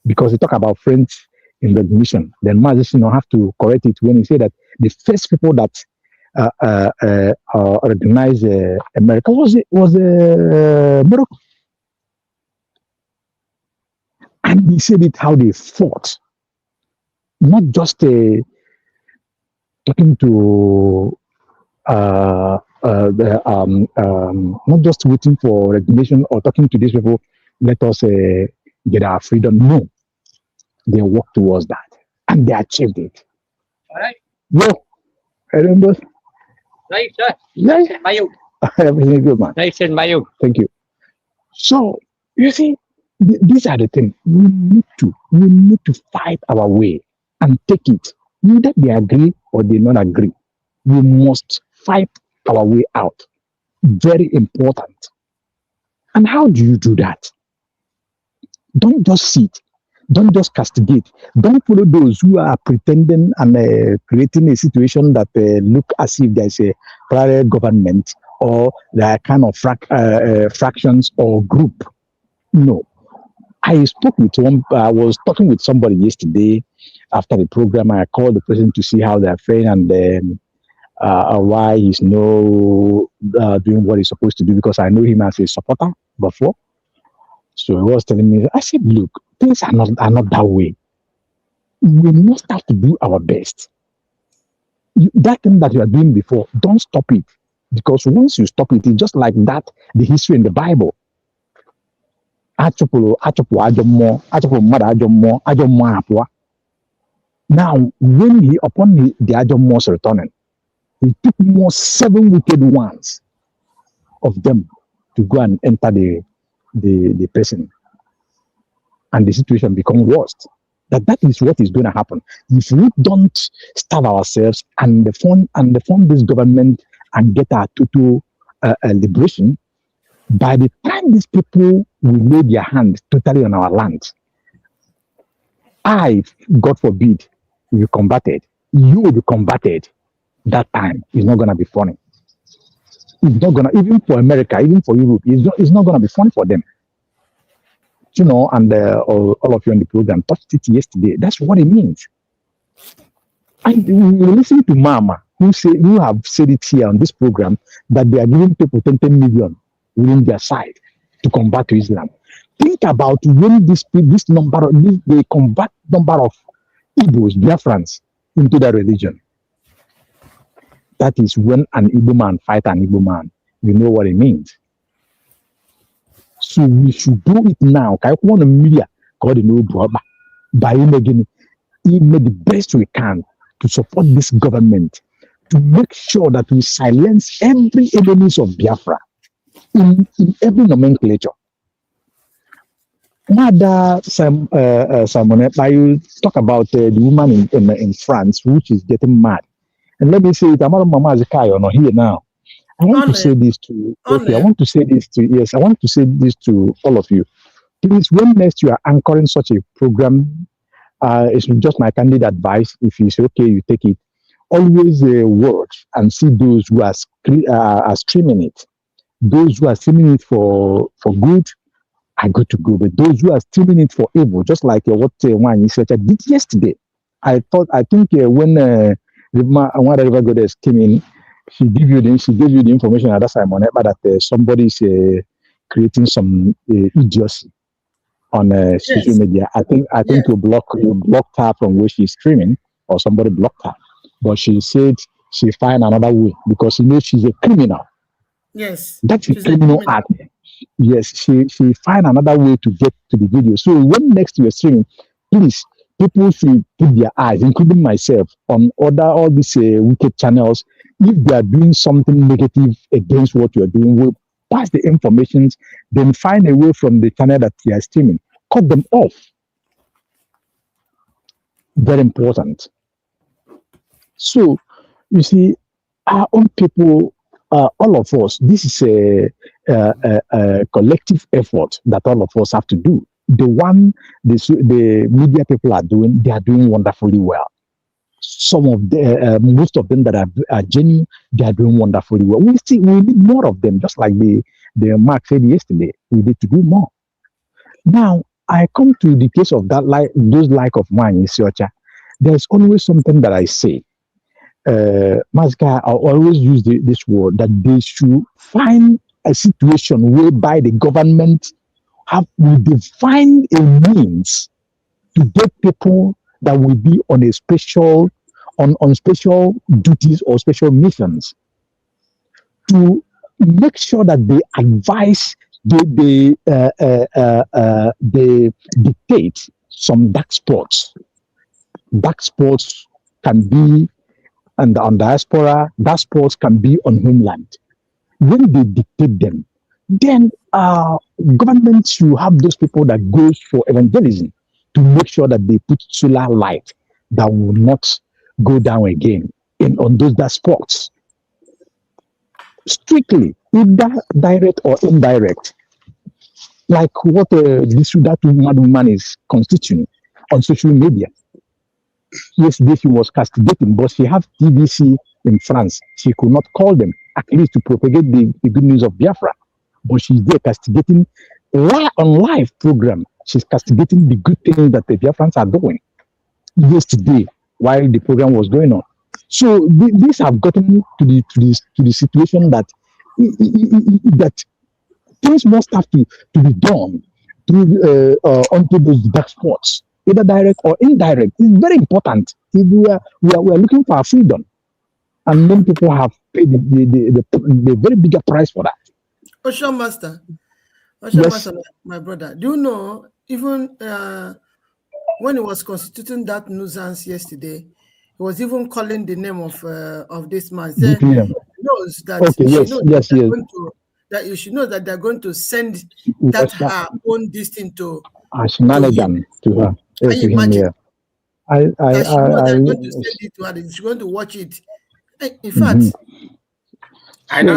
Because he talked about French in recognition. Then Mazi Chino have to correct it when he said that the first people that recognized America was Morocco. And he said it how they fought. Not just talking to not just waiting for recognition or talking to these people, let us get our freedom. No, they worked towards that and they achieved it. All right. Yo, I remember. Nice, sir. Nice. Everything good, man. Nice and Mayu. Thank you. So you see, these are the things we need to fight our way and take it. Either they agree or they not agree. We must fight our way out. Very important. And how do you do that? Don't just sit. Don't just castigate. Don't follow those who are pretending and creating a situation that look as if there's a parallel government or there are kind of fractions or group. No. I was talking with somebody yesterday after the program. I called the president to see how they're faring and then why he's doing what he's supposed to do, because I know him as a supporter before. So he was telling me, I said, look, things are not that way. We must have to do our best. That thing that you are doing before, don't stop it. Because once you stop it, it's just like that, the history in the Bible. Now, when upon the Ajomos returning, he took more 7 wicked ones of them to go and enter the prison, and the situation become worse. That is what is going to happen if we don't starve ourselves and form this government and get our total liberation. By the time these people will lay their hand totally on our land, God forbid, will be converted, you will be converted. That time is not gonna be funny. It's not gonna, even for America, even for Europe, it's not gonna be funny for them. You know, and all of you on the program touched it yesterday. That's what it means. And we listen to Mama, who have said it here on this program, that they are giving people 10 million within their side to convert to Islam. Think about when the convert number of Igbos, Biafrans, into their religion. That is when an Igbo man fight an Igbo man. You know what it means. So we should do it now. I want to media called the by making the best we can to support this government, to make sure that we silence every enemies of Biafra in every nomenclature. Mother Simon, you talk about the woman in France, which is getting mad. And let me say it, I'm not Mama Zakayo, not here now. I want to say this to I want to say this to all of you. Please, when next you are anchoring such a program, it's just my candid advice. If you say okay, you take it. Always watch and see those who are streaming it. Those who are streaming it for good are good to go. But those who are streaming it for evil, just like what one researcher did yesterday. I think when the River Goddess came in, she gave you the information at that time on it, but that somebody is creating some idiocy on social media. I think you blocked her from where she's streaming, or somebody blocked her. But she said she find another way because she knows she's a criminal. Yes. That's a criminal act. Yes, she find another way to get to the video. So when next you're streaming, please, people should put their eyes, including myself, on all these wicked channels. If they are doing something negative against what you're doing, we'll pass the information, then find a way from the channel that you are streaming. Cut them off. Very important. So, you see, our own people, all of us, this is a collective effort that all of us have to do. The media people are doing, they are doing wonderfully well. Some of most of them that are genuine, they are doing wonderfully well. We need more of them, just like the Mark said yesterday. We need to do more. Now, I come to the case of that those of mine in Siocha. There's always something that I say. Mazka, I always use this word, that they should find a situation whereby the government will define a means to get people that will be on special duties or special missions, to make sure that they advise, they dictate some dark spots. Dark spots can be on diaspora, dark spots can be on homeland. When they dictate them, then government should have those people that goes for evangelism to make sure that they put solar light that will not go down again on those dark spots. Strictly, either direct or indirect, like what that woman is constituting on social media. Yesterday she was castigating, but she has TVC in France. She could not call them, at least to propagate the good news of Biafra. But she's there castigating on live program. She's castigating the good things that the Biafrans are doing yesterday while the program was going on. So these have gotten to the situation that that things must have to be done through onto those dark spots, either direct or indirect. It's very important. If we are looking for our freedom, and many people have paid the very bigger price for that. Ocean Master, my brother, do you know, even when he was constituting that nuisance yesterday, he was even calling the name of this man. He knows that she knows that they're going to send that her own distance to shenanigan to her. Can you imagine? They're going to send it to her. She's going to watch it. In fact, I know.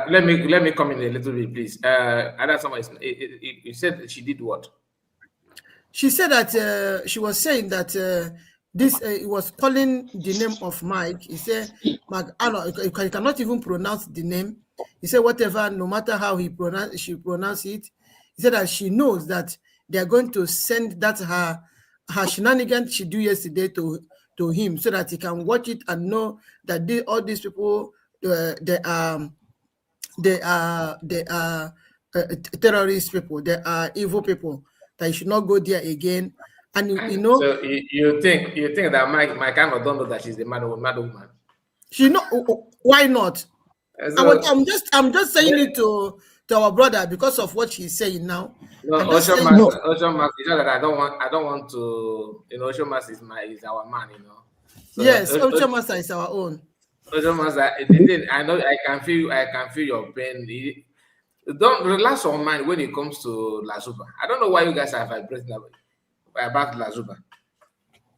Let me come in a little bit, please. I know someone. You said she did what? she said that she was saying that this it was calling the name of Mike. He said, you cannot even pronounce the name. He said, whatever, no matter how she pronounce it, he said that she knows that they are going to send that her shenanigans she do yesterday to him, so that he can watch it and know that all these people they are terrorist people, they are evil people, that you should not go there again. And you know, so you think that my kind of don't know that she's the mad woman? she know why not? So, I'm just saying it to our brother because of what she's saying now. no, Ocean Max is not that I don't want to, Ocean Max is our man, So yes, Ocean Master is our own. Ocean Max, the thing, I know I can feel your pain. Don't relax your mind when it comes to Lazuba. I don't know why you guys are vibrating about Lazuba.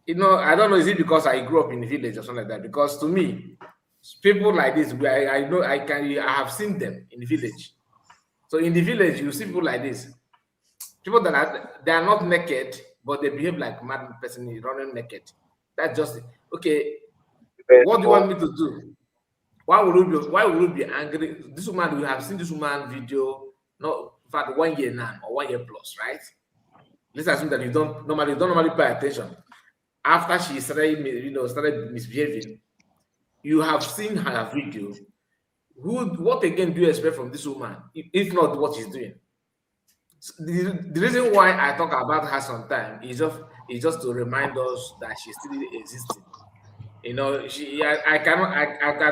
I don't know, is it because I grew up in the village or something like that? Because to me, people like this, I have seen them in the village. So in the village, you see people like this. People they are not naked, but they behave like mad person running naked. That's just it. Okay. What do you want me to do? Why would you be angry? This woman, we have seen this woman video, no, in fact, 1 year now or 1 year plus, right? Let's assume that you don't normally pay attention. After she started misbehaving, you have seen her video. What again do you expect from this woman, if not what she's doing? So the reason why I talk about her sometimes is just to remind us that she's still existing. I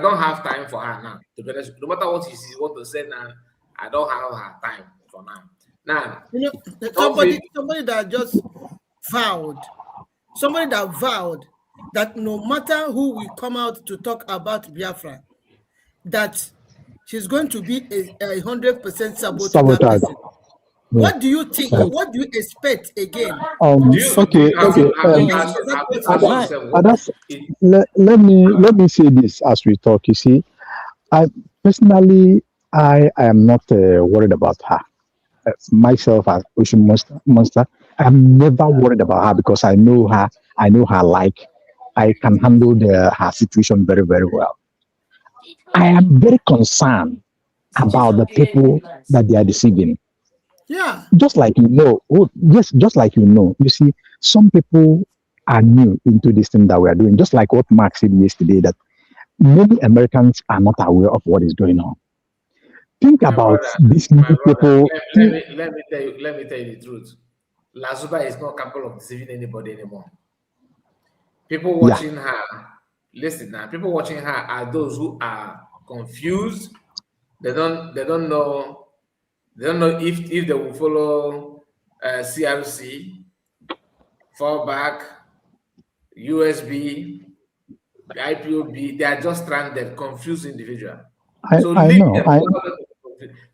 don't have time for her now. To be honest, no matter what she want to say now, I don't have her time for now. Now, somebody that just vowed, that no matter who will come out to talk about Biafra, that she's going to be 100% sabotage. What do you think? What do you expect again? Let me say this as we talk. You see, I personally am not worried about her. Myself as Ocean Monster, I'm never worried about her because I know her. I know her like. I can handle her situation very, very well. I am very concerned about the people that they are deceiving. Yeah. Just like just like you see, some people are new into this thing that we are doing. Just like what Mark said yesterday, that many Americans are not aware of what is going on. Think about these people. Let me tell you the truth. Lazuba is not capable of deceiving anybody anymore. People watching her, listen now, people watching her are those who are confused. They don't know if they will follow CRC, fallback, USB, IPOB. They are just stranded, confused individual.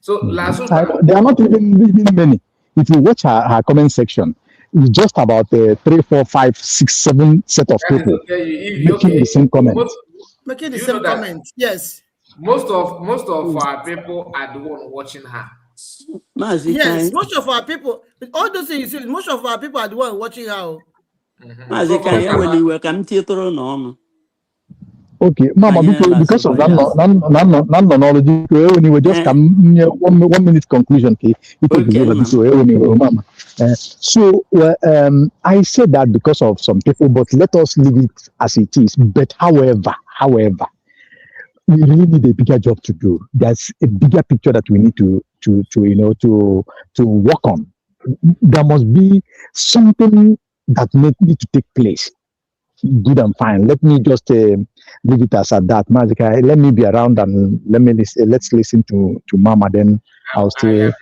So Lazuba, they are not even many. If you watch her comment section, it's just about 3, 4, 5, 6, 7 set of people making the same comments. Making the same comments, yes. Most of our people are the one watching her. Yes, most of our people, all those things, most of our people are the one watching her. Okay, Mama, because of that knowledge, when you were just come 1 minute conclusion, Mama. So I said that because of some people, but let us leave it as it is. But however, we really need a bigger job to do. There's a bigger picture that we need to work on. There must be something that need to take place. Good and fine. Let me just leave it as at that. Mazika, let me be around and let's listen to Mama. Then I'll stay. I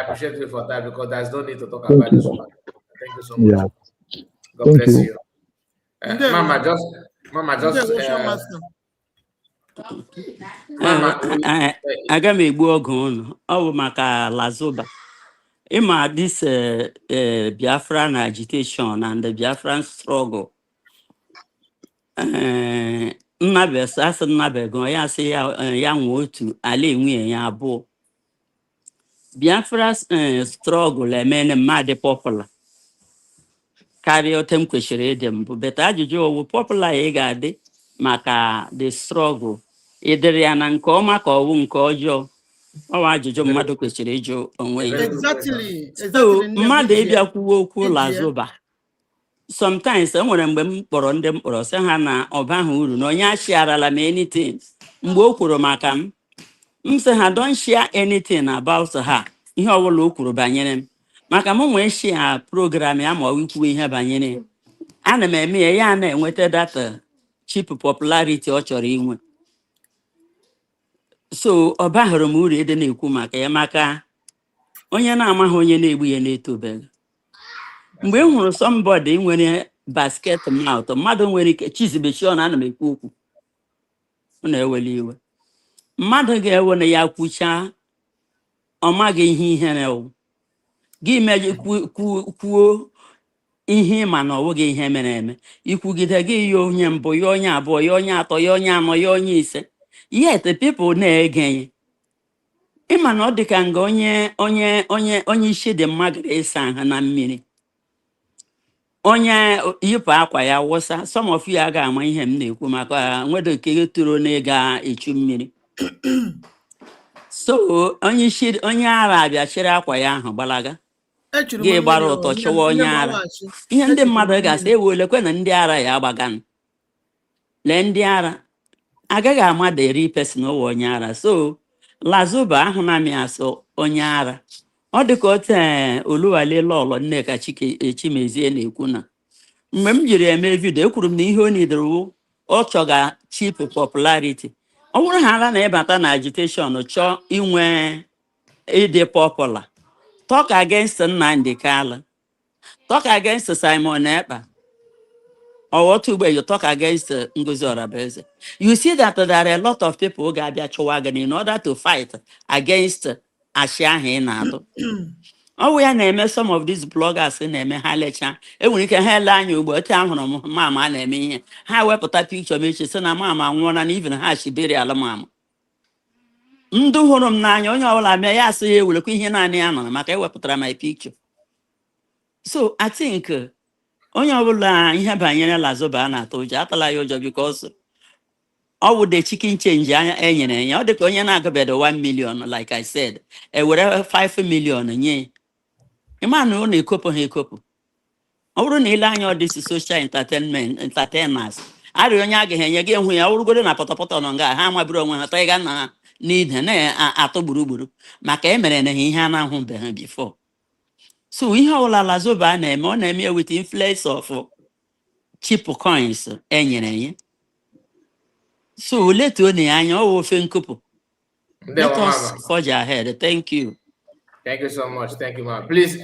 appreciate you for that because there's no need to talk about this one. Thank you so much. Yeah. God bless you. Mama, just aga m egbu oge unu ọ bụ maka Lazuba ịma this Biafran agitation and the Biafran struggle nnabego ya sị ya nwe otu ala enwe ya abụọ Biafra struggle emene mmadụ popular karịa otu m kwesịrị ịdị mbụ. Beta ajụjụ owu popular ị ga-adị maka the struggle ịdịrị ya na nke ọma ka ọwụ nke ọjọọ. Ọwa ajụjụ mmadụ kwesịrị ịjụ onwe ya. Exactly. So mmadụ ịbịa kwuwe okwu Lazuba, sometimes enwere mgbe m kpọrọ ndị m kpọrọ sị ha na ọba ahụ uru na onye ashiarala m anything. Mgbe o kwuru maka m sị ha don't share anything about ha, ihe ọbụla o kwuru banyere m, maka m nwee share program ya ma ọ ikwu ihe banyere ya, ana m eme ya ya na-enweta data cheap popularity ọ chọrọ inwe. So ọ bahụrụ m uru ịdị na-ekwu maka ya, maka onye na-amaghị onye na-egbu ya na-etobeghị. Mgbe m hụrụ somebody nwere basket mouth, mmadụ nwere ike chizibechion, ana m ekwu okwu, ọ na-eweli iwe. Mmadụ ga-ewe na ya kwuchaa ọ maghị ihe ihere gị meji kwuo ihe ma na ọwụghị ihe mere eme, ikwugide gị ya onye mbụ, ya onye abụọ, ya onye atọ, ya onye anọ, ya onye ise, yet people na-ege ya. Ịma na ọ dị ka nga onye isi dị mma gara ịsa ha na mmiri, onye yipụ akwa ya wụsa. Some of you aga ama ihe m na-ekwu maka nwedo ke toro n'ịga echu mmiri. So onye ara abịa chịrị akwa ya ahụ gbalaga, gị gbara ụtọ chụwa onye ara. Ihe ndị mmadụ ga-asị ewelekwe na ndị ara ya agbaganụ. Lee ndị ara agaghị ama the real person ụwa onye ara. So Lazuba ahụ na amị asụ onye ara. Ọ dị ka otu Oluwale Lọlọ Nneka Chimezie na-ekwu na mgbe m jiri eme vidio ekwuru m na ihe o nidere ọ chọga cheap popularity. Ọ bụrụ ha ala na ịbata na agitation chọọ inwe ịdị popular, talk against Nnamdi Kanu, talk against Simon Ekpa, or what you talk against Ngozi Orabeze. You see that there are a lot of people who ga-abịa chụwa gị in order to fight against Ashiahi na-atụ. Ọ ya na-eme some of these bloggers na-eme ha lecha, enwere ike ha ele anya ugbo otu ahụrụ m mama a na-eme ihe, ha wepụta pikchọ mechi sị na mama nwụọla na even ha chibiri ala mama. Ndụ hụrụ m n'anya onye ọbụla mee ya asị ya ewelekwa ihe naanị ya nọrọ maka ewepụtara my picture. So I think onye ọbụla ihe banyere Lazuba a na-atụ ụjọ, atala ya ụjọ, because ọ wụ the chicken change anya enyere enye. Ọ dị ka onye na-agụbedo 1 million, like I said, ewere 5 million nye ịma na ọ na-ekopụ ha ekopụ. Ọ bụrụ na ile anya ọdịsi social entertainers arịa onye agaghị enye gị hụ ya, ọrụgodo na pọtọpọtọ nọ nga ha amabiri onwe ha tọịga na n'ide na-atụ gburugburu maka emere na ihe a na-ahụbeghị before. So ihe ọbụla Lazuba na-eme, ọ na-eme ya with influence of cheap coins enyere enye. So letuo na anya ọ ofe nkụpụ. Let us forge ahead. Thank you. Thank you so much. Thank you, ma'am. Please,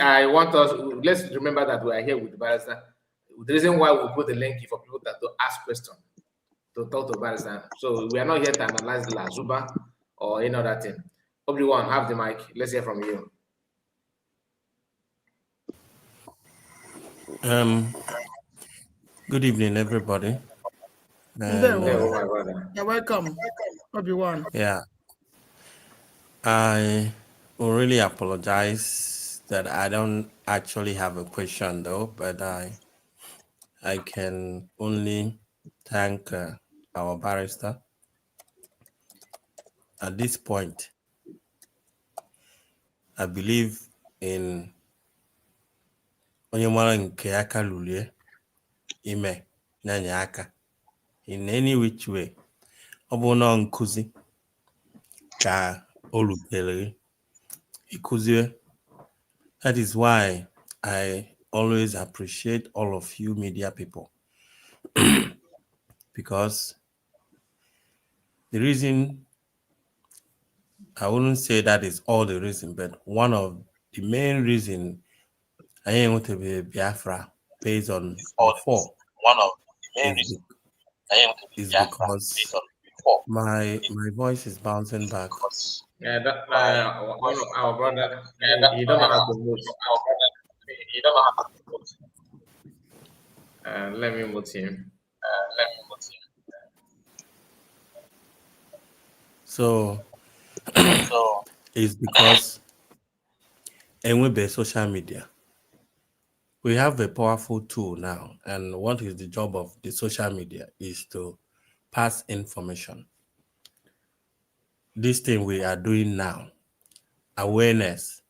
let's remember that we are here with the barrister. The reason why we put the link for people that to ask questions, to talk to barrister. So we are not here to analyze Lazuba or any other thing. Everyone, have the mic. Let's hear from you. Good evening, everybody. You're welcome, everyone. Yeah. I will really apologize that I don't actually have a question though, but I can only thank our barrister. At this point, I believe in Onyemara nke aka lulie ime nyanya aka in any which way. Ọ bụ na nkuzi ka o rutere ikuzie. That is why I always appreciate all of you media people because the reason, I wouldn't say that is all the reason, but one of the main reason I am going to be Biafra based on before is because my voice is bouncing back. Yeah, one of our brother, he don't know how to mute. Let me mute him. So it's because and we be social media. we have a powerful tool now, and what is the job of the social media is to pass information. This thing we are doing now, awareness.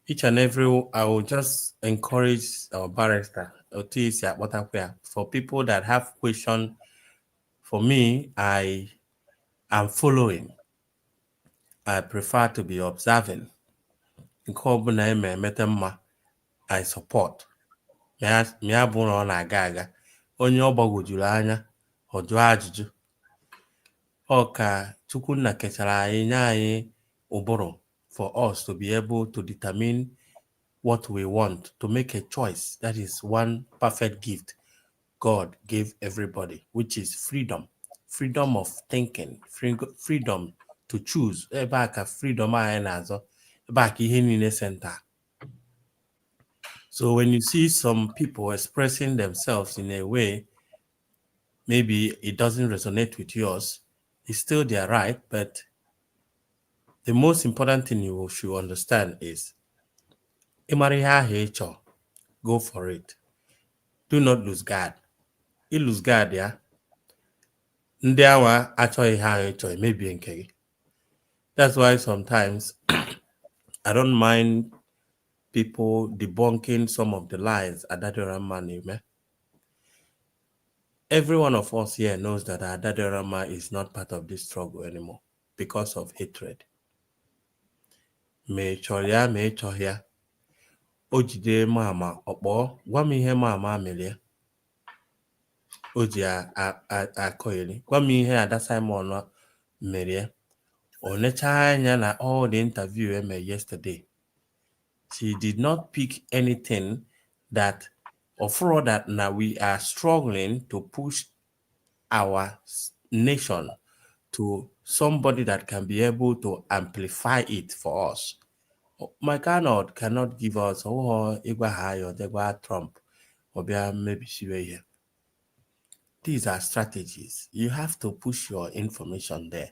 Each and every, I will just encourage our barrister, for people that have questions. For me, I am following. I prefer to be observing. I support. Mia bụ na ọ na-aga aga onye ọ gbagwojuru anya ọ jụọ ajụjụ ọ ka Chukwunna kechara anyị nye anyị ụbụrụ for us to be able to determine what we want, to make a choice. That is one perfect gift God gave everybody, which is freedom. Freedom of thinking, freedom to choose. Ebe a ka freedom anyị na-azọ, ebe a ka ihe niile center. So when you see some people expressing themselves in a way, maybe it doesn't resonate with yours, it's still their right, but the most important thing you should understand is, go for it. Do not lose guard. You lose guard, yeah? That's why sometimes I don't mind people debunking some of the lies Adadorama. Every one of us here knows that Adadorama is not part of this struggle anymore because of hatred. Me choya. Ojide mama okpo gwa m ihe mama melie. Oji akoyeli gwa m ihe Ada Simon melie. Onecha anya na all the interview yesterday. She did not pick anything that or that now we are struggling to push our nation to somebody that can be able to amplify it for us. My God cannot give us Trump or maybe here. These are strategies. You have to push your information there.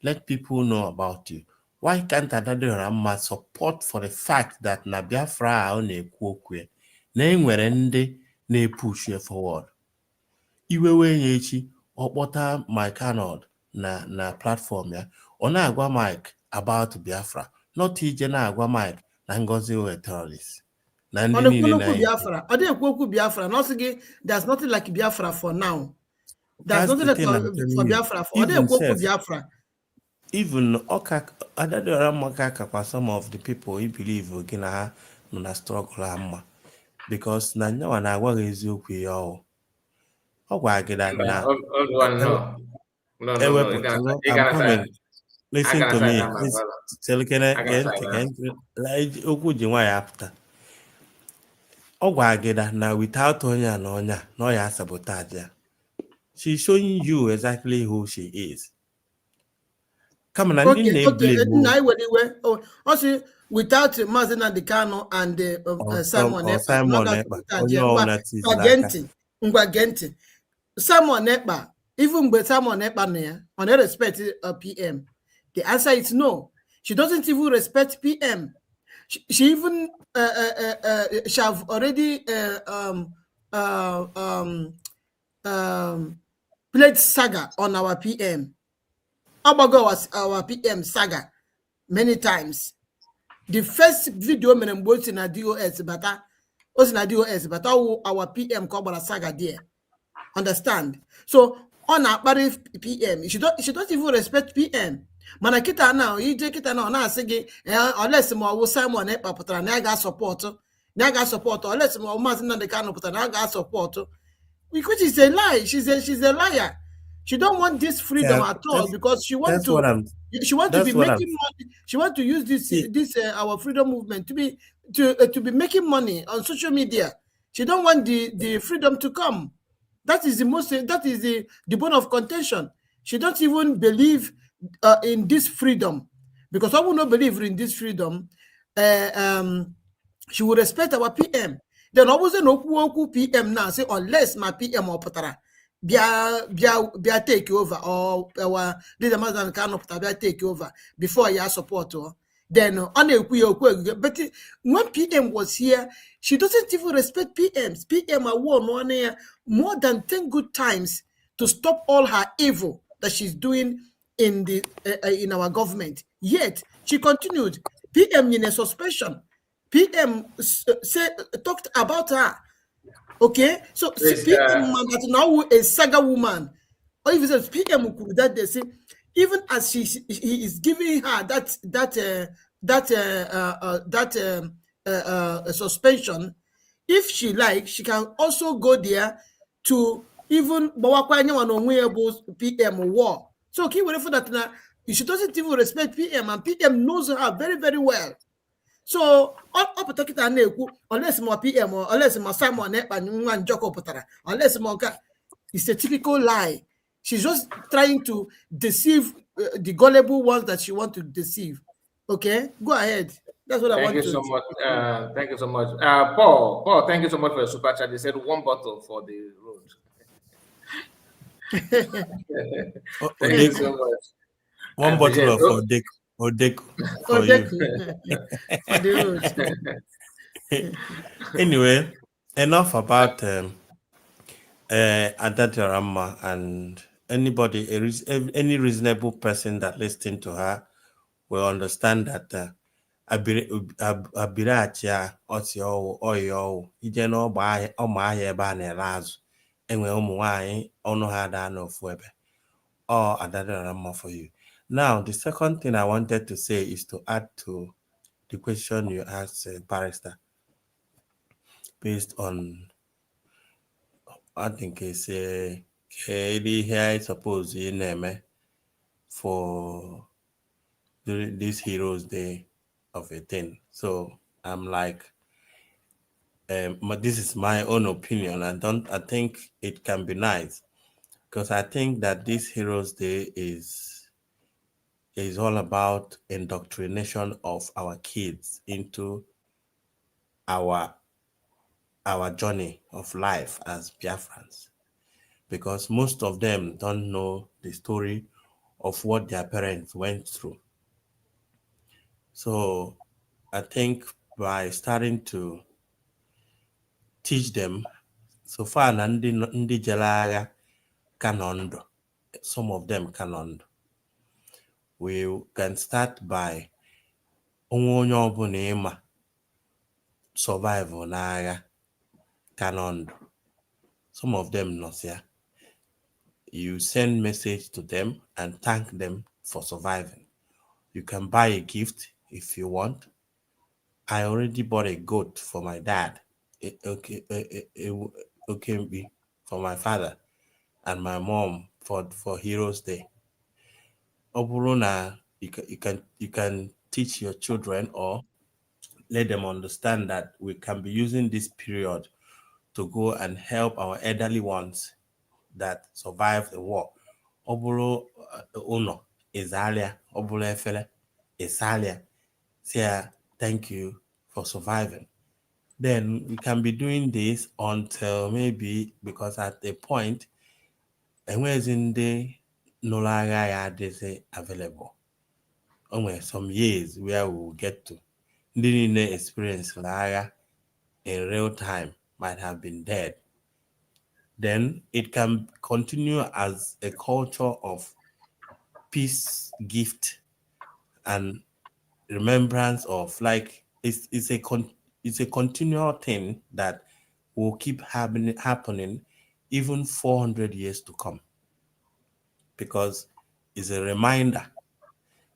Let people know about you. Why can't Adadorama support for the fact that na Biafra na-ekwu okwu na enwere ndị na-push you forward? Iwewe nye echi ọkpọta Mike Arnold na platform ya ọ na-agwa Mike about Biafra, not ije na-agwa Mike na Ngozi we terrorist. Na ndị niile na Biafra. Ọ dịghị okwu Biafra. There's nothing like Biafra for now. There's nothing like for Biafra for. Ọ dịghị okwu Biafra. Even Adadorama some of the people who believe Ogina na struggle because na nyawa na agwa eziokwu ya ọ gwa gị na I'm coming. Listen to me. Okwu ji nwa ya apụta. Ọ gwa gị na without onye na onye no ya sabotage ya. She's showing you exactly who she is. Come on, also without Mazen and the Kano and Simon Ekpa, Simon Ekpa, even with Simon Ekpa on her respect PM, the answer is no. She doesn't even respect PM. She even she have already played saga on our PM. Abago was our PM saga many times. The first video was in a DOS, but our PM called saga there. Understand? So on our PM, she don't even respect PM. Manakita now, you take it now, say unless more Simon Ekpa naga support, unless more Mazin the Kano naga support. Which is a lie. She's a liar. She don't want this freedom at all because she wants to be making money. She wants to use this our freedom movement to be making money on social media. She don't want the freedom to come. That is the bone of contention. She don't even believe in this freedom because I will not believe in this freedom. She will respect our PM. Then I wasn't no PM now say unless my PM or Patara. Bia take over or this Amazon cannot take over before you support her. then but when PM was here, she doesn't even respect PMs. PM are one year more than 10 good times to stop all her evil that she's doing in the in our government. Yet she continued. PM in a suspension. PM talked about her. Okay, so Please, PM that now a saga woman, or if it's PM that they say, even as he is giving her that suspension, if she like, she can also go there to even PM war. So keep waiting for that now. She doesn't even respect PM, and PM knows her very, very well. So ọ pụtakịta na-ekwu unless my PM or unless my Simon Ekpa nwa njọkọ pụtara unless my ọka, it's a typical lie. She's just trying to deceive the gullible ones that she wants to deceive. Okay, go ahead. That's what I want to. Thank you so much. Thank you so much. Paul, thank you so much for your super chat. They said one bottle for the road. Thank you so much. One bottle of Odeku for you. For the road. Anyway, enough about Adadirama, and anybody, any reasonable person that listening to her will understand that abirachia otio oyo ije no gba ọma ahịa ebe a na-ere azụ enwe ụmụ nwanyị ọnụ ha da n'ofu ebe. Oh, Adadirama for you. Now, the second thing I wanted to say is to add to the question you asked, Barrister, based on, I think it's here, I suppose, in name for this Heroes Day of a thing. So I'm like, but this is my own opinion. I think it can be nice, because I think that this Heroes Day is all about indoctrination of our kids into our journey of life as Biafrans, because most of them don't know the story of what their parents went through. So I think by starting to teach them, so far ndi jere agha some of them can we can start by onye ọbụla ịma survive n'agha Kanondo. Some of them not here. You send message to them and thank them for surviving. You can buy a gift if you want. I already bought a goat for my dad. Okay, for my father and my mom for Heroes Day. Oburuna, you can teach your children or let them understand that we can be using this period to go and help our elderly ones that survived the war. Oburu uno izalia, oburu efele isalia. Say thank you for surviving. Then we can be doing this until maybe, because at the point, and where's in the Nolaga they say available. Only some years where we will get to. Didn't experience Laga in real time might have been dead. Then it can continue as a culture of peace, gift, and remembrance of, like, it's a continual thing that will keep happening even 400 years to come, because it's a reminder.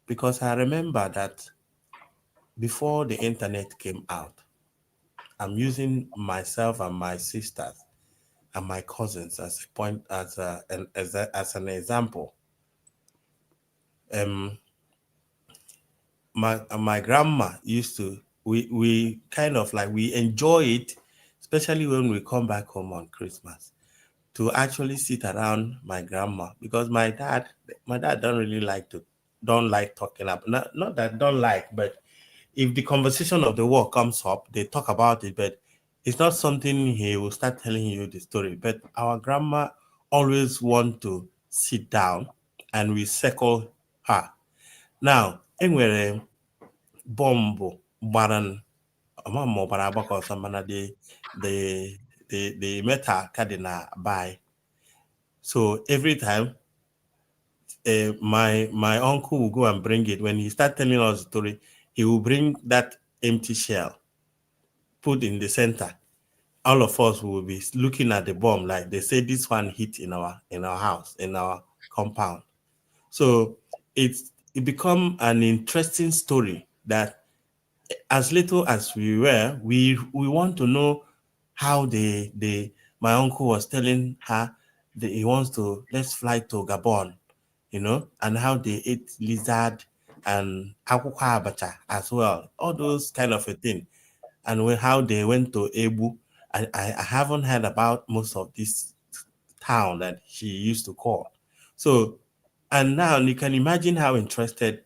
Because I remember that before the internet came out, I'm using myself and my sisters and my cousins as an example. My grandma used to, we kind of like, we enjoy it, especially when we come back home on Christmas, to actually sit around my grandma, because my dad don't like talking about, not that don't like, but if the conversation of the war comes up, they talk about it, but it's not something he will start telling you the story. But our grandma always want to sit down and we circle her. Now, anyway, bomb baran ama bara bako samana the meta cardinal by. So every time my uncle will go and bring it. When he start telling us the story, he will bring that empty shell, put in the center. All of us will be looking at the bomb like they say this one hit in our house, in our compound. So it become an interesting story that as little as we were, we want to know how the my uncle was telling her that he wants to let's fly to Gabon, and how they ate lizard and akwukwo abacha as well, all those kind of a thing, and how they went to Ebu. I haven't heard about most of this town that she used to call. So, and now you can imagine how interested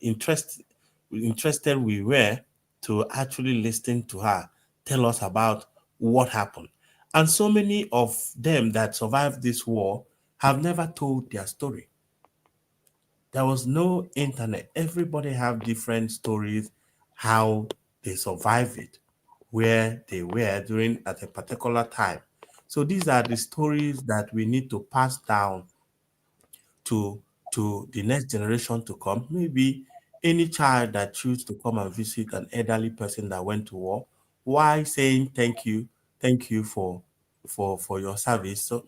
we were to actually listen to her tell us about what happened. And so many of them that survived this war have never told their story. There was no internet. Everybody have different stories how they survived it, where they were during at a particular time. So these are the stories that we need to pass down to the next generation to come. Maybe any child that choose to come and visit an elderly person that went to war, why saying thank you for your service. So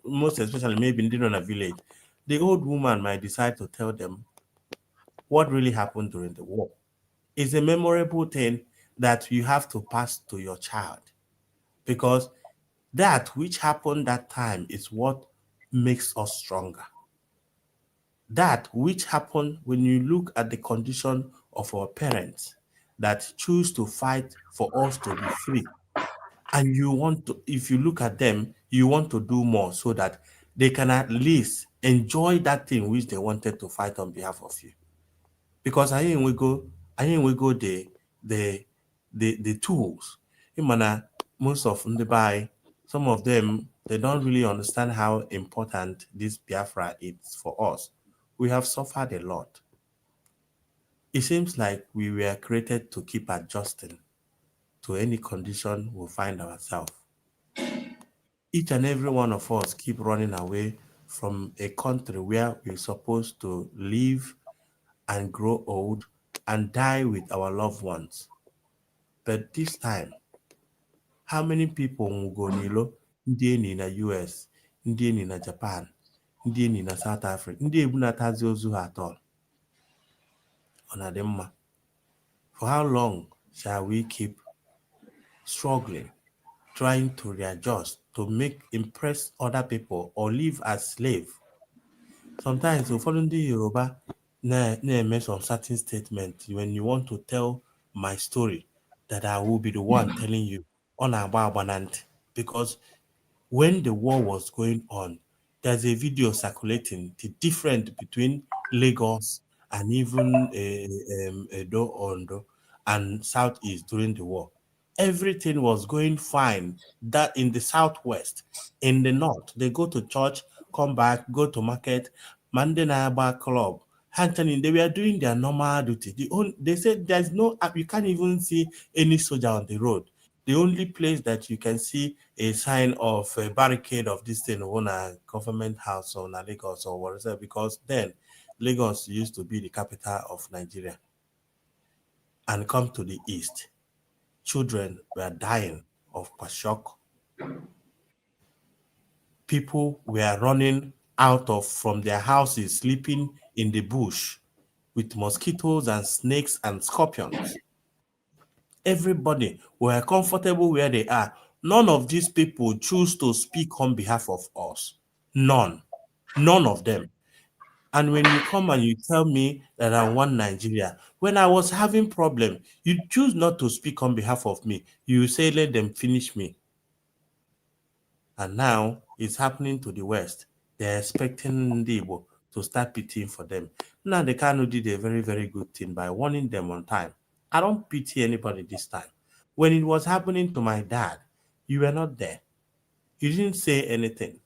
most especially maybe in a village, the old woman might decide to tell them what really happened during the war. It's a memorable thing that you have to pass to your child, because that which happened that time is what makes us stronger. That which happened when you look at the condition of our parents that choose to fight for us to be free. And you want to, if you look at them, you want to do more so that they can at least enjoy that thing which they wanted to fight on behalf of you. Because I ain't we go the tools. Imana, most of them buy, some of them they don't really understand how important this Biafra is for us. We have suffered a lot. It seems like we were created to keep adjusting to any condition we find ourselves. Each and every one of us keep running away from a country where we're supposed to live and grow old and die with our loved ones. But this time, how many people will go Nilo, ndị enyi na US, ndị enyi na Japan, ndị enyi na South Africa, ndị ebunatazi ozu ha atọ? Ọ na dị mma. For how long shall we keep struggling, trying to readjust, to impress other people or live as slave? Sometimes ụfọdụ ndị Yoruba na-eme some certain statement when you want to tell my story that I will be the one telling you on agba agba na ntị, because when the war was going on, there's a video circulating the difference between Lagos and even Edo, Ondo, and Southeast during the war. Everything was going fine. That in the Southwest, in the North, they go to church, come back, go to market, Monday night club. Hunting, they were doing their normal duty. They said there's no, you can't even see any soldier on the road. The only place that you can see a sign of a barricade of this thing on a government house or Lagos or whatever, because then Lagos used to be the capital of Nigeria. And come to the east, children were dying of shock. People were running out from their houses, sleeping in the bush with mosquitoes and snakes and scorpions. Everybody were comfortable where they are. None of these people choose to speak on behalf of us. None. None of them. And when you come and you tell me that I want Nigeria, when I was having problem, you choose not to speak on behalf of me. You say, let them finish me. And now it's happening to the West. They're expecting the Igbo to start pitying for them. Now the Kanu did a very, very good thing by warning them on time. I don't pity anybody this time. When it was happening to my dad, you were not there. You didn't say anything.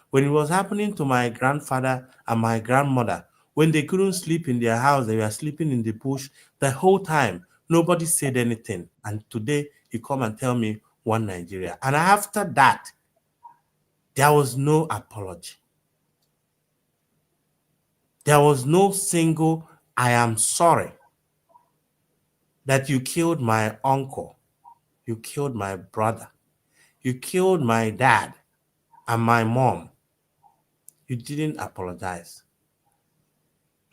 When it was happening to my grandfather and my grandmother, when they couldn't sleep in their house, they were sleeping in the bush the whole time. Nobody said anything. And today you come and tell me one Nigeria. And after that, there was no apology. There was no single, I am sorry that you killed my uncle, you killed my brother, you killed my dad and my mom. You didn't apologize.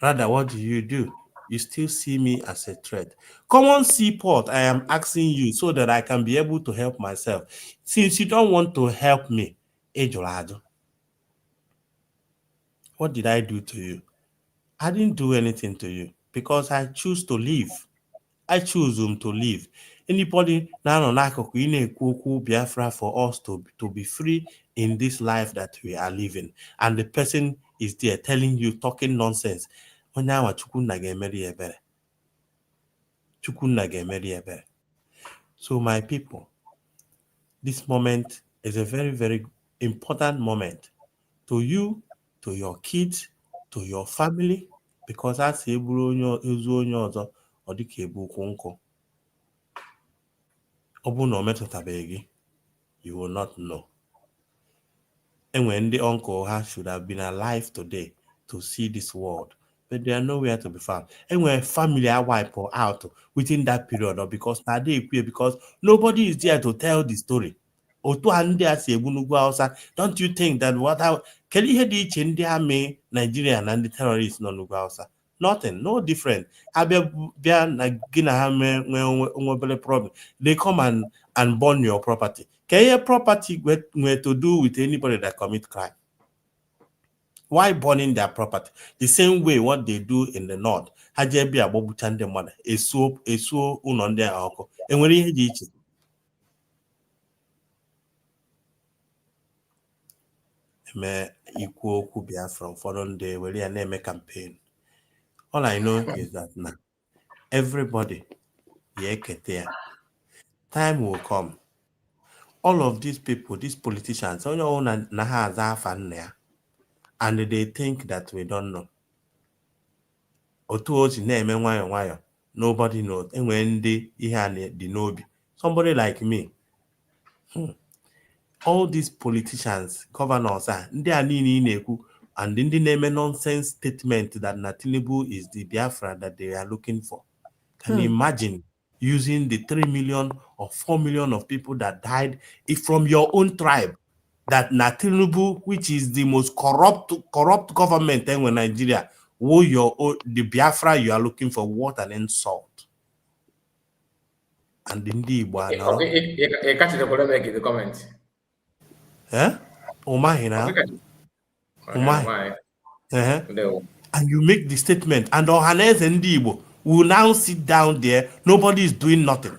Rather, what do? You still see me as a threat. Common seaport, I am asking you so that I can be able to help myself. Since you don't want to help me, Ejolado, what did I do to you? I didn't do anything to you because I choose to live. I choose to live. Anybody now on Biafra for us to be free in this life that we are living. And the person is there telling you, talking nonsense. So my people, this moment is a very, very important moment to you, to your kids, to your family, because that's you will not know. And when the uncle should have been alive today to see this world, but they are nowhere to be found. And when family are wiped out within that period, or because now they queer, because nobody is there to tell the story. Don't you think that what can you hear the change the Nigeria and the terrorists no Hausa? Nothing, no different. Problem. They come and burn your property. Can your property were to do with anybody that commit crime? Why burning their property? The same way what they do in the north. Hajebi abobuchande mother. Eso unonde alcohol. And when you hear me equal could be from foreign day where they name a campaign. All I know is that now everybody time will come. All of these people, these politicians, and they think that we don't know. Nobody knows. And when they somebody like me, all these politicians, governors, they are and in the name nonsense statement that Tinubu is the Biafra that they are looking for. Can you imagine using the 3 million or 4 million of people that died from your own tribe? That Tinubu, which is the most corrupt government in Nigeria, the Biafra you are looking for, what an insult. And indeed, okay, catch the make the comment. And you make the statement, and Ohanes and Igbo will now sit down there. Nobody is doing nothing.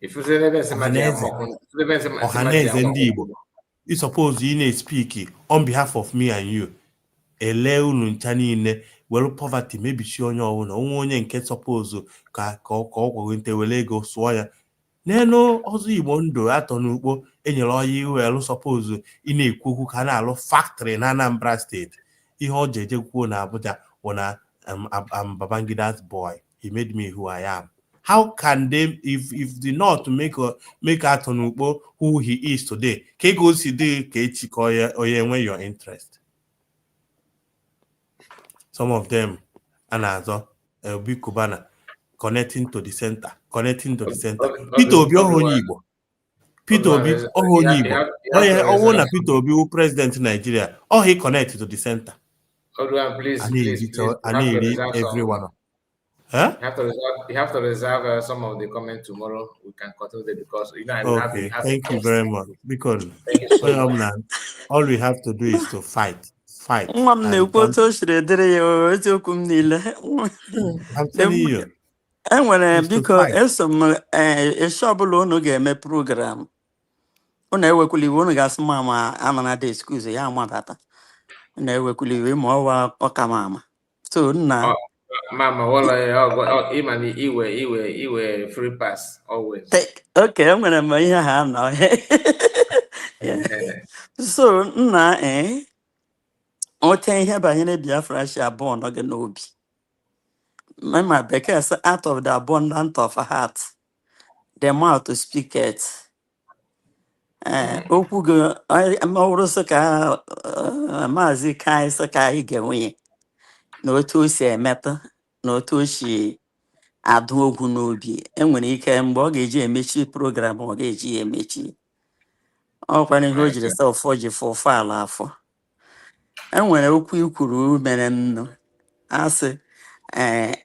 If you say Ohanes and Igbo, you suppose you speak on behalf of me and you. Well, poverty maybe she on your own, only and suppose ka ego swaya. Neno also you wonder at on Ubo and your well suppose in a kuku canal factory in Anambra State. He hold JJ na Abuja when I'm Babangida's boy. He made me who I am. How can they, if the North make out on Ubo who he is today? Ke go see the Kechikoya or when your interest. Some of them, another big Kubana, connecting to the center. Peter Obi Ohonyibo. Peter Obi Ohonyibo. Peter Obi president in Nigeria. Or he connected to the center. Please. Everyone. Huh? You have to reserve some of the comment tomorrow. We can continue because okay. Thank you very much. Because thank you so much. All we have to do is to fight. I'm telling you. Enwere biko eso m esi ọbụla unu ga-eme program unu ewekwala iwe unu ga-asị mama amana de excuse ya amabata unu ewekwala iwe ma ọwa ọka mama so nna mama wala imani iwe free pass always. Okay, enwere m ihe ha nọ so nna ote ihe banyere Biafra si abụọ nọ gị n'obi my because out of the abundance of heart, the mouth speaketh. Okwu gị ma ọ bụrụ sị ka maazị Kai sị ka anyị ga-enwe na otu o si emetụ na otu o si adụ ogwu n'obi, enwere ike mgbe ọ ga-eji emechi program ọ ga-eji ya emechi. Ọkwara ihe o jiri sị ụfọ ji fụ ụfọ ala afọ. Enwere okwu ikwuru mere nnu asị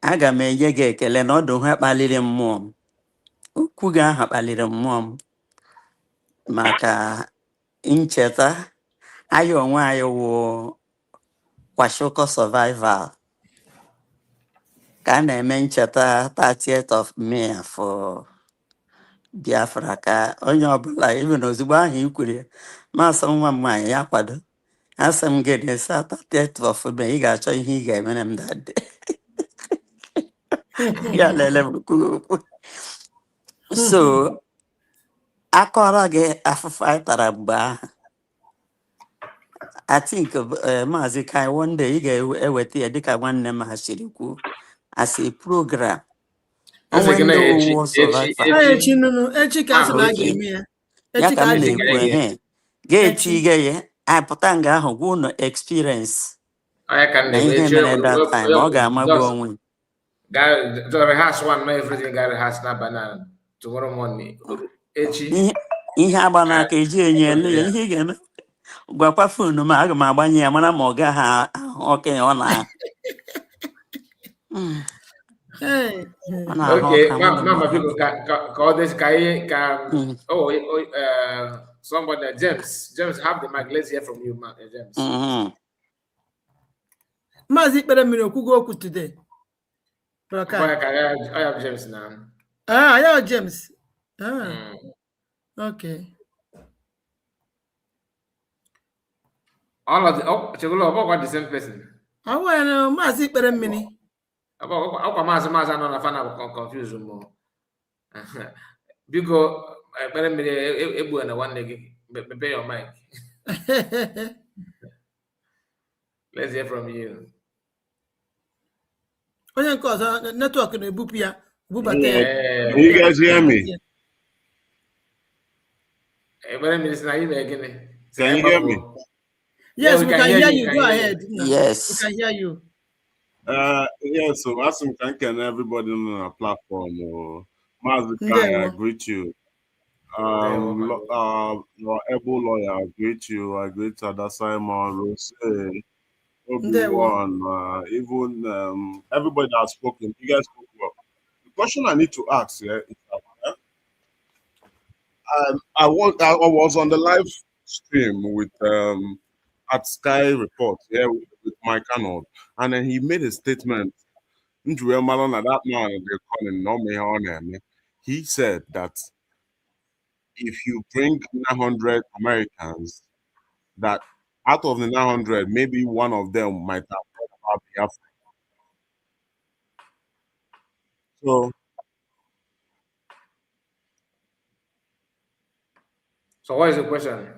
aga m enye gị ekele na ọdụ ha kpaliri mmụọ m. Okwu gị ahụ kpaliri mmụọ m maka ncheta anyị onwe anyị wụ kwashoko survival ka a na-eme ncheta 30th of May for Biafra, ka onye ọbụla ebe na ozugbo ahụ ikwere masị nwa m nwaanyị ya kwado, asị m gị na-esa 30th of May ị ga-achọ ihe ị ga-emere m dade ya lele m okwu. So akọrọ gị afụfụ anyị tara mgbe ahụ, I think Maazị Kai one day ị ga-eweta ya dịka nwanne m ha siri kwuo as a program. Onwe ndị ụwa survival. Echi ka asị na a ga-eme ya. Ya ka m na-ekwu ehe ga-etige ya apụta nga ahụ gwa ụnụ experience na ihe mere that time ọ ga-amagbu onwe. Ihe agba n'aka eji enye ele ya ihe ị ga-eme gwakwa fonu m aga m agbanye ya mara ma ọ gaghị ahụ okenye ọ na Okay, Mama, people, somebody, James, have the mic. Let's hear from you, James. Maazị Ikpere mmiri okwugo okwu today. I have James now. I have James. Okay. All of the about the same person. I want to Maazị Ikpere mmiri. About Maazị no na fan confuse more. Because Ikpere mmiri ebu na one leg. Prepare your mic. Let's hear from you. Onye nke ọzọ network na-ebupụ ya bubata ya. Can you guys hear me? Can you hear me? Yes, we can hear you. Go ahead. Yes. We can hear you. Yeah, so awesome. Thank you everybody on our platform. Maazị Kai, I greet you. Your able lawyer, I greet you. I greet Ada Simon, Rose, Obi-Wan, even everybody that has spoken. You guys spoke well. The question I need to ask here is that I was on the live stream with at Sky Report here with Mike Arnold, and then he made a statement. That man they call him no. He said that if you bring 900 Americans, that out of the 900, maybe one of them might have heard about Biafra. So what is the question?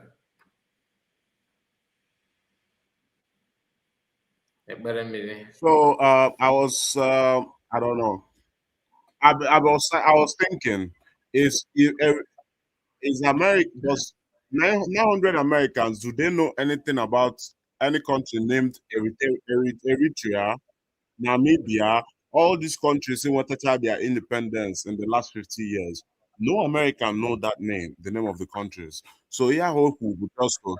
So I was I don't know. I was thinking is America, does 900 Americans, do they know anything about any country named Eritrea, Namibia, all these countries in what had their independence in the last 50 years? No American know that name, the name of the countries. So yeah, hope we would just go.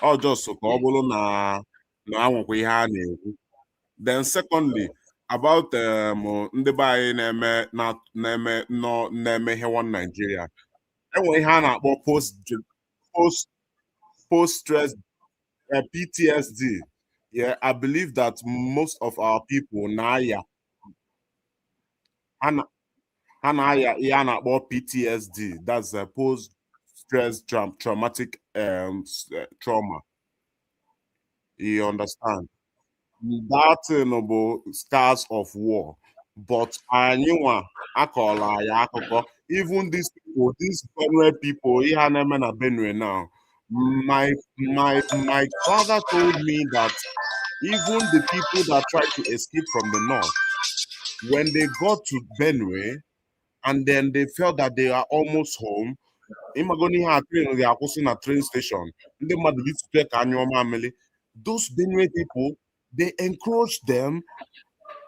Oh, just so then secondly, about ndị be anyị na-eme ihe one Nigeria. Enwe ihe a na-akpọ post stress PTSD. Yeah, I believe that most of our people na-aya PTSD. That's a post stress traumatic trauma. You understand? That scars of war. But even these people, these Benue people, now. My father told me that even the people that tried to escape from the north, when they got to Benue and then they felt that they are almost home, imagine how train they are crossing a train station. Those Benue people, they encroached them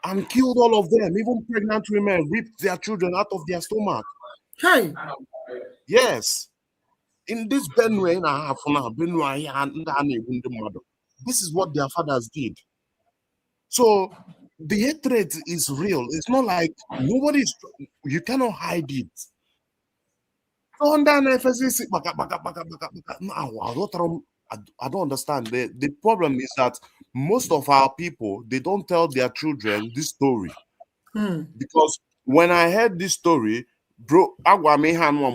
and killed all of them. Even pregnant women ripped their children out of their stomach. Hey. Yes. In this Benue and a half now, this is what their fathers did. So the hatred is real. It's not like nobody's, you cannot hide it. So under FSC, I don't understand. The problem is that most of our people, they don't tell their children this story. Because when I heard this story, bro,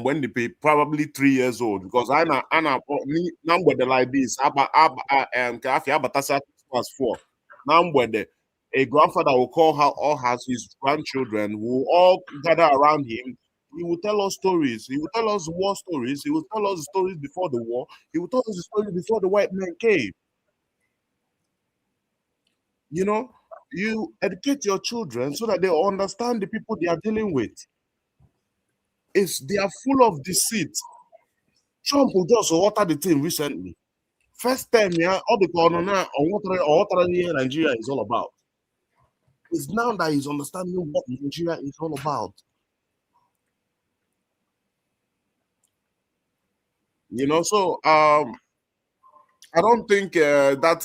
when they pay probably 3 years old, because I'm like this. Class 4. Now a grandfather will call her all has his grandchildren who all gather around him. He will tell us stories. He will tell us war stories. He will tell us stories before the war. He will tell us the story before the white man came. You know, you educate your children so that they understand the people they are dealing with. They are full of deceit. Trump will just water the thing recently. First time, yeah, all the corona or what Nigeria is all about. It's now that he's understanding what Nigeria is all about. You know, so I don't think that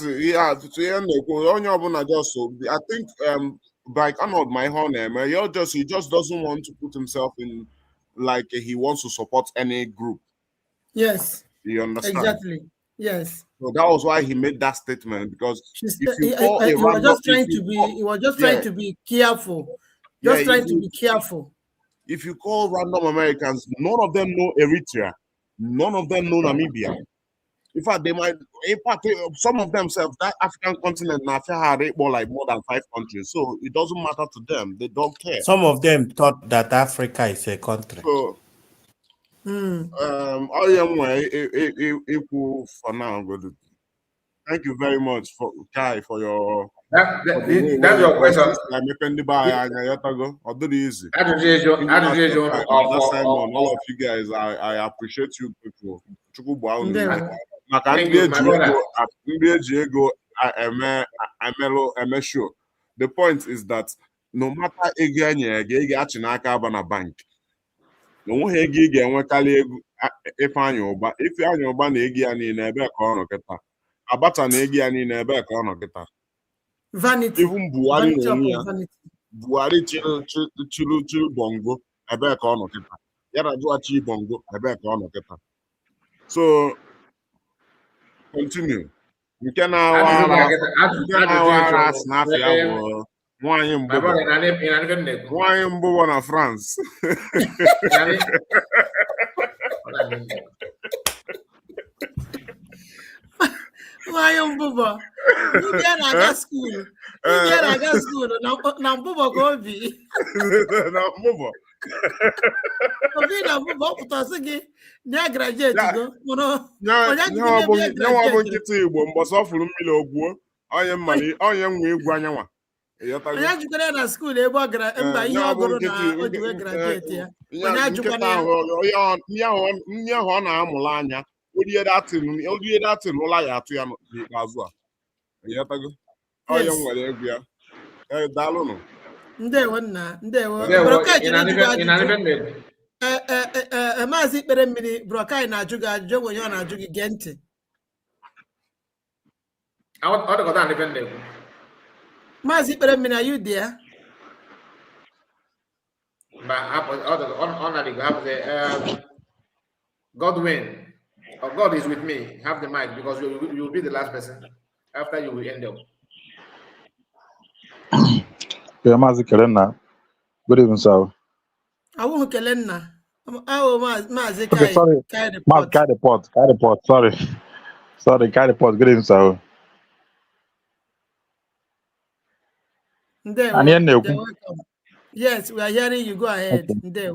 I think like I'm not my honor, he just doesn't want to put himself in like he wants to support any group. Yes. You understand? Exactly. Yes. So that was why he made that statement, because if you call he was just trying to be careful. Just trying to be careful. If you call random Americans, none of them know Eritrea, none of them know Namibia. In fact, some of themselves, that African continent now had like more than 5 countries. So it doesn't matter to them. They don't care. Some of them thought that Africa is a country. So I am equal for now. Thank you very much for Kai for your that's your question. All of you guys, I appreciate you people. Sure. The point is that no matter a bank, no if Abata vanity. Even Buhari chilu bongo bongo So continue. You can na France. Mbuba. You get school. You get school. Now Mbuba go be. Now Mbuba. Mbuba put us again. They graduate go. Onye jikere na school ebe ọ gara mba ihe ọ gụrụ na o ji wee graduate ya. Onye ajụkwana ya. Ndị ahụ ọ na-amụla anya odie datin ụla ya atụ ya n'ikpeazụ a. Ịghọtago? Onye nwere egwu ya. Daalụnụ. Ndewo nna, ndewo. Maazị Ikpere Mmiri Brokai na-ajụ gị ajụjụ onye ọ na-ajụ gị gee ntị. Maazị Ikpere Mmiri, are you there? Godwin, God is with me. Have the mic because you will be the last person after you will end up. Yeah, Maazị Kelenna. Good evening, sir. I won't Kelenna. Oh, Maazị Kai. Okay, sorry. Kai the pot. Sorry. Kai the pot. Good evening, sir. Welcome. Yes, we are hearing you. Go ahead. Okay.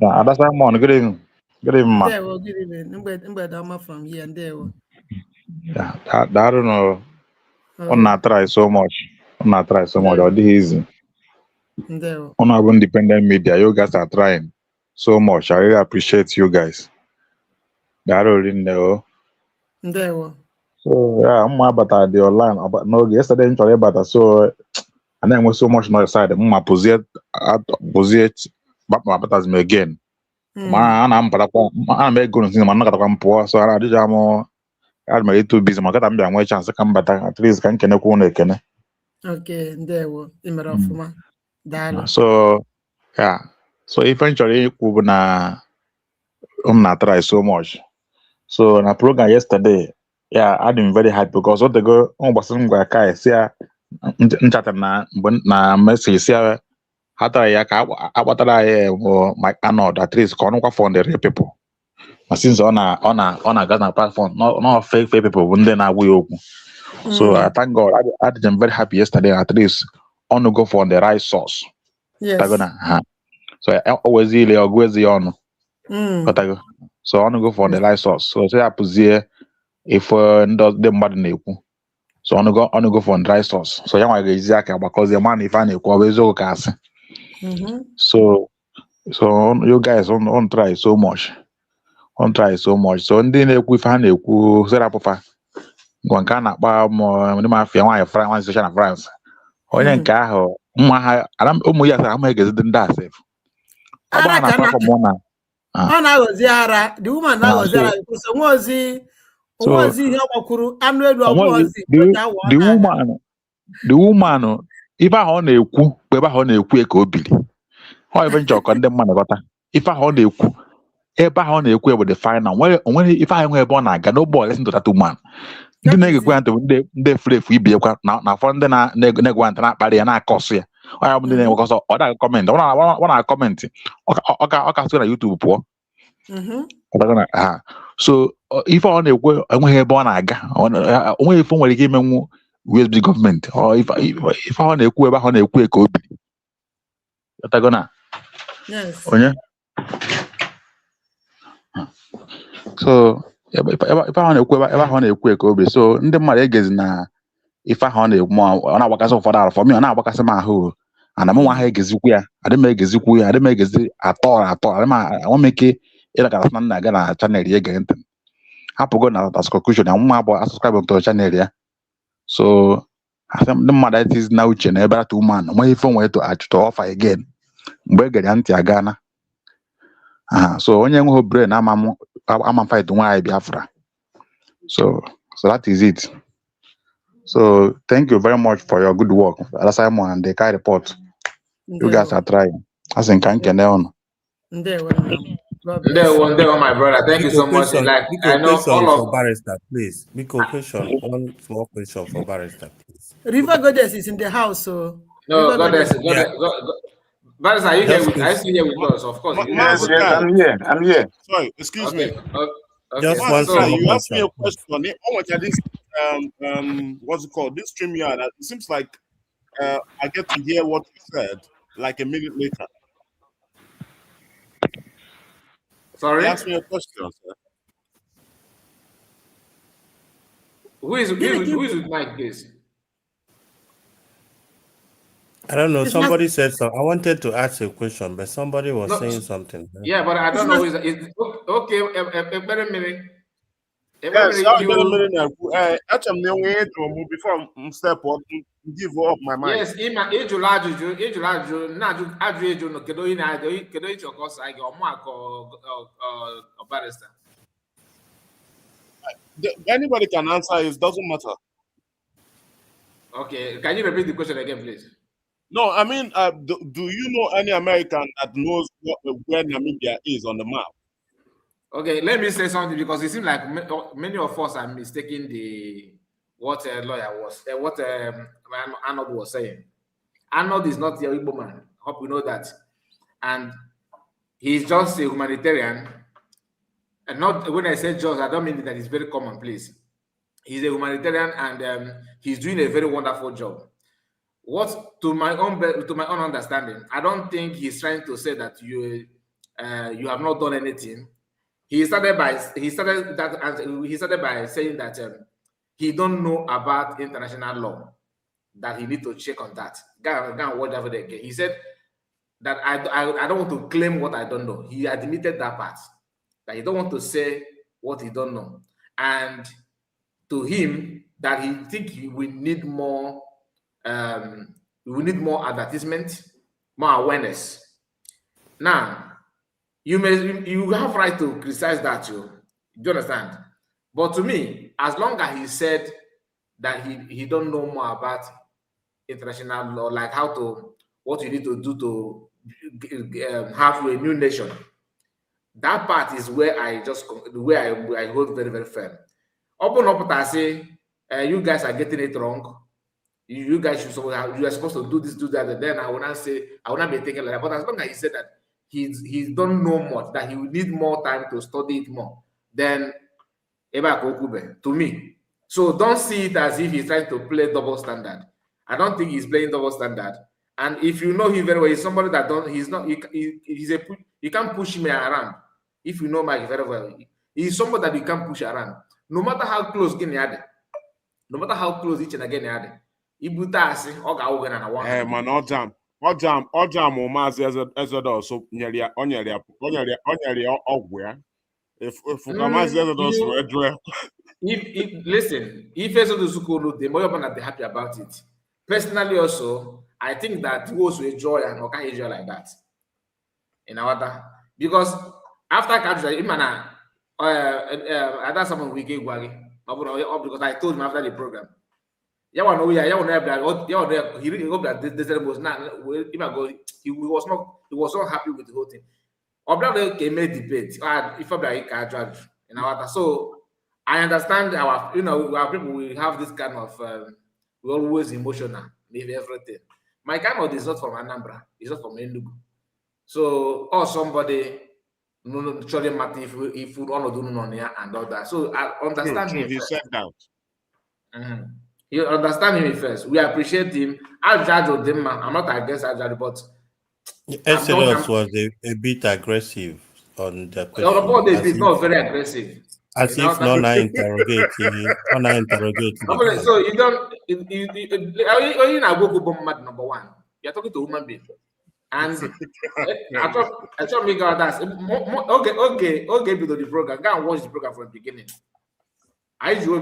That's why I'm on. Good evening. Good evening, ma. Good evening. From here. Yeah, I don't know. On not try so much. On not try so much. All the easy. On our independent media, you guys are trying so much. I really appreciate you guys. That already know. So yeah, I'm about the online. About no yesterday in about so and then was so much noise side. My position but my batters me again. I'm going to I'm not gonna poor so I did more. I'm too busy. My God, I'm going chance to come back at least can can. Okay, ndewo imere ọfụma daalụ. So yeah, so eventually I'm not try so much. So na program yesterday, yeah, I'm very happy because what they go on was some guy kai see nchata na message see hata ya ka agbatara ya my anod at least ka ọnụkwa for the real people. Na since on a gas na platform, no fake people when they na agwa ya okwu. So I thank God. I'm very happy yesterday. At least on to go for the right source. Yes. So I always really always on. So I want to go for the right source. So say I put here if the mother neku. So I want to go for the right source. So yeah, my exactly because the man if I neku always okay. So you guys on try so much. On try so much. So ndị na-ekwu ife ha na-ekwu serapụfa ngwa nke a na-akpa ndị mafia nwaanyị nwaanyị socha na France onye nke ahụ mma ha ụmụ ya sara ama egezide ndị asef ọ gbara na platform na ọ na-aghọzi ara the woman na-aghọzi ara because onwezi ihe ọ gbakwuru anụ elu ọbụghọzi the woman ife ahụ ọ na-ekwu bụ ebe ahụ ọ na-ekwu ka o biri ọ ebe njọkọ ndị mmadụ ghọta ife ahụ ọ na-ekwu ebe ahụ ọ na-ekwu bụ the final onwere ife ahụ nwe ebe ọ na-aga n'ụgbọ lesi ntụtata woman ndị na-egekwa ntị ndị furu efu ibiekwa na afọ ndị na-egwa ntị na-akparị ya na-akọsụ ya ọ ya bụ ndị na-enwekọsọ ọ daghị kọmentị ọ na-akọmentị ọ ka sị na YouTube pụọ so ife ọ na-ekwu enweghị ebe ọ na-aga onweghị ife nwere ike imenwu USB gọọmenti ife ọ na-ekwu ebe ahụ ọ na-ekwu ka o biri ọtagona onye so ife ahụ na-ekwu ebe ahụ na-ekwu ka obi so ndị mmadụ egezi na ife ahụ ọ na-ekwu ọ na-agbakasị ụfọdụ arọ fọm ya ọ na-agbakasị m ahụ ana m nwa ha egezikwu ya adị m egezi atọ anwa m ike ịlagara na nna aga na chanel ya ege ntị hapụgo na asụkọkushon ya nwa abụọ asụskraibụ ntọ chanel ya so ndị mmadụ etizi na uche na ebe ata umeanụ nwe ife nwere to achụtụ ọfa again mgbe egere ya ntị aga na so onye nweghị brain ama fight nwaanyị Biafra so that is it. So thank you very much for your good work, Simon and the Kai report. You guys are trying. As in can on. My brother. Thank you so much. Like I know all of barrister, please. Question one small question for barrister, please. River Goddess is in the house, so no Goddess. Barrister, are you here with? Are you still here with us? Of course. Yes, I'm here. Sorry, excuse me. Okay. Just one you asked me a question. This what's it called? This StreamYard. It seems like I get to hear what you said like a minute later. Sorry. You asked me a question, sir. Who is with Mike, please? I don't know. Somebody said so. I wanted to ask a question, but somebody was saying something. Yeah, but I don't know. Okay, a better minute. Yes, before step up, give up my mind. Yes, anybody can answer. It doesn't matter. Okay, can you repeat the question again, please? No, I mean, do you know any American that knows where Namibia is on the map? Okay, let me say something because it seems like many of us are mistaking what Arnold was saying. Arnold is not the Igbo man. Hope you know that, and he's just a humanitarian. And not when I say just, I don't mean that it's very common, please. He's a humanitarian and he's doing a very wonderful job. What to my own understanding, I don't think he's trying to say that you have not done anything. He started by saying that he don't know about international law, that he need to check on that. Go and watch that video again. He said that I don't want to claim what I don't know. He admitted that part, that he don't want to say what he don't know. And to him, that he think we need more advertisement, more awareness. Now, you have right to criticize that, you understand? But to me, as long as he said that he don't know more about international law, like what you need to do to have a new nation, that part is where I hold very, very firm. Open up and say, you guys are getting it wrong. You guys you are supposed to do this, do that, and then I will not be taken like that. But as long as he said that he don't know much, that he will need more time to study it more, then to me. So don't see it as if he's trying to play double standard. I don't think he's playing double standard. And if you know him very well, he's somebody that you can't push him around. If you know Mike very well, he's somebody that you can't push around. No matter how close each and again you had. Man, Ojam Mazi Ezodo so nyere ọgwụ ya. If Mazi Ezodo so edwe. Listen, if Ezodo Sukolo, the more you're happy about it. Personally, also, I think that he was with joy and okay enjoy like that. In our because after capture, that's someone we gave because I told him after the program. He was not happy with the whole thing. Came a debate. So I understand our people we have this kind of we're always emotional, maybe everything. My kind of is not from Anambra, it's not from Enugu. So or somebody no truly matter if you want to do no and all that. So I understand True, him. he said that. You understand him first. We appreciate him. I'll judge them. I'm not against Ajadu, but Exodus was a bit aggressive on the question. Your report is not very aggressive. As if not interrogating. So you don't. You not go number one. You're talking to a human being, and I thought me God that's okay. Because the program. Go and watch the program from the beginning. I usually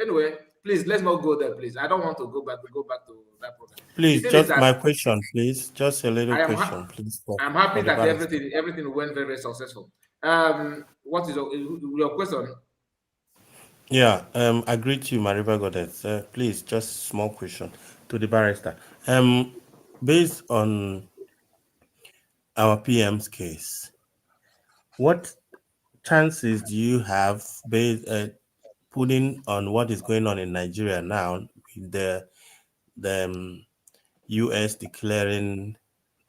anyway, please let's not go there, please. I don't want to go back to that program. Please, just my question, please. Just a little question, please. I'm happy that everything went very, very successful. What is your question? Yeah, I greet you, my river goddess. Please, just small question to the barrister. Based on our PM's case, what chances do you have based putting on what is going on in Nigeria now, with the US declaring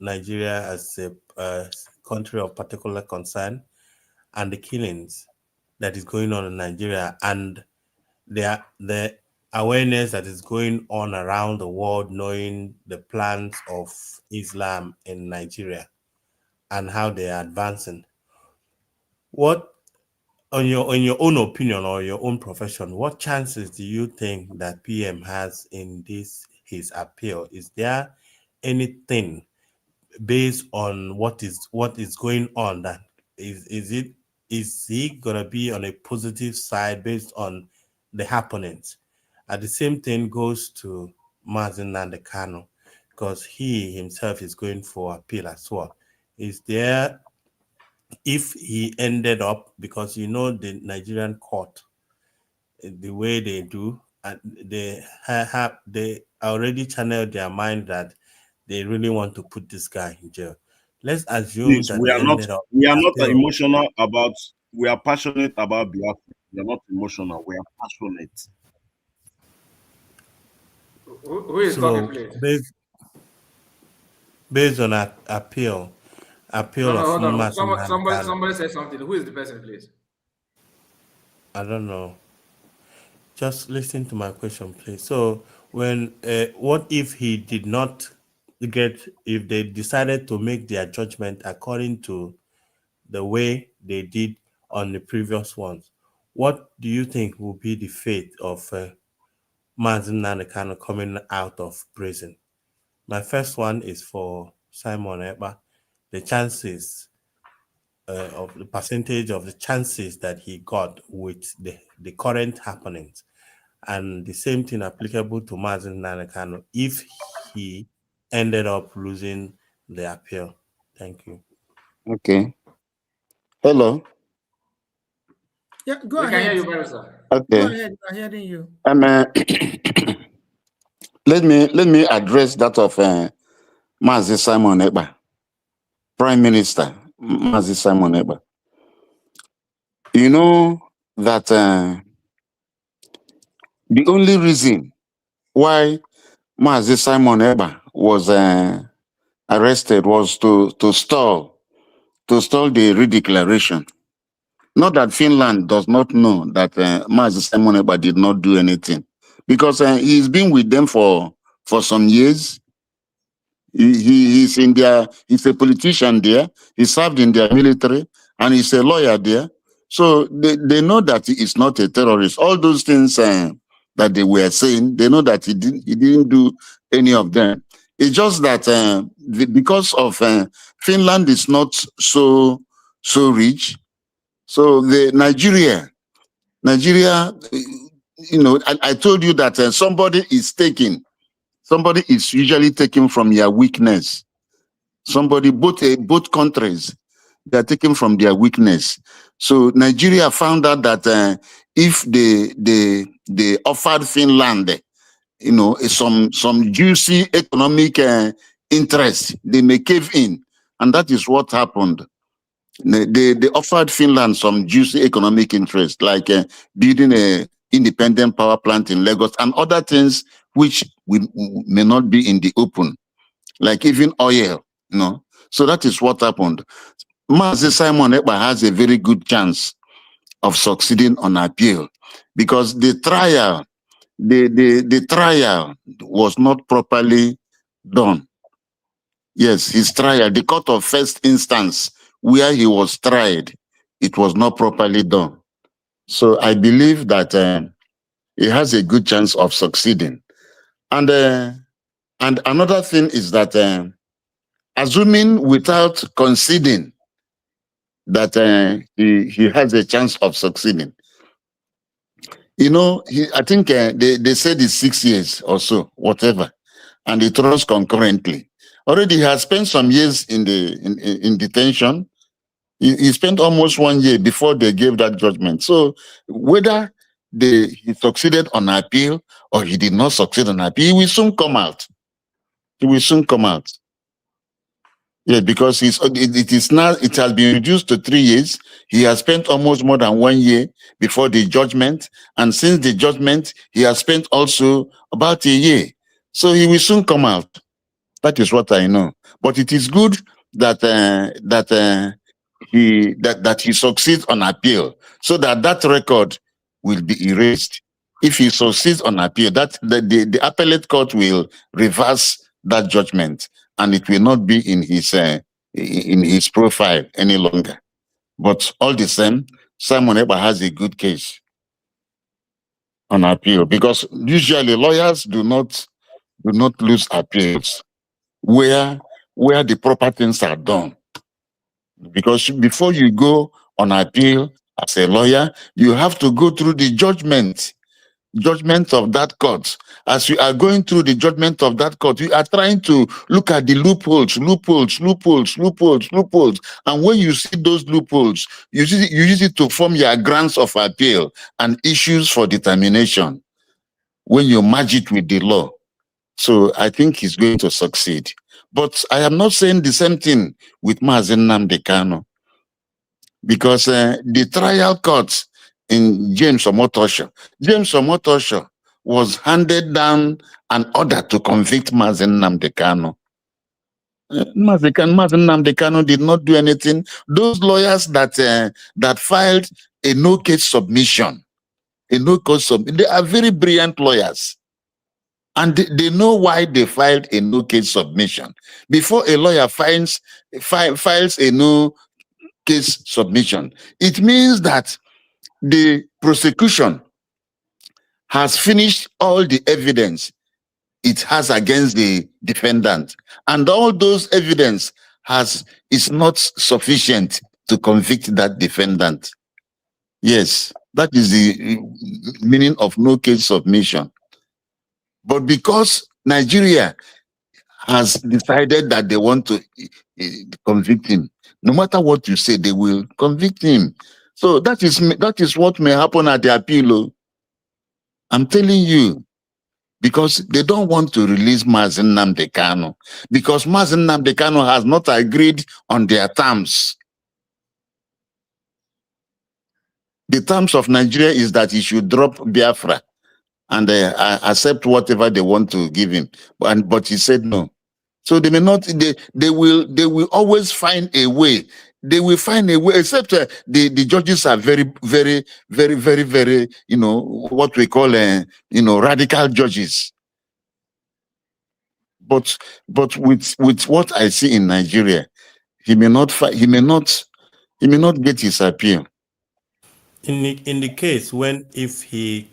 Nigeria as a country of particular concern, and the killings that is going on in Nigeria, and the awareness that is going on around the world, knowing the plans of Islam in Nigeria and how they are advancing? What, on your own opinion or your own profession, what chances do you think that PM has in his appeal? Is there anything based on what is going on that is he gonna be on a positive side based on the happenings? And the same thing goes to Mazen Nandekano, because he himself is going for appeal as well. Is there, if he ended up, because the Nigerian court, the way they do, and they already channeled their mind that they really want to put this guy in jail. Let's assume Please, that we are not emotional about. We are passionate about Biafra. We are not emotional. We are passionate. Who is talking, please? Based on appeal hold on. Somebody Somebody said something. Who is the person, please? I don't know. Just listen to my question, please. So when what if he did not if they decided to make their judgment according to the way they did on the previous ones, what do you think will be the fate of Mazen Nanekano coming out of prison? My first one is for Simon Ekpa. The chances of the percentage of the chances that he got with the current happenings, and the same thing applicable to Mazen Nanekano if he ended up losing the appeal. Thank you. Okay. Hello. Yeah, go We ahead. can hear you, Barrister. Okay. Go ahead. I'm hearing you. Let me address that of Mazi Simon Ekpa, Prime Minister Mazi Simon Ekpa. You know that the only reason why Mazi Simon Ekpa was arrested was to stall the redeclaration. Not that Finland does not know that Mazi Simon Ekpa did not do anything, because he's been with them for some years. He's in their, he's a politician there. He served in their military, and he's a lawyer there. So they know that he is not a terrorist. All those things that they were saying, they know that he didn't do any of them. It's just that because of Finland is not so rich. So the Nigeria, you know, I told you that somebody is usually taken from your weakness. Somebody, both countries, they are taken from their weakness. So Nigeria found out that if they offered Finland, you know, some juicy economic interest, they may cave in, and that is what happened. They offered Finland some juicy economic interest, like building a independent power plant in Lagos and other things which may not be in the open, like even oil, you know. So that is what happened. Mazi Simon Ekpa has a very good chance of succeeding on appeal, because the trial was not properly done. Yes, his trial, the court of first instance where he was tried, it was not properly done. So I believe that he has a good chance of succeeding. And another thing is that assuming without conceding that he has a chance of succeeding, you know, I think they said it's 6 years or so, whatever, and it runs concurrently. Already he has spent some years in detention. He spent almost 1 year before they gave that judgment. So whether he succeeded on appeal or he did not succeed on appeal, he will soon come out. He will soon come out. Yeah, because it has been reduced to 3 years. He has spent almost more than 1 year before the judgment, and since the judgment, he has spent also about a year. So he will soon come out. That is what I know. But it is good that he succeeds on appeal, so that record will be erased. If he succeeds on appeal, that the appellate court will reverse that judgment, and it will not be in his profile any longer. But all the same, Simon Ekpa has a good case on appeal, because usually lawyers do not lose appeals where the proper things are done. Because before you go on appeal as a lawyer, you have to go through the judgment of that court. As you are going through the judgment of that court, you are trying to look at the loopholes. And when you see those loopholes, you use it to form your grounds of appeal and issues for determination when you merge it with the law. So I think he's going to succeed. But I am not saying the same thing with Mazen Nnamdi Kanu, because the trial court in James Omotosho was handed down an order to convict Mazen Nnamdi Kanu. Mazen Nnamdi Kanu did not do anything. Those lawyers that filed a no-case submission, they are very brilliant lawyers. And they know why they filed a no-case submission. Before a lawyer files a case submission. It means that the prosecution has finished all the evidence it has against the defendant, and all those evidence is not sufficient to convict that defendant. Yes, that is the meaning of no case submission. But because Nigeria has decided that they want to convict him, no matter what you say, they will convict him. So that is what may happen at the appeal. I'm telling you, because they don't want to release Mazen Nnamdi Kanu, because Mazen Nnamdi Kanu has not agreed on their terms. The terms of Nigeria is that he should drop Biafra and accept whatever they want to give him, but he said no. So they may not. They will always find a way. They will find a way. Except the judges are very, very, very, very, very. What we call radical judges. But with what I see in Nigeria, he may not get his appeal. In the case if he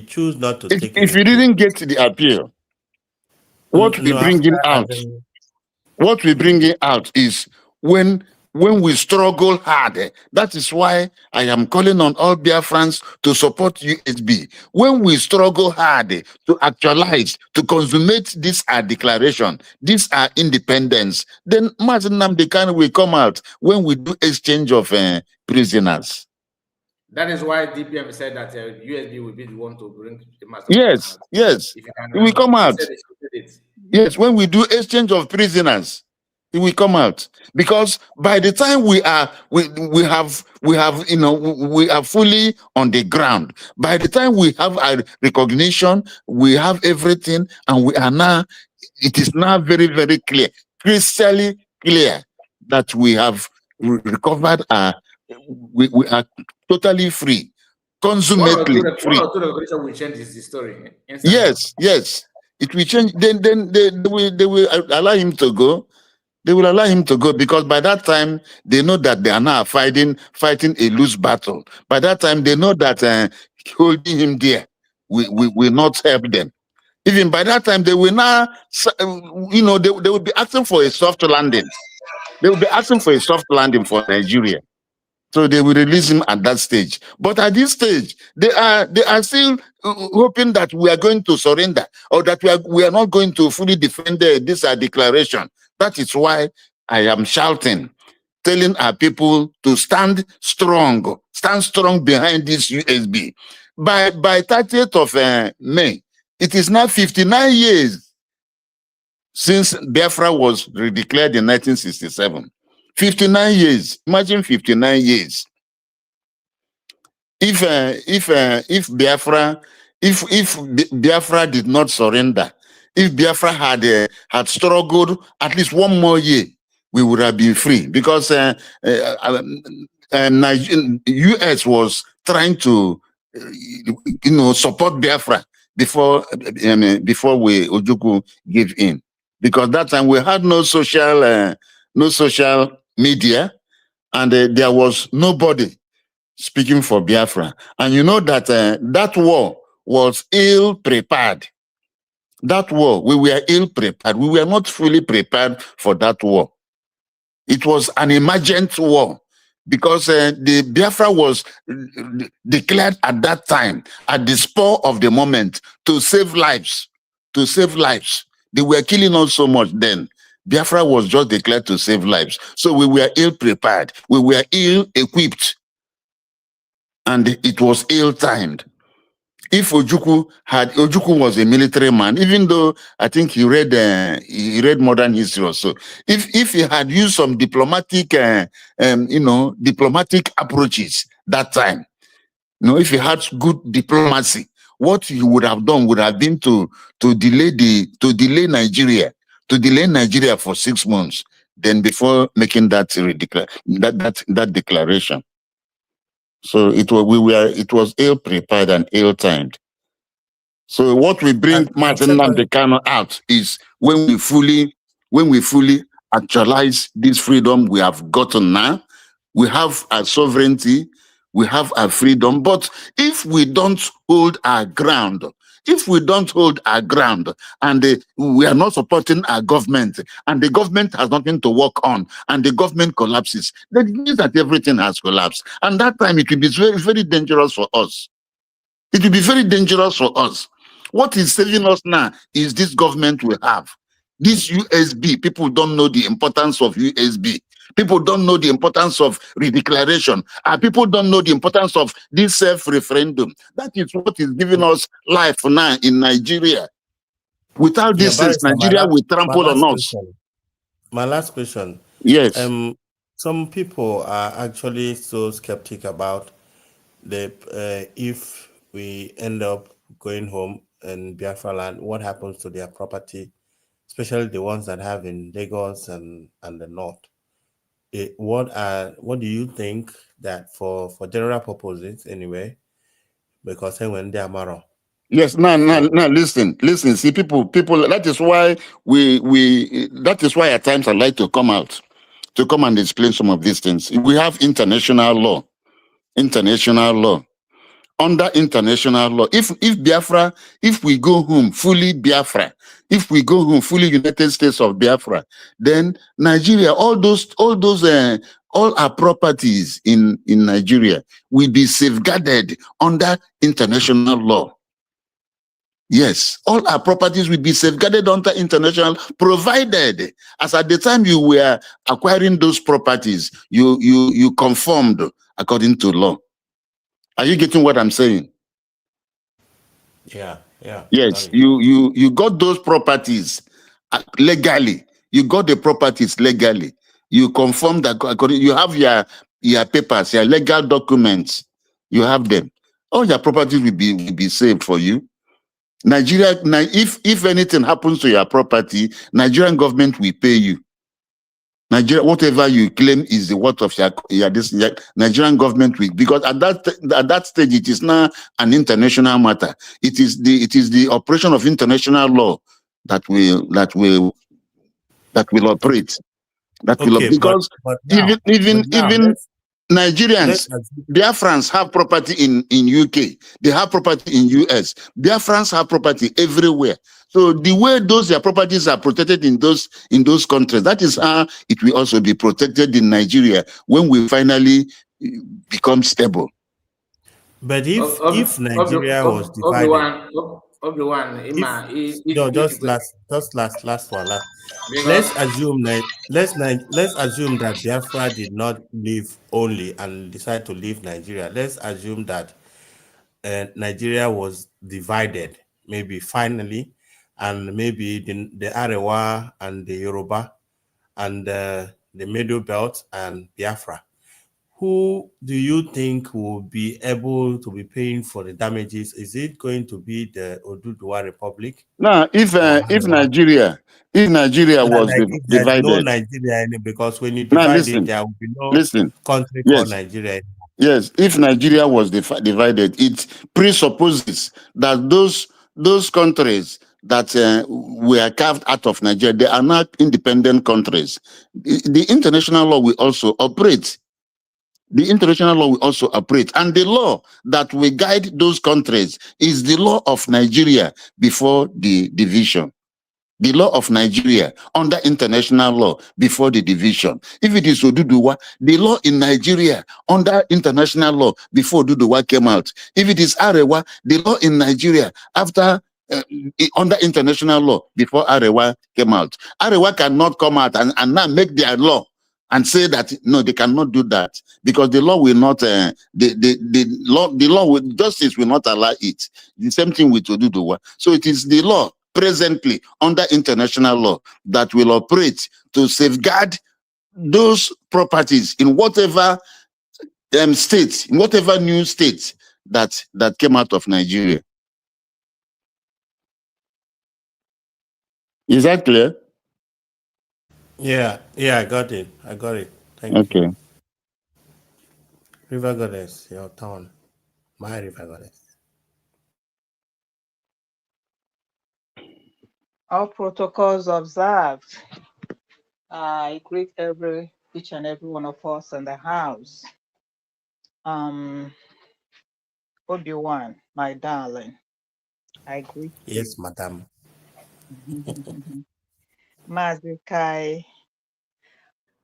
choose not to take if he didn't get the appeal, what we bring him out is when we struggle hard. That is why I am calling on all Biafrans to support USB. When we struggle hard to actualize, to consummate this declaration, these are independence, then Mazen Nnamdi Kanu will come out when we do exchange of prisoners. That is why DPM said that USB will be the one to bring the master. Yes, yes. He will come out. Yes, when we do exchange of prisoners, he will come out. Because by the time we are fully on the ground, by the time we have a recognition, we have everything, and it is now very, very clear, crystally clear that we have recovered we are totally free, consummately free. One or two will change the story. Yes, yes. It will change. Then they will allow him to go. They will allow him to go because by that time they know that they are now fighting a loose battle. By that time they know that holding him there will not help them. Even by that time they will now, they will be asking for a soft landing. They will be asking for a soft landing for Nigeria. So they will release him at that stage. But at this stage, they are still hoping that we are going to surrender or that we are not going to fully defend this declaration. That is why I am shouting, telling our people to stand strong behind this USB. By 30th of May, it is now 59 years since Biafra was declared in 1967. 59 years. Imagine 59 years. If Biafra did not surrender, if Biafra had struggled at least one more year, we would have been free. Because US was trying to support Biafra before Ojukwu gave in. Because that time we had no social media, and there was nobody speaking for Biafra. And you know that that war was ill prepared. That war, we were ill prepared. We were not fully prepared for that war. It was an emergent war because the Biafra was declared at that time at the spur of the moment to save lives. To save lives. They were killing us so much then. Biafra was just declared to save lives. So we were ill prepared. We were ill equipped. And it was ill timed. If Ojukwu was a military man, even though I think he read modern history also, if he had used some diplomatic approaches that time, if he had good diplomacy, what he would have done would have been to delay Nigeria for 6 months, then before making that declaration. So it was ill prepared and ill timed. So what we bring Mazen Nnamdi Kanu out is when we fully actualize this freedom we have gotten now, We have our sovereignty, we have our freedom. But if we don't hold our ground, if we don't hold our ground and we are not supporting our government and the government has nothing to work on and the government collapses, then it means that everything has collapsed. And that time it will be very, very dangerous for us. It will be very dangerous for us. What is saving us now is this government we have. This USB, people don't know the importance of USB. People don't know the importance of redeclaration. And people don't know the importance of this self-referendum. That is what is giving us life now in Nigeria. Without Yeah, this things, Barrister, Nigeria will trample on us. My last question. Yes. Some people are actually so skeptic about the if we end up going home in Biafra land, what happens to their property, especially the ones that have in Lagos and the north. What do you think that for general purposes anyway? Because when they are marrow. Yes, no, listen. See, people, that is why that is why at times I like to come out, to come and explain some of these things. We have international law. Under international law, if Biafra, if we go home fully Biafra, if we go home fully United States of Biafra, then Nigeria, all our properties in Nigeria will be safeguarded under international law. Yes, all our properties will be safeguarded under international, provided as at the time you were acquiring those properties, you conformed according to law. Are you getting what I'm saying? Yeah. Yes, you got those properties legally. You got the properties legally. You conform that according. You have your papers, your legal documents. You have them. All your properties will be saved for you. Nigeria, if anything happens to your property, Nigerian government will pay you. Nigeria, whatever you claim is the worth of this Nigerian government will, because at that stage it is now an international matter. It is the operation of international law that will operate. Because but now, even Nigerians, Biafrans have property in UK. They have property in US. Biafrans have property everywhere. So the way their properties are protected in those countries, that is how it will also be protected in Nigeria when we finally become stable. But if Nigeria was divided, last one. Let's assume that Biafra did not leave only and decide to leave Nigeria. Let's assume that Nigeria was divided, maybe finally, and maybe the Arewa and the Yoruba and the Middle Belt and Biafra. Who do you think will be able to be paying for the damages? Is it going to be the Oduduwa Republic? Now, if Nigeria was divided, no Nigeria, because when you divide it, there will be no country called Nigeria. Yes, if Nigeria was divided, it presupposes that those countries that were carved out of Nigeria, they are not independent countries. The international law will also operate. The international law will also operate. And the law that will guide those countries is the law of Nigeria before the division. The law of Nigeria under international law before the division. If it is Oduduwa, the law in Nigeria under international law before Oduduwa came out. If it is Arewa, the law in Nigeria after under international law before Arewa came out. Arewa cannot come out and now make their law and say that no, they cannot do that because the law will not. The law with justice will not allow it. The same thing with Oduduwa. So it is the law presently under international law that will operate to safeguard those properties in whatever state, in whatever new state that came out of Nigeria. Is that clear? Yeah, I got it. Thank you. River Goddess, your town. My River Goddess. All protocols observed. I greet every each and every one of us in the house. Obi-Wan, my darling, I greet you. Yes, madam. Mazikai,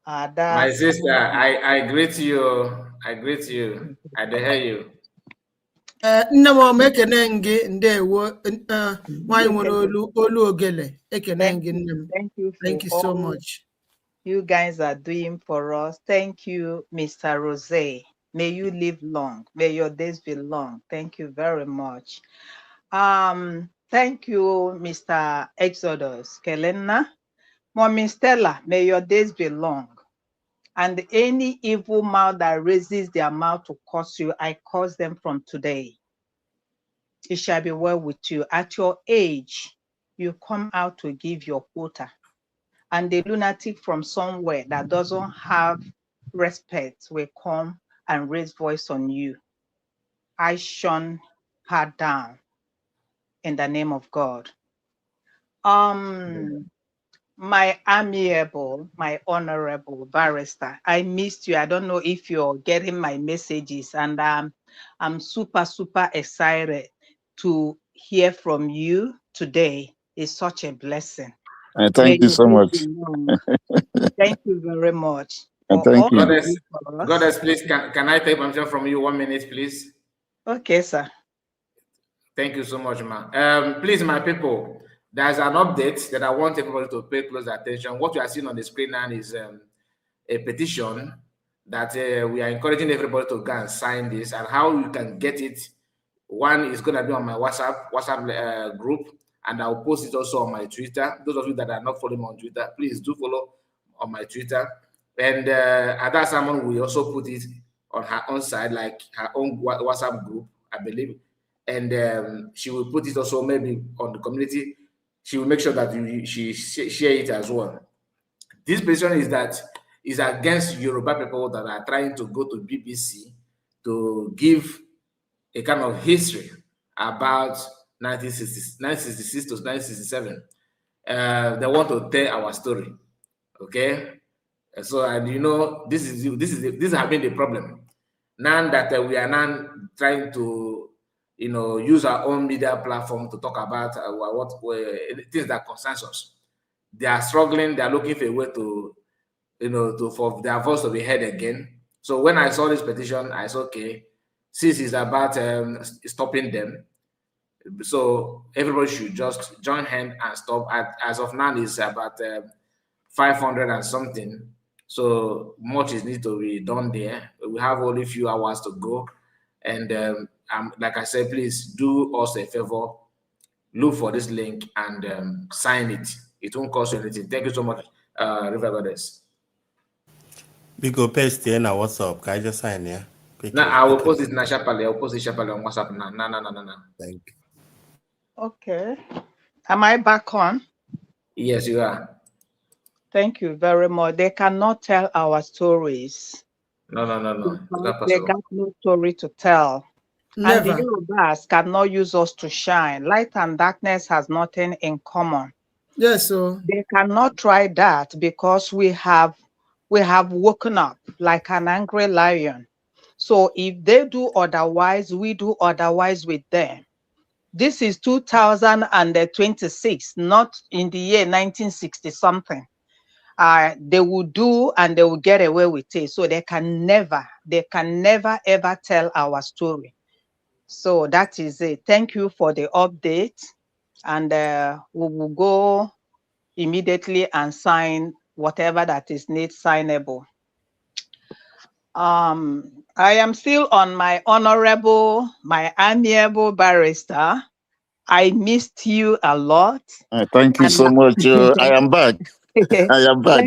My Ada, sister, I greet you. I greet you. I hear you. Nne m ekene gị ndewo nwanyị nwere olu ogele ekene gị nne m. Thank you Thank for you so all much. you guys are doing for us. Thank you, Mr. Rose. May you live long. May your days be long. Thank you very much. Thank you, Mr. Exodus. Kelena. Mommy Stella, may your days be long. And any evil mouth that raises their mouth to curse you, I curse them from today. It shall be well with you. At your age, you come out to give your quota. And the lunatic from somewhere that doesn't have respect will come and raise voice on you. I shun her down in the name of God. My amiable, my honorable barrister, I missed you. I don't know if you're getting my messages, and I'm super, super excited to hear from you today. It's such a blessing. Thank you so much. Thank you very much. Thank you. Goddess, please, can I take permission from you 1 minute, please? Okay, sir. Thank you so much, ma. Please, my people, there's an update that I want everybody to pay close attention. What you are seeing on the screen now is a petition that we are encouraging everybody to go and sign this, and how you can get it. One is going to be on my WhatsApp group, and I'll post it also on my Twitter. Those of you that are not following me on Twitter, please do follow on my Twitter. And Ada Salmon will also put it on her own side, like her own WhatsApp group, I believe. And she will put it also maybe on the community. She will make sure that she share it as well. This petition is against Yoruba people that are trying to go to BBC to give a kind of history about 1966 to 1967. They want to tell our story, okay? So, and you know, this has been the problem. Now that we are now trying to, you know, use our own media platform to talk about things that concerns us. They are struggling. They are looking for a way to, you know, for their voice to be heard again. So when I saw this petition, I said, okay, since it's about stopping them, so everybody should just join hand and stop. As of now, it's about 500 and something. So much is need to be done there. We have only a few hours to go. And like I said, please do us a favor. Look for this link and sign it. It won't cost you anything. Thank you so much, River Goddess. We go paste here now. What's up? Can I just sign here? Now I will post it in Shapali. I'll post it Shapali on WhatsApp now. No. Thank you. Okay. Am I back on? Yes, you are. Thank you very much. They cannot tell our stories. No. They got no story to tell. Never. And the Yorubas cannot use us to shine. Light and darkness has nothing in common. Yes, so they cannot try that because we have woken up like an angry lion. So if they do otherwise, we do otherwise with them. This is 2026, not in the year 1960 something. They will do and they will get away with it. So they can never ever tell our story. So that is it. Thank you for the update. And we will go immediately and sign whatever that is need signable. I am still on my honorable, my amiable barrister. I missed you a lot. Thank you so much. I am back. I am back.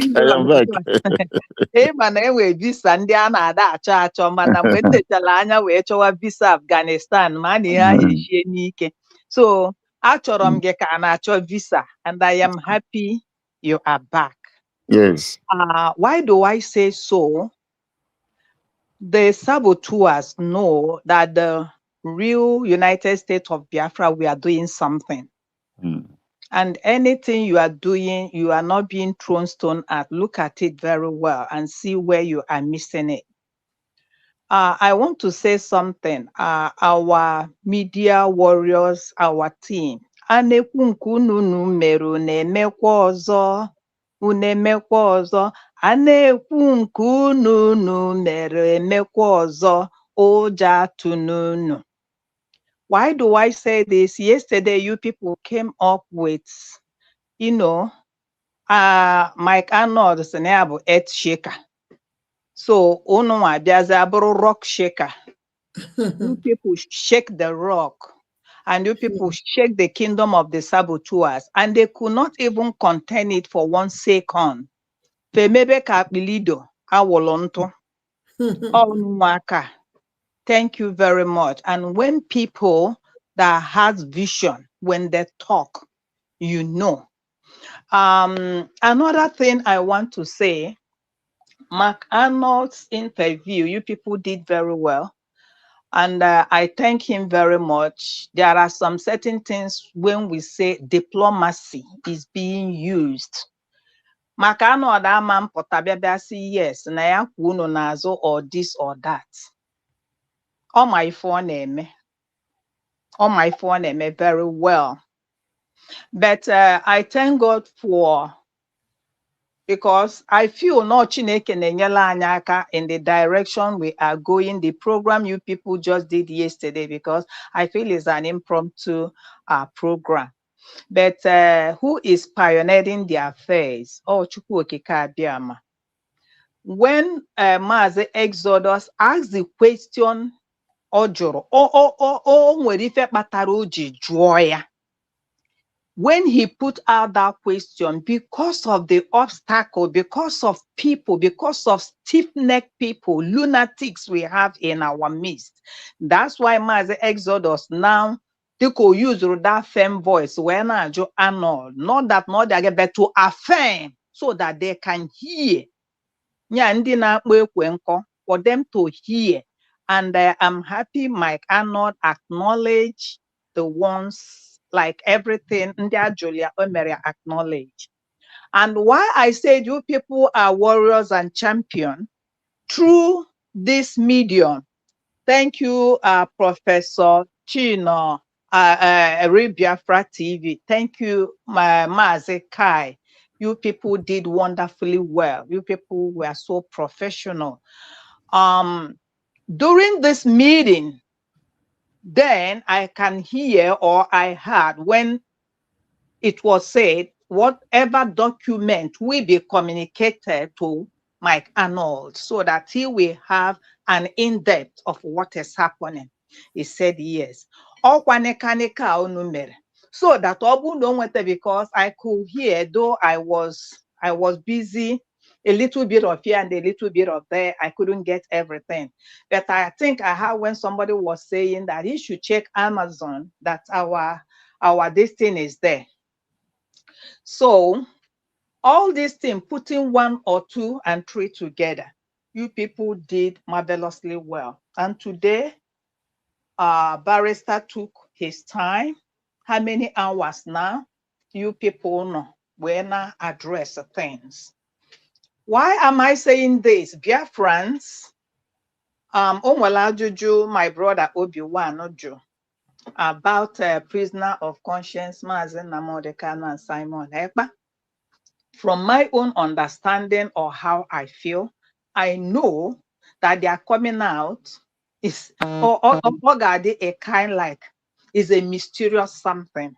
Visa ndị a na-ada achọ achọ mana mgbe m lechara anya wee chọwa visa Afghanistan ma na ihe ahụ eshie n'ike. So achọrọ m gị ka a na-achọ visa, and I am happy you are back. Yes. Why do I say so? The saboteurs know that the real United States of Biafra, we are doing something. And anything you are doing, you are not being thrown stone at. Look at it very well and see where you are missing it. I want to say something. Our media warriors, our team. Anekwu nke unu mere unu emekwa ọzọ. Unu emekwa ọzọ. Anekwu nke unu mere emekwa ọzọ. Ụjọ atụnunu. Why do I say this? Yesterday, you people came up with, you know, Mike Arnold Seneabu earth shaker. So, unu abiaza abụrụ rock shaker. You people shake the rock, and you people shake the kingdom of the saboteurs, and they could not even contain it for 1 second. Femebe ka akpilido awolonto. Thank you very much. And when people that has vision, when they talk, you know. Another thing I want to say, Mark Arnold's interview, you people did very well. And I thank him very much. There are some certain things when we say diplomacy is being used. Mark Arnold man say yes, na ya kwuno nazo or this or that. All my phone name very well. But I thank God for, because I feel no Chineke nenyela anyaka in the direction we are going. The program you people just did yesterday, because I feel it's an impromptu program. But who is pioneering the affairs? Oh, Chukwu Okike Abiama. When Mazi Exodus asked the question, Ojoro, nwere ife kpatara o ji jụọ ya. When he put out that question, because of the obstacle, because of people, because of stiff-necked people, lunatics we have in our midst, that's why Mazi Exodus now they could use that firm voice when I do Arnold, not that not they get, but to affirm so that they can hear. For them to hear. And I'm happy Mike Arnold acknowledge the ones like everything Ndia Julia Omeria acknowledge. And why I said you people are warriors and champion through this medium. Thank you, Professor Chino, Biafra TV. Thank you, Mazi Kai. You people did wonderfully well. You people were so professional. During this meeting, then I can hear, or I heard when it was said, whatever document will be communicated to Mike Arnold so that he will have an in-depth of what is happening. He said yes. So that because I could hear, though I was busy, a little bit of here and a little bit of there, I couldn't get everything. But I think I heard when somebody was saying that he should check Amazon, that our this thing is there. So all these things, putting 1 or 2 and 3 together, you people did marvelously well. And today, Barrister took his time. How many hours now? You people know. We're not address things. Why am I saying this? Dear friends, my brother Obi-Wan Ojo, about prisoner of conscience, Mazen Namodekano and Simon Ekpa. From my own understanding or how I feel, I know that they are coming out is a kind like is a mysterious something.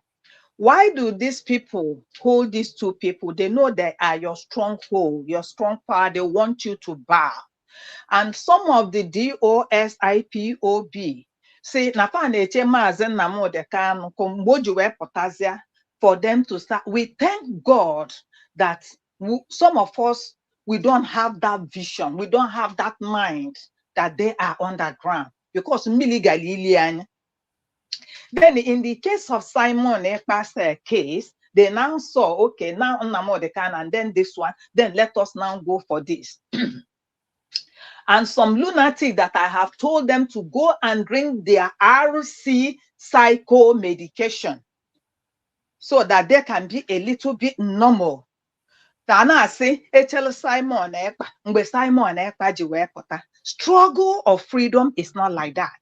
Why do these people hold these 2 people? They know they are your stronghold, your strong power. They want you to bow. And some of the DOSIPOB say, for them to start. We thank God that some of us, we don't have that vision. We don't have that mind that they are underground. Because Galilian. Then in the case of Simon Ekpa's case, they now saw, okay, now Namodekan and then this one, then let us now go for this. And some lunatic that I have told them to go and drink their RC psycho medication. so that they can be a little bit normal. Tana say, Echel Simon Ekpa, Mbe Simon Ekpa ji wee pụta. Struggle of freedom is not like that.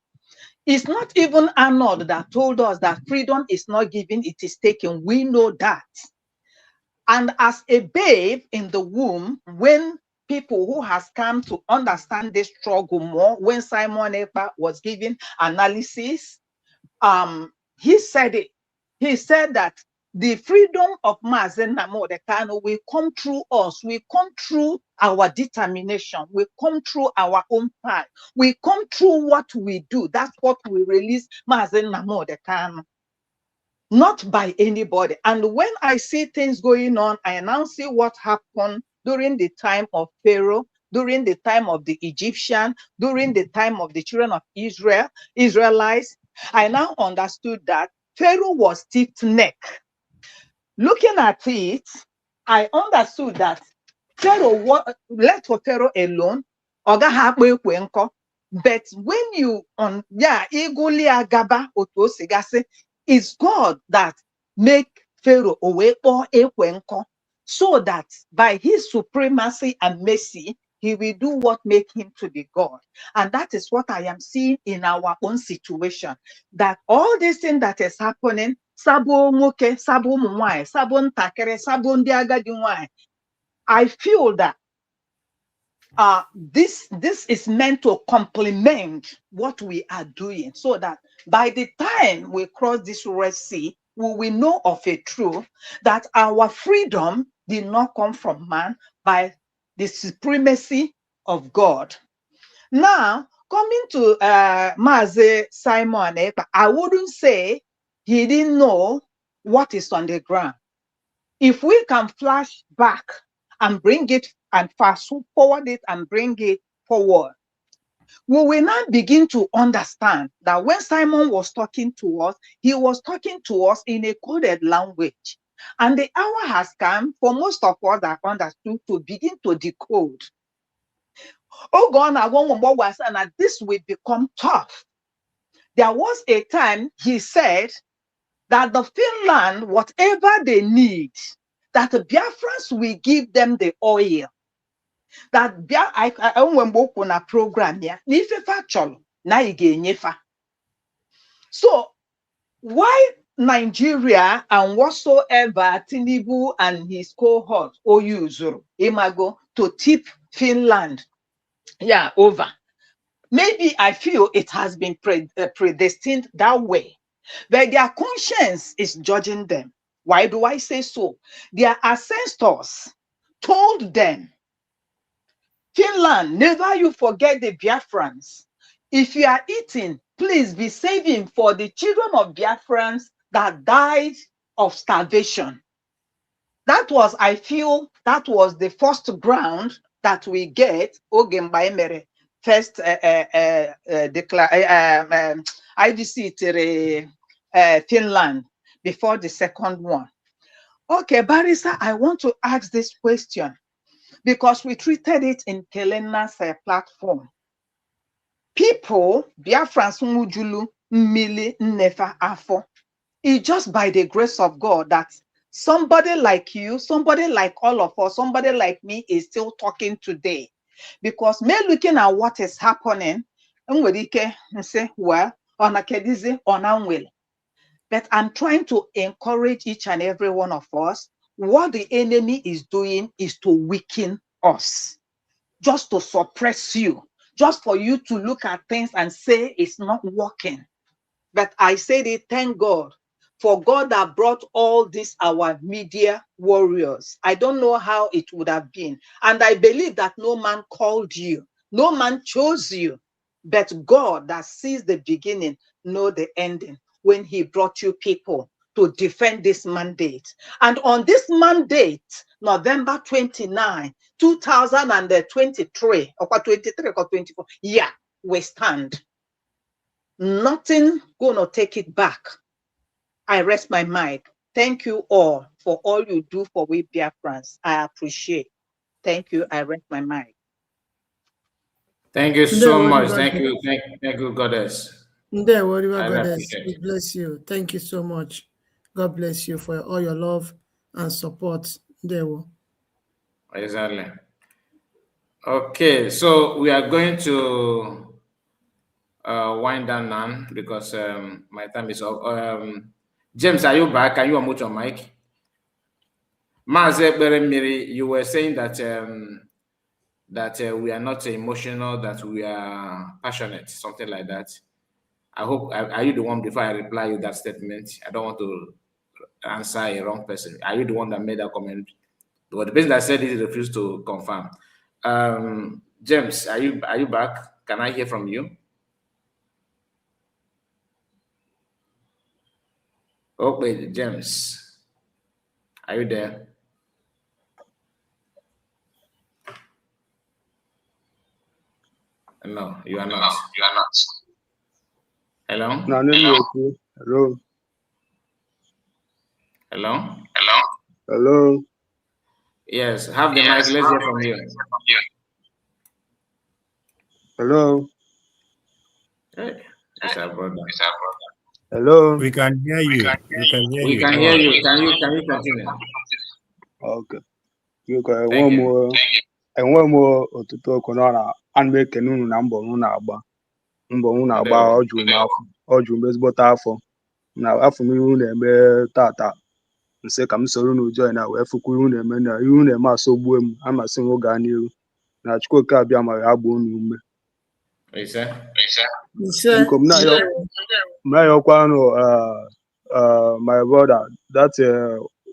It's not even Arnold that told us that freedom is not given, it is taken. We know that. And as a babe in the womb, when people who has come to understand this struggle more, when Simon Ekpa was giving analysis, he said it. He said that the freedom of Mazen Namodekano will come through us. We come through our determination. We come through our own path. We come through what we do. That's what we release Mazen Namodekano. Not by anybody. And when I see things going on, I now see what happened during the time of Pharaoh, during the time of the Egyptian, during the time of the children of Israelites. I now understood that Pharaoh was stiff-necked. Looking at it, I understood that Pharaoh left for Pharaoh alone. But when you it's God that make Pharaoh away or ekwenko, so that by his supremacy and mercy, he will do what make him to be God. And that is what I am seeing in our own situation. That all this thing that is happening, sabo moke, sabo mwai, sabo ntakere, sabo ndiagadi mwai, I feel that this is meant to complement what we are doing, so that by the time we cross this Red Sea, we will know of a truth that our freedom did not come from man, by the supremacy of God. Now, coming to Maze Simon Ekpa, I wouldn't say he didn't know what is on the ground. If we can flash back and bring it and fast forward it and bring it forward, we will now begin to understand that when Simon was talking to us, he was talking to us in a coded language. And the hour has come for most of us that understood to begin to decode. Oh God, and this will become tough. There was a time he said that the Finland, whatever they need, that the Biafrans will give them the oil. That I on a program here. So why Nigeria and whatsoever Tinubu and his cohort Oyuzuru Imago to tip Finland over? Maybe I feel it has been predestined that way, but their conscience is judging them. Why do I say so? Their ancestors told them, Finland, never you forget the Biafrans. If you are eating, please be saving for the children of Biafrans that died of starvation. That was, I feel, that was the first ground that we get Ogembaemere first IVC Finland before the second one. Okay, Barrister, I want to ask this question because we treated it in Kelena's platform. People, Biafrans Mujulu, Mili, Nefa, Afo, it's just by the grace of God that somebody like you, somebody like all of us, somebody like me is still talking today. Because me looking at what is happening, say, well, on a kedizi, on unwill. But I'm trying to encourage each and every one of us. What the enemy is doing is to weaken us, just to suppress you, just for you to look at things and say it's not working. But I said it, thank God, for God that brought all these our media warriors. I don't know how it would have been. And I believe that no man called you, no man chose you, but God that sees the beginning, know the ending, when he brought you people to defend this mandate. And on this mandate, November 29, 2023, or 23 or 24, yeah, we stand. Nothing gonna take it back. I rest my mic. Thank you all for all you do for we Biafrans. I appreciate. Thank you. I rest my mic. Thank you so much. Thank you, Goddess. Goddess. We bless you. Thank you so much. God bless you for all your love and support. There will. Exactly. Okay, so we are going to wind down now because my time is up. James, are you back? Can you unmute your mic? Maze Beremiri, you were saying that we are not emotional, that we are passionate, something like that. I hope, are you the one, before I reply you that statement? I don't want to answer a wrong person. Are you the one that made that comment? Well, the person that said it refused to confirm. James, are you back? Can I hear from you? Okay, James, are you there? No, you are not. Hello? Hello. Hello? Hello. Yes, have the mic. Let's hear from you. Hello. Hey, it's our brother. Hello. We can hear you. We can hear We you. can hear you. Can you continue? Okay. You can Thank you. one more ọtụtụ okwu na ana m ekene unu na mbọ unu na-agba ọ jụrụ m ezigbote afọ na afọ m ihu na-eme tata nsị ka m soro unu join na wee fụkwa ihu na-eme na ihu na-eme asọgbuo m amasị m gaa n'ihu na Chukwuoke abịa ma ya gbuo unu ume biko m na-ayọkwa nụ my brother that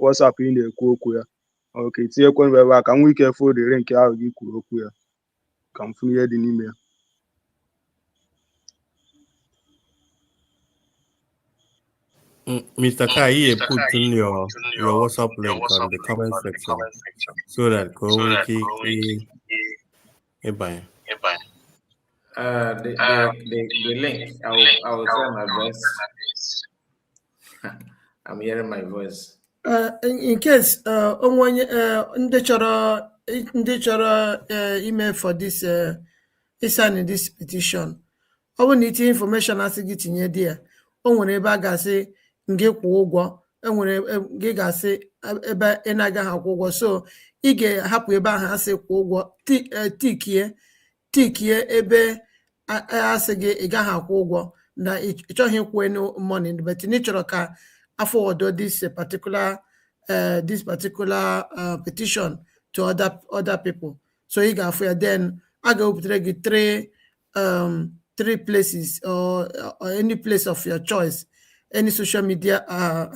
WhatsApp ị na-ekwu okwu ya oke tinyekwe m ebe a ka m nwee ike fụ dịrị nke ahụ gị kwuru okwu ya ka m fụ ihe dị n'ime ya. Mr. Kai, you put in your WhatsApp link on the comment section so that the link. I will try my best. I'm hearing my voice. In case ndị chọrọ email for this signing this petition, ọ bụ na itinye information asị gị tinye di ya, o nwere ebe a ga-asị gị kwụọ ụgwọ, enwere gị ga-asị ebe ị na-agaghị akwụ ụgwọ, so ị ga-ahapụ ebe ahụ asị kwụọ ụgwọ, tikie ebe asị gị ị gaghị akwụ ụgwọ na ị chọghị ịkwụ money, but ị chọrọ ka forward this particular petition to other people. So you got for then I go three places or any place of your choice, any social media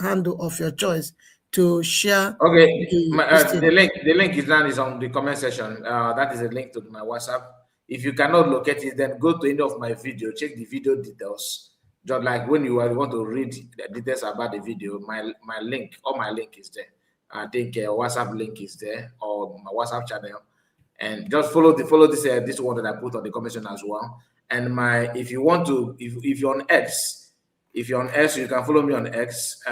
handle of your choice to share. Okay, the link is on the comment section. That is a link to my WhatsApp. If you cannot locate it, then go to any of my video, check the video details. Just like when you want to read the details about the video, my link is there. I think WhatsApp link is there, or my WhatsApp channel, and just follow this one that I put on the comment section as well. And if you're on X, you can follow me on X.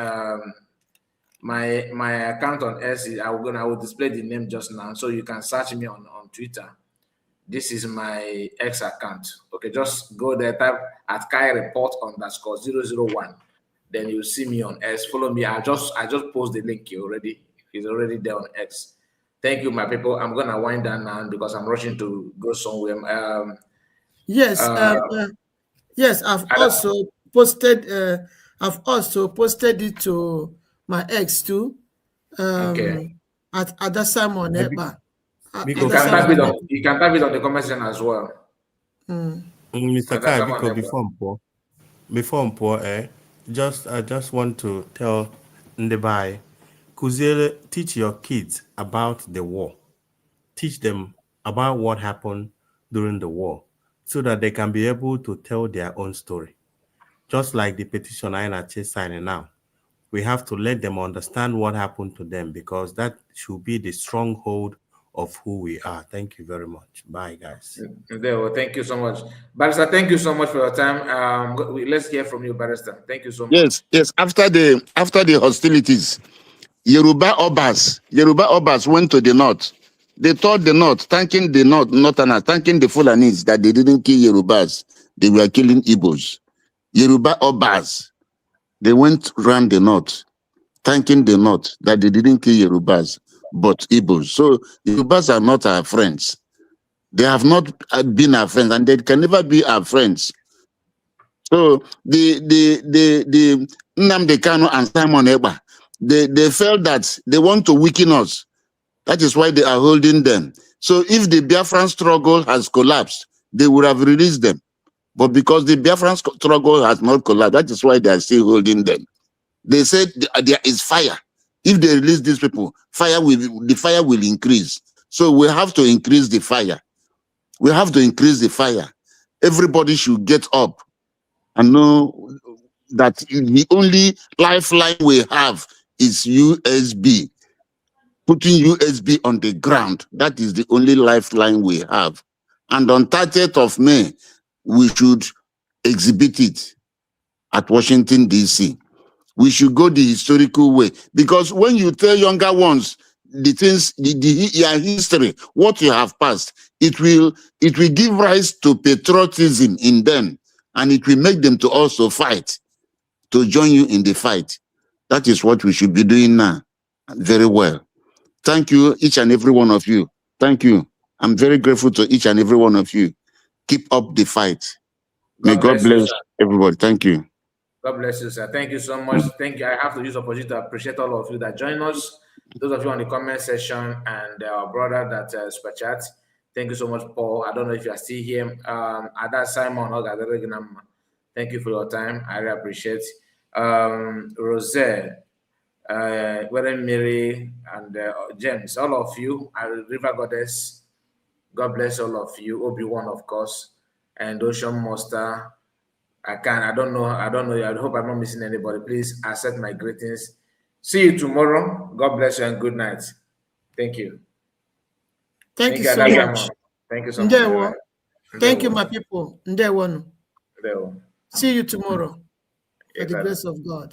My account on X is I will display the name just now, so you can search me on Twitter. This is my X account. Okay, just go there, type at Kai Report _001. Then you see me on X. Follow me. I just post the link already. It's already there on X. Thank you, my people. I'm gonna wind down now because I'm rushing to go somewhere. Yes, I've also posted it to my ex too. Okay. At Ada Simon Eba. You can type it on the comment section as well. Mr. Kai, because before I'm poor, I just want to tell Ndebai, Kuzele, teach your kids about the war. Teach them about what happened during the war so that they can be able to tell their own story. Just like the petition I am signing now. We have to let them understand what happened to them because that should be the stronghold of who we are. Thank you very much. Bye, guys. Well, thank you so much, Barrister. Thank you so much for your time. Let's hear from you, Barrister. Thank you so much. Yes. After the hostilities, Yoruba Obas went to the north. They told the north, thanking the northerners, thanking the Fulanis that they didn't kill Yorubas. They were killing Igbos. Yoruba Obas, they went around the north thanking the North that they didn't kill Yorubas, but Igbos. So Yorubas are not our friends. They have not been our friends, and they can never be our friends. So the Nnamdi Kanu and Simon Eba, they felt that they want to weaken us. That is why they are holding them. So if the Biafran struggle has collapsed, they would have released them. But because the Biafran struggle has not collapsed, that is why they are still holding them. They said there is fire. If they release these people, the fire will increase. So we have to increase the fire. We have to increase the fire. Everybody should get up and know that the only lifeline we have is USB. Putting USB on the ground, that is the only lifeline we have. And on 30th of May, we should exhibit it at Washington, D.C. We should go the historical way. Because when you tell younger ones the things, your history, what you have passed, it will give rise to patriotism in them, and it will make them to also fight, to join you in the fight. That is what we should be doing now. Very well. Thank you, each and every one of you. Thank you. I'm very grateful to each and every one of you. Keep up the fight. May God bless everybody. Thank you. God bless you, sir. Thank you so much. Thank you. I have to use the opportunity to appreciate all of you that join us. Those of you on the comment section and our brother that super chat. Thank you so much, Paul. I don't know if you are still here. Ada Simon, thank you for your time. I really appreciate. Rosette, Mary, and James, all of you, River Goddess. God bless all of you. Obi-Wan, of course, and Ocean Monster. I don't know. I hope I'm not missing anybody. Please accept my greetings. See you tomorrow. God bless you and good night. Thank you. Thank you so much. Thank you so much. Thank you, my people. See you tomorrow. By the grace of God.